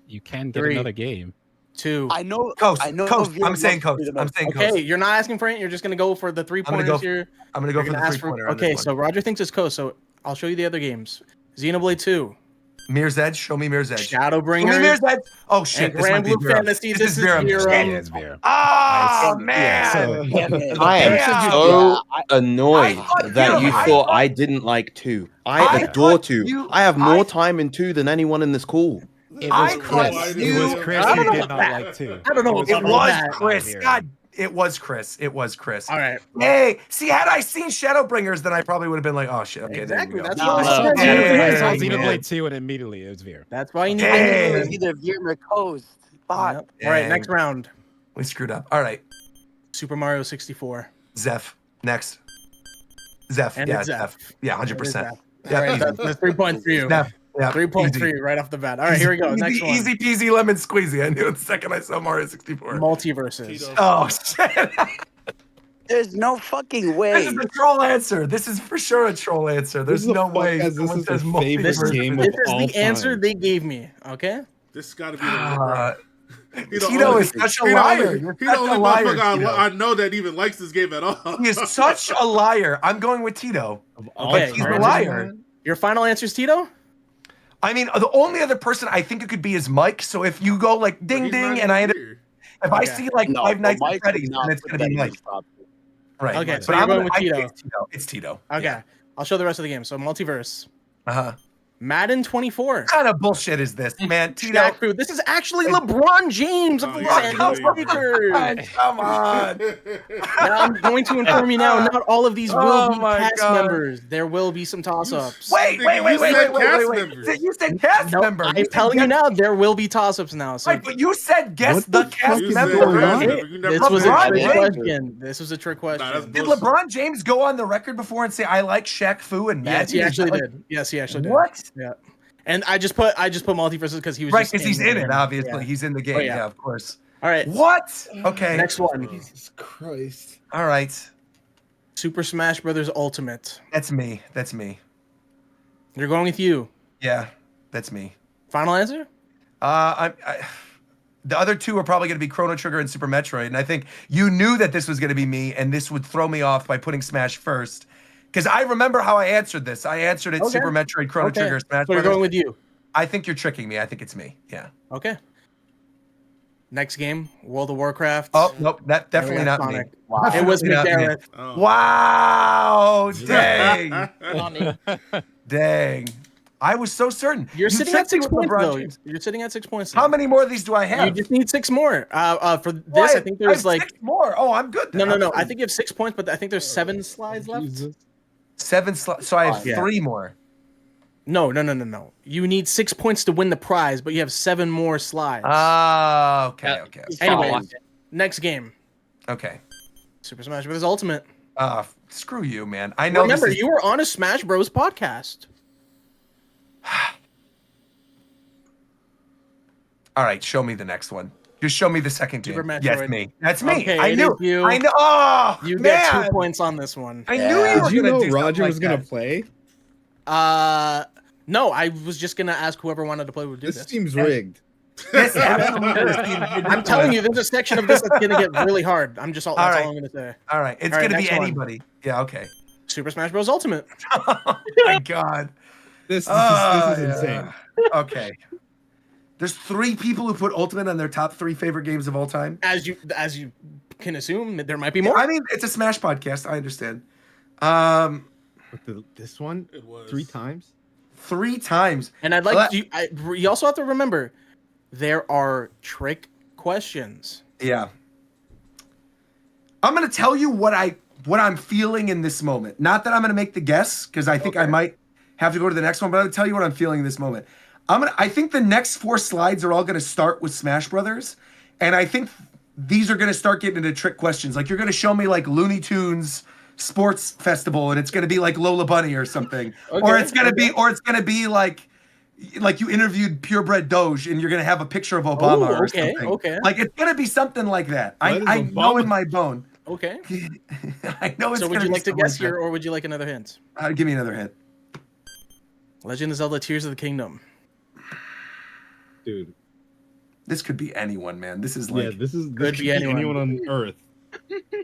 You can get 3. another game. 2. I know. Coast. I know. Coast. Virum I'm saying loves Coast. 3 the I'm most. saying Okay, Coast. you're not asking for it. You're just going to go for the 3 I'm gonna pointers go- here. I'm going to go You're for the gonna ask 3-pointer. Okay, so Roger thinks it's Coast, so I'll show you the other games. Xenoblade 2, Mirror's Edge. Show me Mirror's Edge. Shadowbringers, Show me Mirror's Edge. Oh, shit. and This might Grand be Blue Virum. Fantasy. This is Virum. Virum. Yeah, it's Vera. Oh, Yeah, man. so- I am Damn. so Yeah, annoyed thought that you I thought thought- I didn't like 2. I I adore thought 2. you- I have more I- time in 2 than anyone in this call. It I was thought Chris. you- It was Chris I who don't know did about not that. like 2. I don't know It about was that. Chris. God, it was Chris. It was Chris. All right. Hey, see, had I seen Shadowbringers, then I probably would have been like, oh shit, okay, Exactly, there we go. that's No, why no, I said no. I saw Yeah, Xenoblade 2 and immediately it was Vera. That's why you need I knew it Hey. was either Virum or Coast. Fuck. Yep. All right, Dang. next round. We screwed up. All right, Super Mario 64. Zeph, next. Zeph, And yeah, it's Zeph. Yeah, And it's 100%. Zeph. Yeah, All right, easy. that's 3 points for you. Zeph, yeah, 3 points easy. for you right off the bat. All right, here we go. Easy, Next one. easy peasy lemon squeezy. I knew it the second I saw Mario 64. Multiverses. Tito. Oh shit. There's no fucking way. This is a troll answer. This is for sure a troll answer. There's Who the no fuck way. has this someone as their says favorite multiverse. game This of is all the answer time? they gave me. Okay. This got to be the one, bro. Tito is such a liar. You're He's the such a only liar, motherfucker Tito. I know that even likes this game at all. He is such a liar. I'm going with Tito. Okay, He's a your liar. Your final answer is Tito? I mean, the only other person I think it could be is Mike. So if you go like ding He's ding, not and I even end here. if I see like No, Five Nights Mike at Freddy's, would not then it's put gonna that be in Mike. his top. Right. Okay, But so you're going with I think Tito. It's Tito. It's Tito. Okay. I'll show the rest of the game. So multiverse. Uh-huh. Madden 24. What kind of bullshit is this, man? Tito. Shaq Fu. This is actually LeBron James of the Los Angeles Lakers. Come on. Now I'm going to inform you now, not all of these will Oh be my cast God. members. There will be some toss-ups. Wait. You said cast No, member. I'm telling you now, there will be toss-ups now. So Right, but you said guess What the the cast fuck is member. going on? This was a LeBron trick James. question. This was a trick question. Did LeBron James go on the record before and say I like Shaq Fu and Madden? Yes, he Is actually that did. Yes, he actually did. What? Yeah. And I just put multiverses because he was Right, just because he's the in it, game. obviously. Yeah. He's in the game. Oh, yeah. yeah. Of course. All right. What? Okay. Next one. Jesus Christ. All right. Super Smash Brothers Ultimate. That's me. That's me. You're going with you. Yeah, that's me. Final answer? The other two are probably going to be Chrono Trigger and Super Metroid, and I think you knew that this was going to be me, and this would throw me off by putting Smash first. Because I remember how I answered this. I answered it Super Metroid, Chrono Trigger, Smash So you're Brothers. going with you. I think you're tricking me. I think it's me. Yeah. Okay. Next game, World of Warcraft. Oh, nope. That And we definitely got not me. Sonic. Wow. It was Definitely not me. McGarrett. Oh. Wow. Dang. Dang. I was so certain. You're You sitting at tricked me 6 with points, LeBron though. James. You're sitting at 6 points. How now. many more of these do I You have? just need 6 more. For this, I think there's like 6 more. Oh, I'm good. no. then. I think you have 6 points, but I think there's 7 slides left. Jesus. 7 slots. So I have Yeah. 3 more. No. You need 6 points to win the prize, but you have 7 more slides. Ah, okay. Anyway, next game, Okay. Super Smash Bros. Ultimate. Screw you, man. I know. Remember, this is... you were on a Smash Bros. podcast. All right, show me the next one. Just show me the second game. Super Metroid. Yes, me. That's me. Okay, I it knew. is you. I know. Oh, You man. get 2 points on this one. I knew you were Did you gonna know do Roger something was like gonna that. play? No, I was just gonna ask whoever wanted to play would do This this. seems rigged. This absolutely seemed I'm telling you, there's a section of this that's gonna get really hard. That's all right. I'm gonna say. All right, it's All right, gonna be next one. anybody. Yeah. Okay. Super Smash Bros. Ultimate. Oh my God. This Oh, is insane. yeah. Okay. There's 3 people who put Ultimate on their top 3 favorite games of all time. As you can assume, there might be more. I mean, it's a Smash podcast. I understand. But this one, It was 3 times. 3 times. And I'd like you also have to remember, there are trick questions. Yeah. I'm gonna tell you what I'm feeling in this moment. Not that I'm gonna make the guess, because I think I might have to go to the next one, but I'm gonna tell you what I'm feeling in this moment. I think the next 4 slides are all gonna start with Smash Brothers, and I think these are gonna start getting into trick questions. Like you're gonna show me like Looney Tunes Sports Festival, and it's gonna be like Lola Bunny or something, or it's gonna be like you interviewed Purebred Doge, and you're gonna have a picture of Obama or something. Okay. Like it's gonna be something like that. Why does I know Obama- in my bone. Okay. I know it's. So would gonna you be like to something guess like here, that. or would you like another hint? Give me another hint. Legend of Zelda: Tears of the Kingdom. Dude. This could be anyone, man. This is like. Yeah, this could be anyone. on Earth.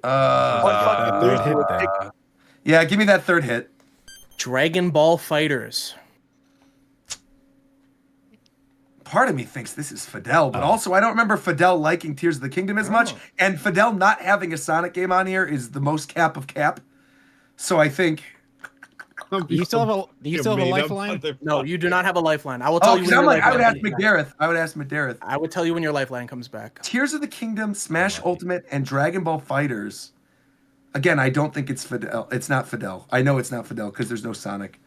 That third hit then. Yeah, give me that third hit. Dragon Ball Fighters. Part of me thinks this is Fidel, but also I don't remember Fidel liking Tears of the Kingdom as much, and Fidel not having a Sonic game on here is the most cap of cap. So I think. Do you still have a lifeline? No, you do not have a lifeline. I will tell Oh, you because when I'm your like, I would ask lifeline McDareth. I would tell you when your lifeline comes back. Tears of the Kingdom, Smash Ultimate, and Dragon Ball Fighters. Again, I don't think it's Fidel. It's not Fidel. I know it's not Fidel because there's no Sonic.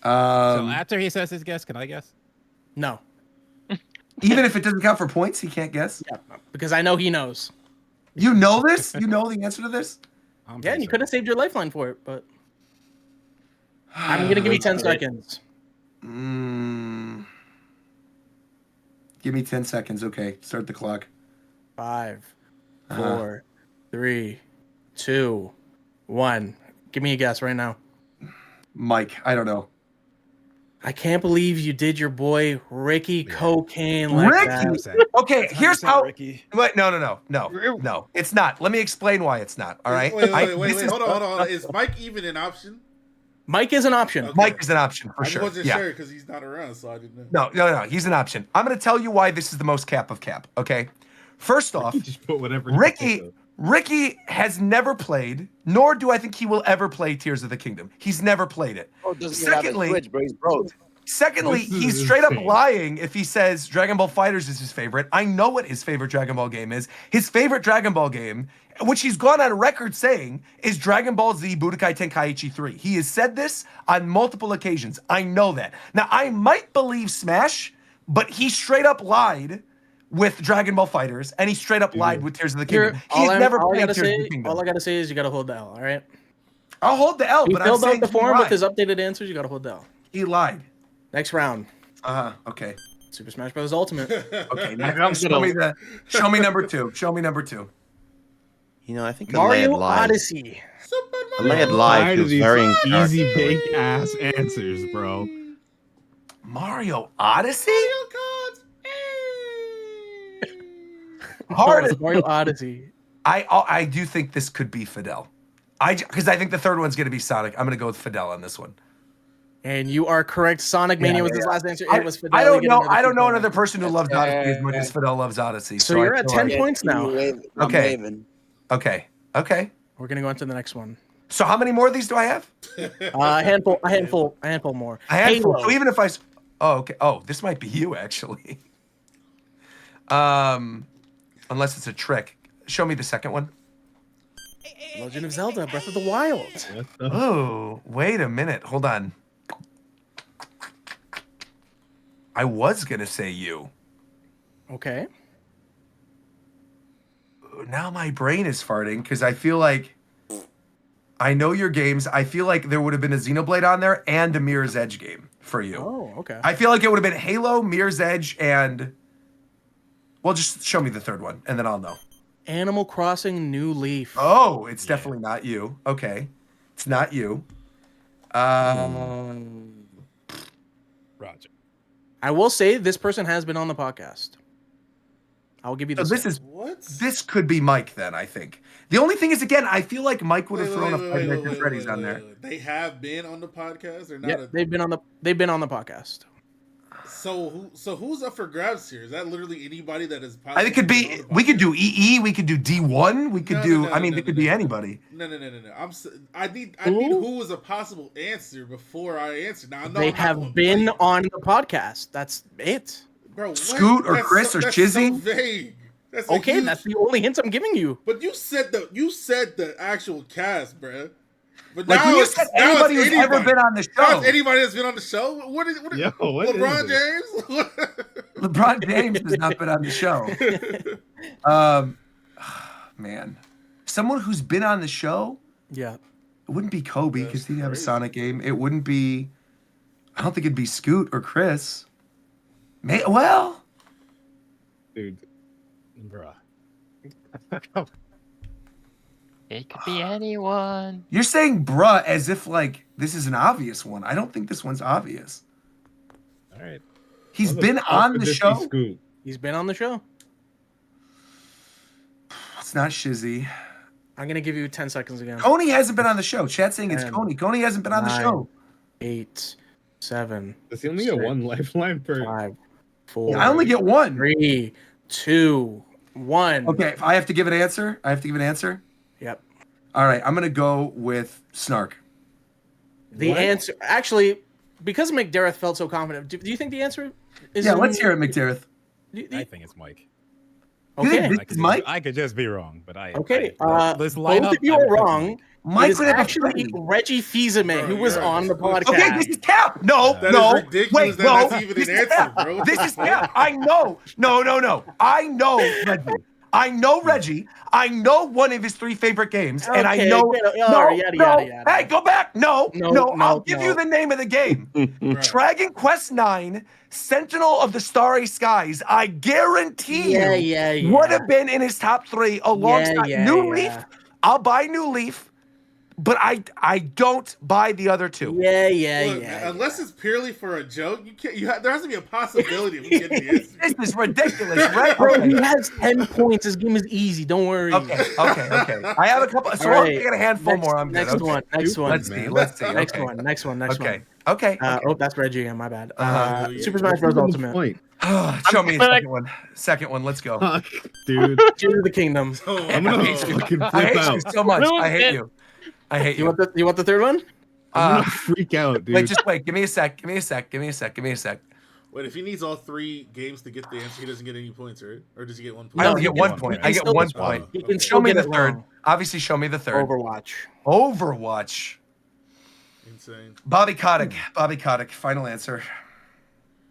So after he says his guess, can I guess? No. Even if it doesn't count for points, he can't guess. Yeah, because I know he knows. You know this? You know the answer to this? Yeah, and you could have saved your lifeline for it, but I'm gonna give you 10 seconds. Give me 10 seconds. Okay, start the clock. 5, 4, 3, 2, 1. Give me a guess right now. Mike, I don't know. I can't believe you did your boy Ricky Cocaine like Ricky. that. Okay, here's how. Ricky. Wait, no. It's not. Let me explain why it's not. All right. Wait. Hold on. Is Mike even an option? Mike is an option. Okay. Mike is an option for I sure. wasn't Yeah. sure because he's not around, so I didn't know. No. He's an option. I'm going to tell you why this is the most cap of cap. Okay. First off, Just put whatever. Ricky has never played, nor do I think he will ever play Tears of the Kingdom. He's never played it. Oh, doesn't have a Switch, bro. He's broke. Secondly, This is he's straight up insane. lying if he says Dragon Ball FighterZ is his favorite. I know what his favorite Dragon Ball game is. His favorite Dragon Ball game, which he's gone on record saying, is Dragon Ball Z Budokai Tenkaichi 3. He has said this on multiple occasions. I know that. Now, I might believe Smash, but he straight up lied with Dragon Ball Fighters, and he straight up lied with Tears of the Kingdom. He's never played Tears of the Kingdom. All I gotta say is you gotta hold the L. All right. I'll hold the L, He but I'm filled saying out the he form with lied. his updated answers. You gotta hold the L. He lied. Next round. Okay. Super Smash Bros. Ultimate. Okay. Now show me number two. Show me number 2. You know, I think Mario Odyssey. A layered lie Tired of feels these very easy encouraging. bake ass answers, bro. Mario Odyssey? Hard Mario Odyssey. I do think this could be Fidel. Because I think the third one's going to be Sonic. I'm going to go with Fidel on this one. And you are correct. Sonic Mania was his last answer. It was Fidel. I don't know. I don't few know points. another person who loves Odyssey as much as Fidel loves Odyssey. So you're I at feel 10 like- points now. Okay. Okay. We're gonna go on to the next one. So how many more of these do I have? A handful more. A handful. Halo. So even if I. Oh, okay. Oh, this might be you actually. Unless it's a trick. Show me the second one. Legend of Zelda: Breath of the Wild. Oh, wait a minute. Hold on. I was gonna say you. Okay. Now my brain is farting because I feel like I know your games. I feel like there would have been a Xenoblade on there and a Mirror's Edge game for you. Oh, okay. I feel like it would have been Halo, Mirror's Edge, and well, just show me the third one and then I'll know. Animal Crossing: New Leaf. Oh, it's definitely not you. Okay, it's not you. Roger. I will say this person has been on the podcast. I'll give you So this. this could be Mike then. I think the only thing is again, I feel like Mike would have thrown a Five Nights at Freddy's on there. They have been on the podcast. They're not. Yeah, they've been on the podcast. So who's up for grabs here? Is that literally anybody that is? I think it could be. We could do EE. We could do D1. We could do. I mean, it could be anybody. No. I need who is a possible answer before I answer. Now They have been on the podcast. That's it. Bro, what? Scoot or That's Chris or that's Chizzy? So vague. That's a Okay, huge- that's the only hint I'm giving you. But you said the actual cast, bruh. But Like now when you it's, said now anybody it's who's ever anybody. been on the Now show. it's anybody that's been on the show. What is Yo, what is LeBron this? James? LeBron James has not been on the show. Man, someone who's been on the show. Yeah. It wouldn't be Kobe because he didn't have a Sonic game. It wouldn't be. I don't think it'd be Scoot or Chris. Well, Dude. Bruh. It could be anyone. you're saying bruh as if like this is an obvious one. I don't think this one's obvious. All right. He's How the been fuck on could the this be show. Scoot? He's been on the show. It's not Shizzy. I'm gonna give you 10 seconds again. Coney hasn't been on the show. Chat saying it's 10, Coney. Coney hasn't been on the 9, show. 8, 7. Does he only get 6, one lifeline per? 5, 4. I only get one. 3, 2, 1. Okay, if I have to give an answer, I have to give an answer. Yep. All right, I'm gonna go with Snark. The answer, actually, because McDareth felt so confident. Do you think the answer is? Yeah, let's hear it, McDareth. I think it's Mike. Okay. This is Mike. I could just be wrong, but I. Okay. This Both lineup, of you I are would pick wrong. Mike. Mike It is would have a actually Freddy. Reggie Fils-Aimé who was on the podcast. Okay, this is Cap. No, That no. is ridiculous Wait, that no. that's even This an is answer, Cap. bro. This is Cap. I know. No. I know Reggie. I know Reggie. I know one of his 3 favorite games, and I Okay, know. yada, yada. Hey, go back. No. I'll give no. you the name of the game. Dragon Quest 9, Sentinel of the Starry Skies. I guarantee you Yeah. would have been in his top 3 alongside New Leaf, I'll buy New Leaf, but I don't buy the other two. Yeah. Unless it's purely for a joke, you can't. There has to be a possibility of you getting the answer. This is ridiculous, right? Bro, Okay. he has 10 points. This game is easy. Don't worry. Okay. I have a couple. So All I'm right. taking a handful more. I'm good. Next Okay. one. Next one. Let's see. Next Okay. one. Next one. Okay. Okay. Oh, that's Reggie again. My bad. Super What's Smash Bros. the Ultimate. point? Show me a second one. Second one. Let's go. Fuck, dude. Tears of the Kingdom. I'm gonna fucking I flip hate out. you so much. I hate you. I hate you. You want the third one? I'm gonna freak out, dude. Wait, just wait. Give me a sec. Give me a sec. Wait, if he needs all 3 games to get the answer, he doesn't get any points, right? Or does he get 1 point? I only get 1 he point. can I get still 1 get point. He can Show still me get the it third. wrong. Obviously, show me the third. Overwatch. Insane. Bobby Kotick. Final answer.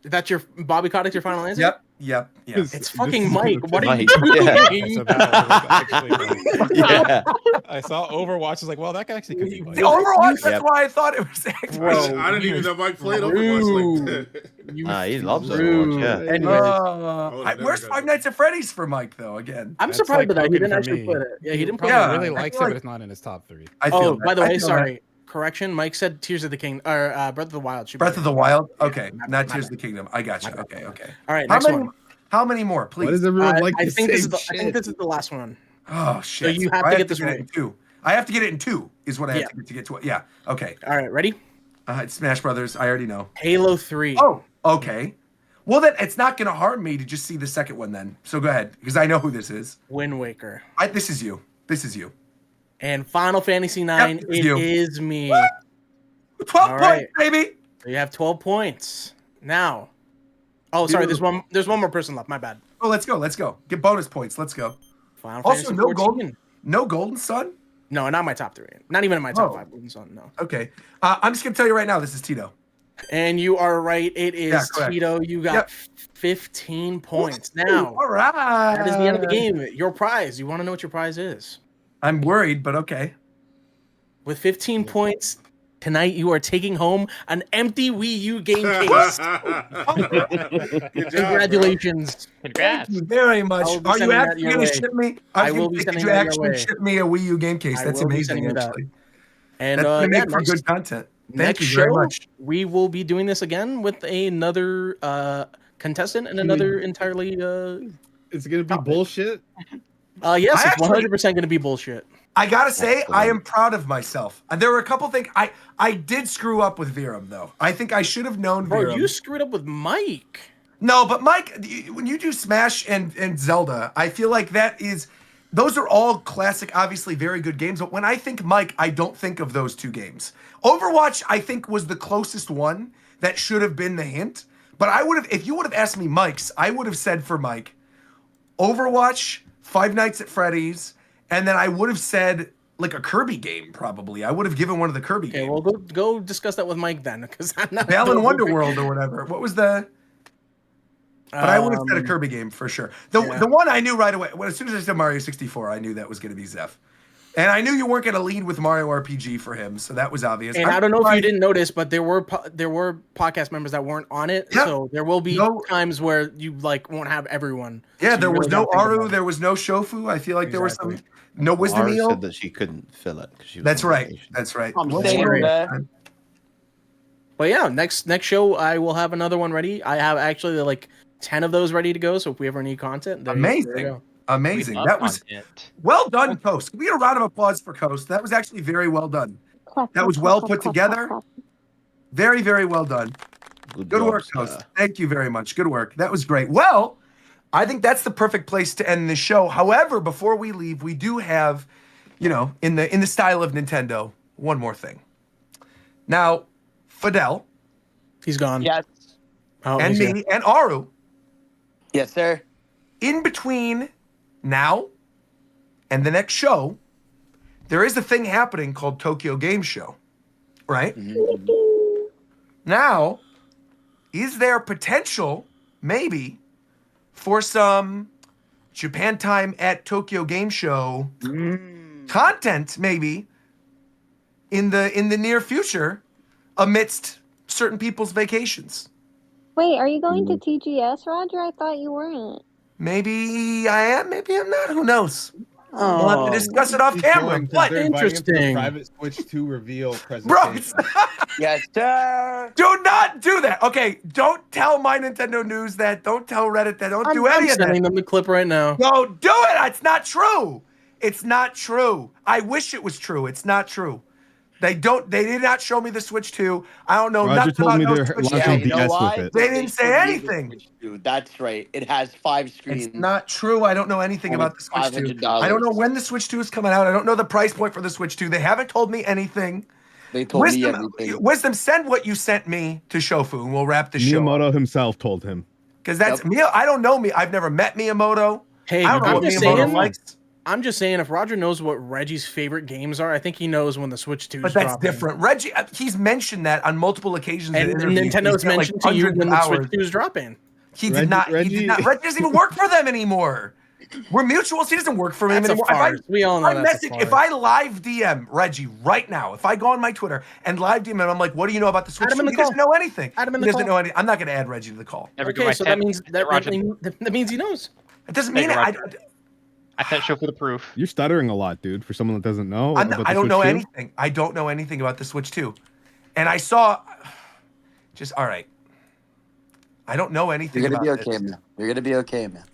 That's your Bobby Kotick's your final answer? Yep. It's fucking Mike. What are you Mike, doing? So that was actually Yeah. I saw Overwatch. I was like, well, that actually could be Mike. The Overwatch. That's Yep. why I thought it was. I didn't even know Mike played Overwatch like that. He loves Overwatch, yeah. Anyways, Where's Five Nights at Freddy's for Mike though? Again, I'm That's surprised like that he Hogan didn't for actually me. put it. Yeah, he didn't put Yeah. He it. really I likes feel it, like- but it's not in his top 3. I feel Oh, that. by the I way, feel sorry. Correction. Mike said Tears of the King or Breath of the Wild. that. Breath of the Wild. Okay, my not bad. Tears of the Kingdom. I got you. Okay. All right, How next many? one. How many more, Why please? does everyone like I the think same this is the, shit? I think this is the last one. Oh shit! you have I to get this it right. in 2. I have to get it in 2. Is what I have Yeah. to get to it. Yeah. Okay. All right, ready? It's Smash Brothers. I already know. Halo 3. Oh, okay. Well, then it's not going to harm me to just see the second one then. So go ahead, because I know who this is. Wind Waker. This is you. And Final Fantasy 9. Yep, It is me. 12 All points, right. baby. So you have 12 points. Now. Oh, sorry. There's one more person left. My bad. Oh, let's go. Get bonus points. Let's go. Final Also, Fantasy no 14. Golden Sun? No, not my top 3. Not even in my top Oh. 5. Golden Sun, no. Okay. I'm just going to tell you right now, this is Tito. And you are right. It is Yeah, correct. Tito. You got Yep. 15 points. Now, All right. that is the end of the game. Your prize. You want to know what your prize is? I'm worried, but okay. With 15 points, tonight you are taking home an empty Wii U game case. Good job, Congratulations. Congrats. Thank you very much. I will be Are you sending that actually your going to way. ship me? I was will gonna be say, sending could you that your actually way. ship me a Wii U game case? I That's will be amazing, sending you that. actually. And That's going to make for next, good content. Thank next you show, very much. we will be doing this again with another contestant and another entirely. It's gonna be bullshit. Yes, I it's 100% going to be bullshit. I gotta say, Excellent. I am proud of myself. There were a couple things I did screw up with Virum though. I think I should have known Bro, Virum. you screwed up with Mike. No, but Mike, when you do Smash and Zelda, I feel like those are all classic, obviously very good games. But when I think Mike, I don't think of those 2 games. Overwatch, I think, was the closest one that should have been the hint. But if you would have asked me Mike's, I would have said for Mike, Overwatch, Five Nights at Freddy's, and then I would have said like a Kirby game, probably. I would have given one of the Kirby Okay, games. well, go discuss that with Mike then, because I'm not. Balan Wonderworld or whatever. What was the? But I would have said a Um, Kirby game for sure. The yeah. one I knew right away. Well, as soon as I said Mario 64, I knew that was going to be Zeph. And I knew you weren't going to lead with Mario RPG for him, so that was obvious. And I don't know if you didn't notice, but there were podcast members that weren't on it, Yeah. so there will be times where you won't have everyone. Yeah, So there you was really no gotta think Aru, about it. there was no Shofu. I feel like there was Exactly. some no Wisdom Mara Eel. said that she couldn't fill it. 'Cause she was That's on right. vacation. That's right. I'm Well, staying sorry. there. But yeah, next show I will have another one ready. I have actually like 10 of those ready to go. So if we ever need content, there you Amazing. go. Amazing. love That was content. well done, Coast. Can we get a round of applause for Coast? That was actually very well done. Clap, That was clap, well clap, put clap, together. clap, clap. Very, very well done. Good Good job, work, sir. Coast. Thank you very much. Good work. That was great. Well, I think that's the perfect place to end the show. However, before we leave, we do have, in the style of Nintendo, one more thing. Now, Fidel He's gone. Yes. Oh, and he's me here. and Aru, Yes, sir. in between now and the next show, there is a thing happening called Tokyo Game Show, right? Now, is there potential, maybe, for some Japan Time at Tokyo Game Show content, maybe, in the near future, amidst certain people's vacations? Wait, are you going to TGS, Roger? I thought you weren't. Maybe I am, maybe I'm not. Who knows? We'll have to discuss it off camera. What? They're inviting him to the Interesting. private Switch 2 reveal Bro, presentation. Yes, sir. do not do that. Okay, don't tell My Nintendo News that. Don't tell Reddit that. Don't do any I'm of that. sending them the clip right now. Don't do it. It's not true. It's not true. I wish it was true. It's not true. They did not show me the Switch 2. I don't know Roger nothing told about me no they're Switch 2. launching you know DS why? with it. They didn't say showed me the anything. Switch 2. That's right. It has 5 screens. It's not true. I don't know anything Only about the Switch 2. $500. I don't know when the Switch 2 is coming out. I don't know the price point for the Switch 2. They haven't told me anything. They told me everything. Wisdom, send what you sent me to Shofu, and we'll wrap the show. Miyamoto himself told him. Because that's I don't know me. I've never met Miyamoto. Hey, I don't know I'm what just Miyamoto saying. likes. I'm just saying, if Roger knows what Reggie's favorite games are, I think he knows when the Switch 2 is But that's dropping. different. Reggie, he's mentioned that on multiple occasions. And in interviews. Nintendo's He's got, mentioned to you hundreds when of the Switch hours. 2 is dropping. He did not. Reggie doesn't even work for them anymore. We're mutuals. He doesn't work for me That's anymore. a farce. We all know that's a farce. If I live DM Reggie right now, if I go on my Twitter and live DM him, I'm like, "What do you know about the Switch?" Add him in the He doesn't call. know anything. Add him in He the doesn't call. know anything. I'm not going to add Reggie to the call. Okay, so that means that means he knows. It doesn't mean it. I sent Shofu the proof. You're stuttering a lot, dude. For someone that doesn't know, I about the don't Switch know 2. anything. I don't know anything about the Switch 2. And I saw, just all right. I don't know anything You're gonna about be okay, this. man. You're gonna be okay, man.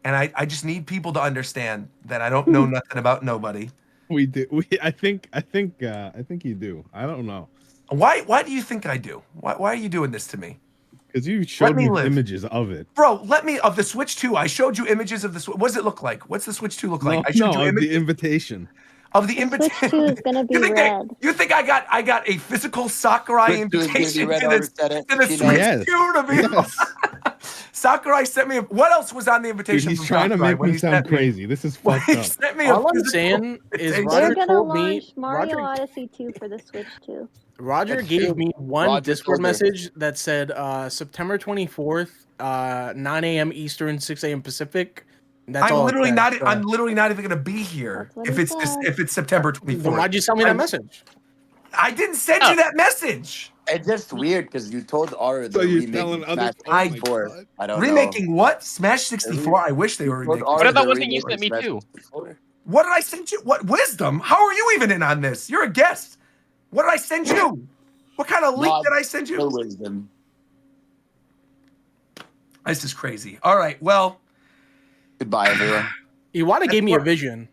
And I just need people to understand that I don't know nothing about nobody. We do. I think you do. I don't know. Why do you think I do? Why are you doing this to me? Because you showed me me live. images of it. Bro, of the Switch 2. I showed you images of the Switch. What does it look like? What's the Switch 2 look like? I showed you of images the invitation. of the Switch invitation. 2 is gonna be red. You think I got a physical Sakurai Switch 2 is gonna be invitation red, to Albert said it. the She Switch knows. 2 to be? Yes. Sakurai sent me. What else was on the Dude, invitation? he's from trying to Sakurai make when me he sound sent me? crazy. This is Well, fucked he up. sent me a All I'm physical saying is invitation. They're Roger gonna told me. launch Mario Roger, Odyssey 2 for the Switch 2. Roger That's gave true. me one Roger Discord told her. message that said September 24th, 9 a.m. Eastern, 6 a.m. Pacific. That's I'm all. literally it said, not. I'm literally not even going to be here That's what if he it's said. if it's September 24th. Then why'd you send me that message? I didn't send you that message. It's just weird because you told Aura So the you're remake telling Smash others- oh my 64. God. I don't Remaking what? Smash 64. I wish they were know. remaking. But I thought the wasn't you remake sent me Smash too. 64. What did I send you? What Wisdom? How are you even in on this? You're a guest. What did I send you? What kind of link Not did I send No you? wisdom. This is crazy. All right. Well, Goodbye, everyone. Iwata gave me a vision.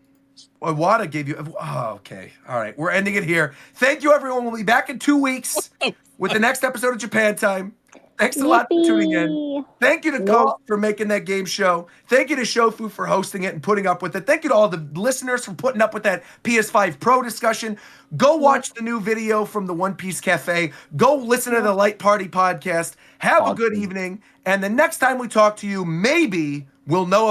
Iwata gave you. Oh, okay. All right. We're ending it here. Thank you, everyone. We'll be back in 2 weeks with the next episode of Japan Time. Thanks a lot for tuning in. Yippee. Thank you to Coach for making that game show. Thank you to Shofu for hosting it and putting up with it. Thank you to all the listeners for putting up with that PS5 Pro discussion. Go watch the new video from the One Piece Cafe. Go listen to the Light Party podcast. Have a good evening. And the next time we talk to you, maybe we'll know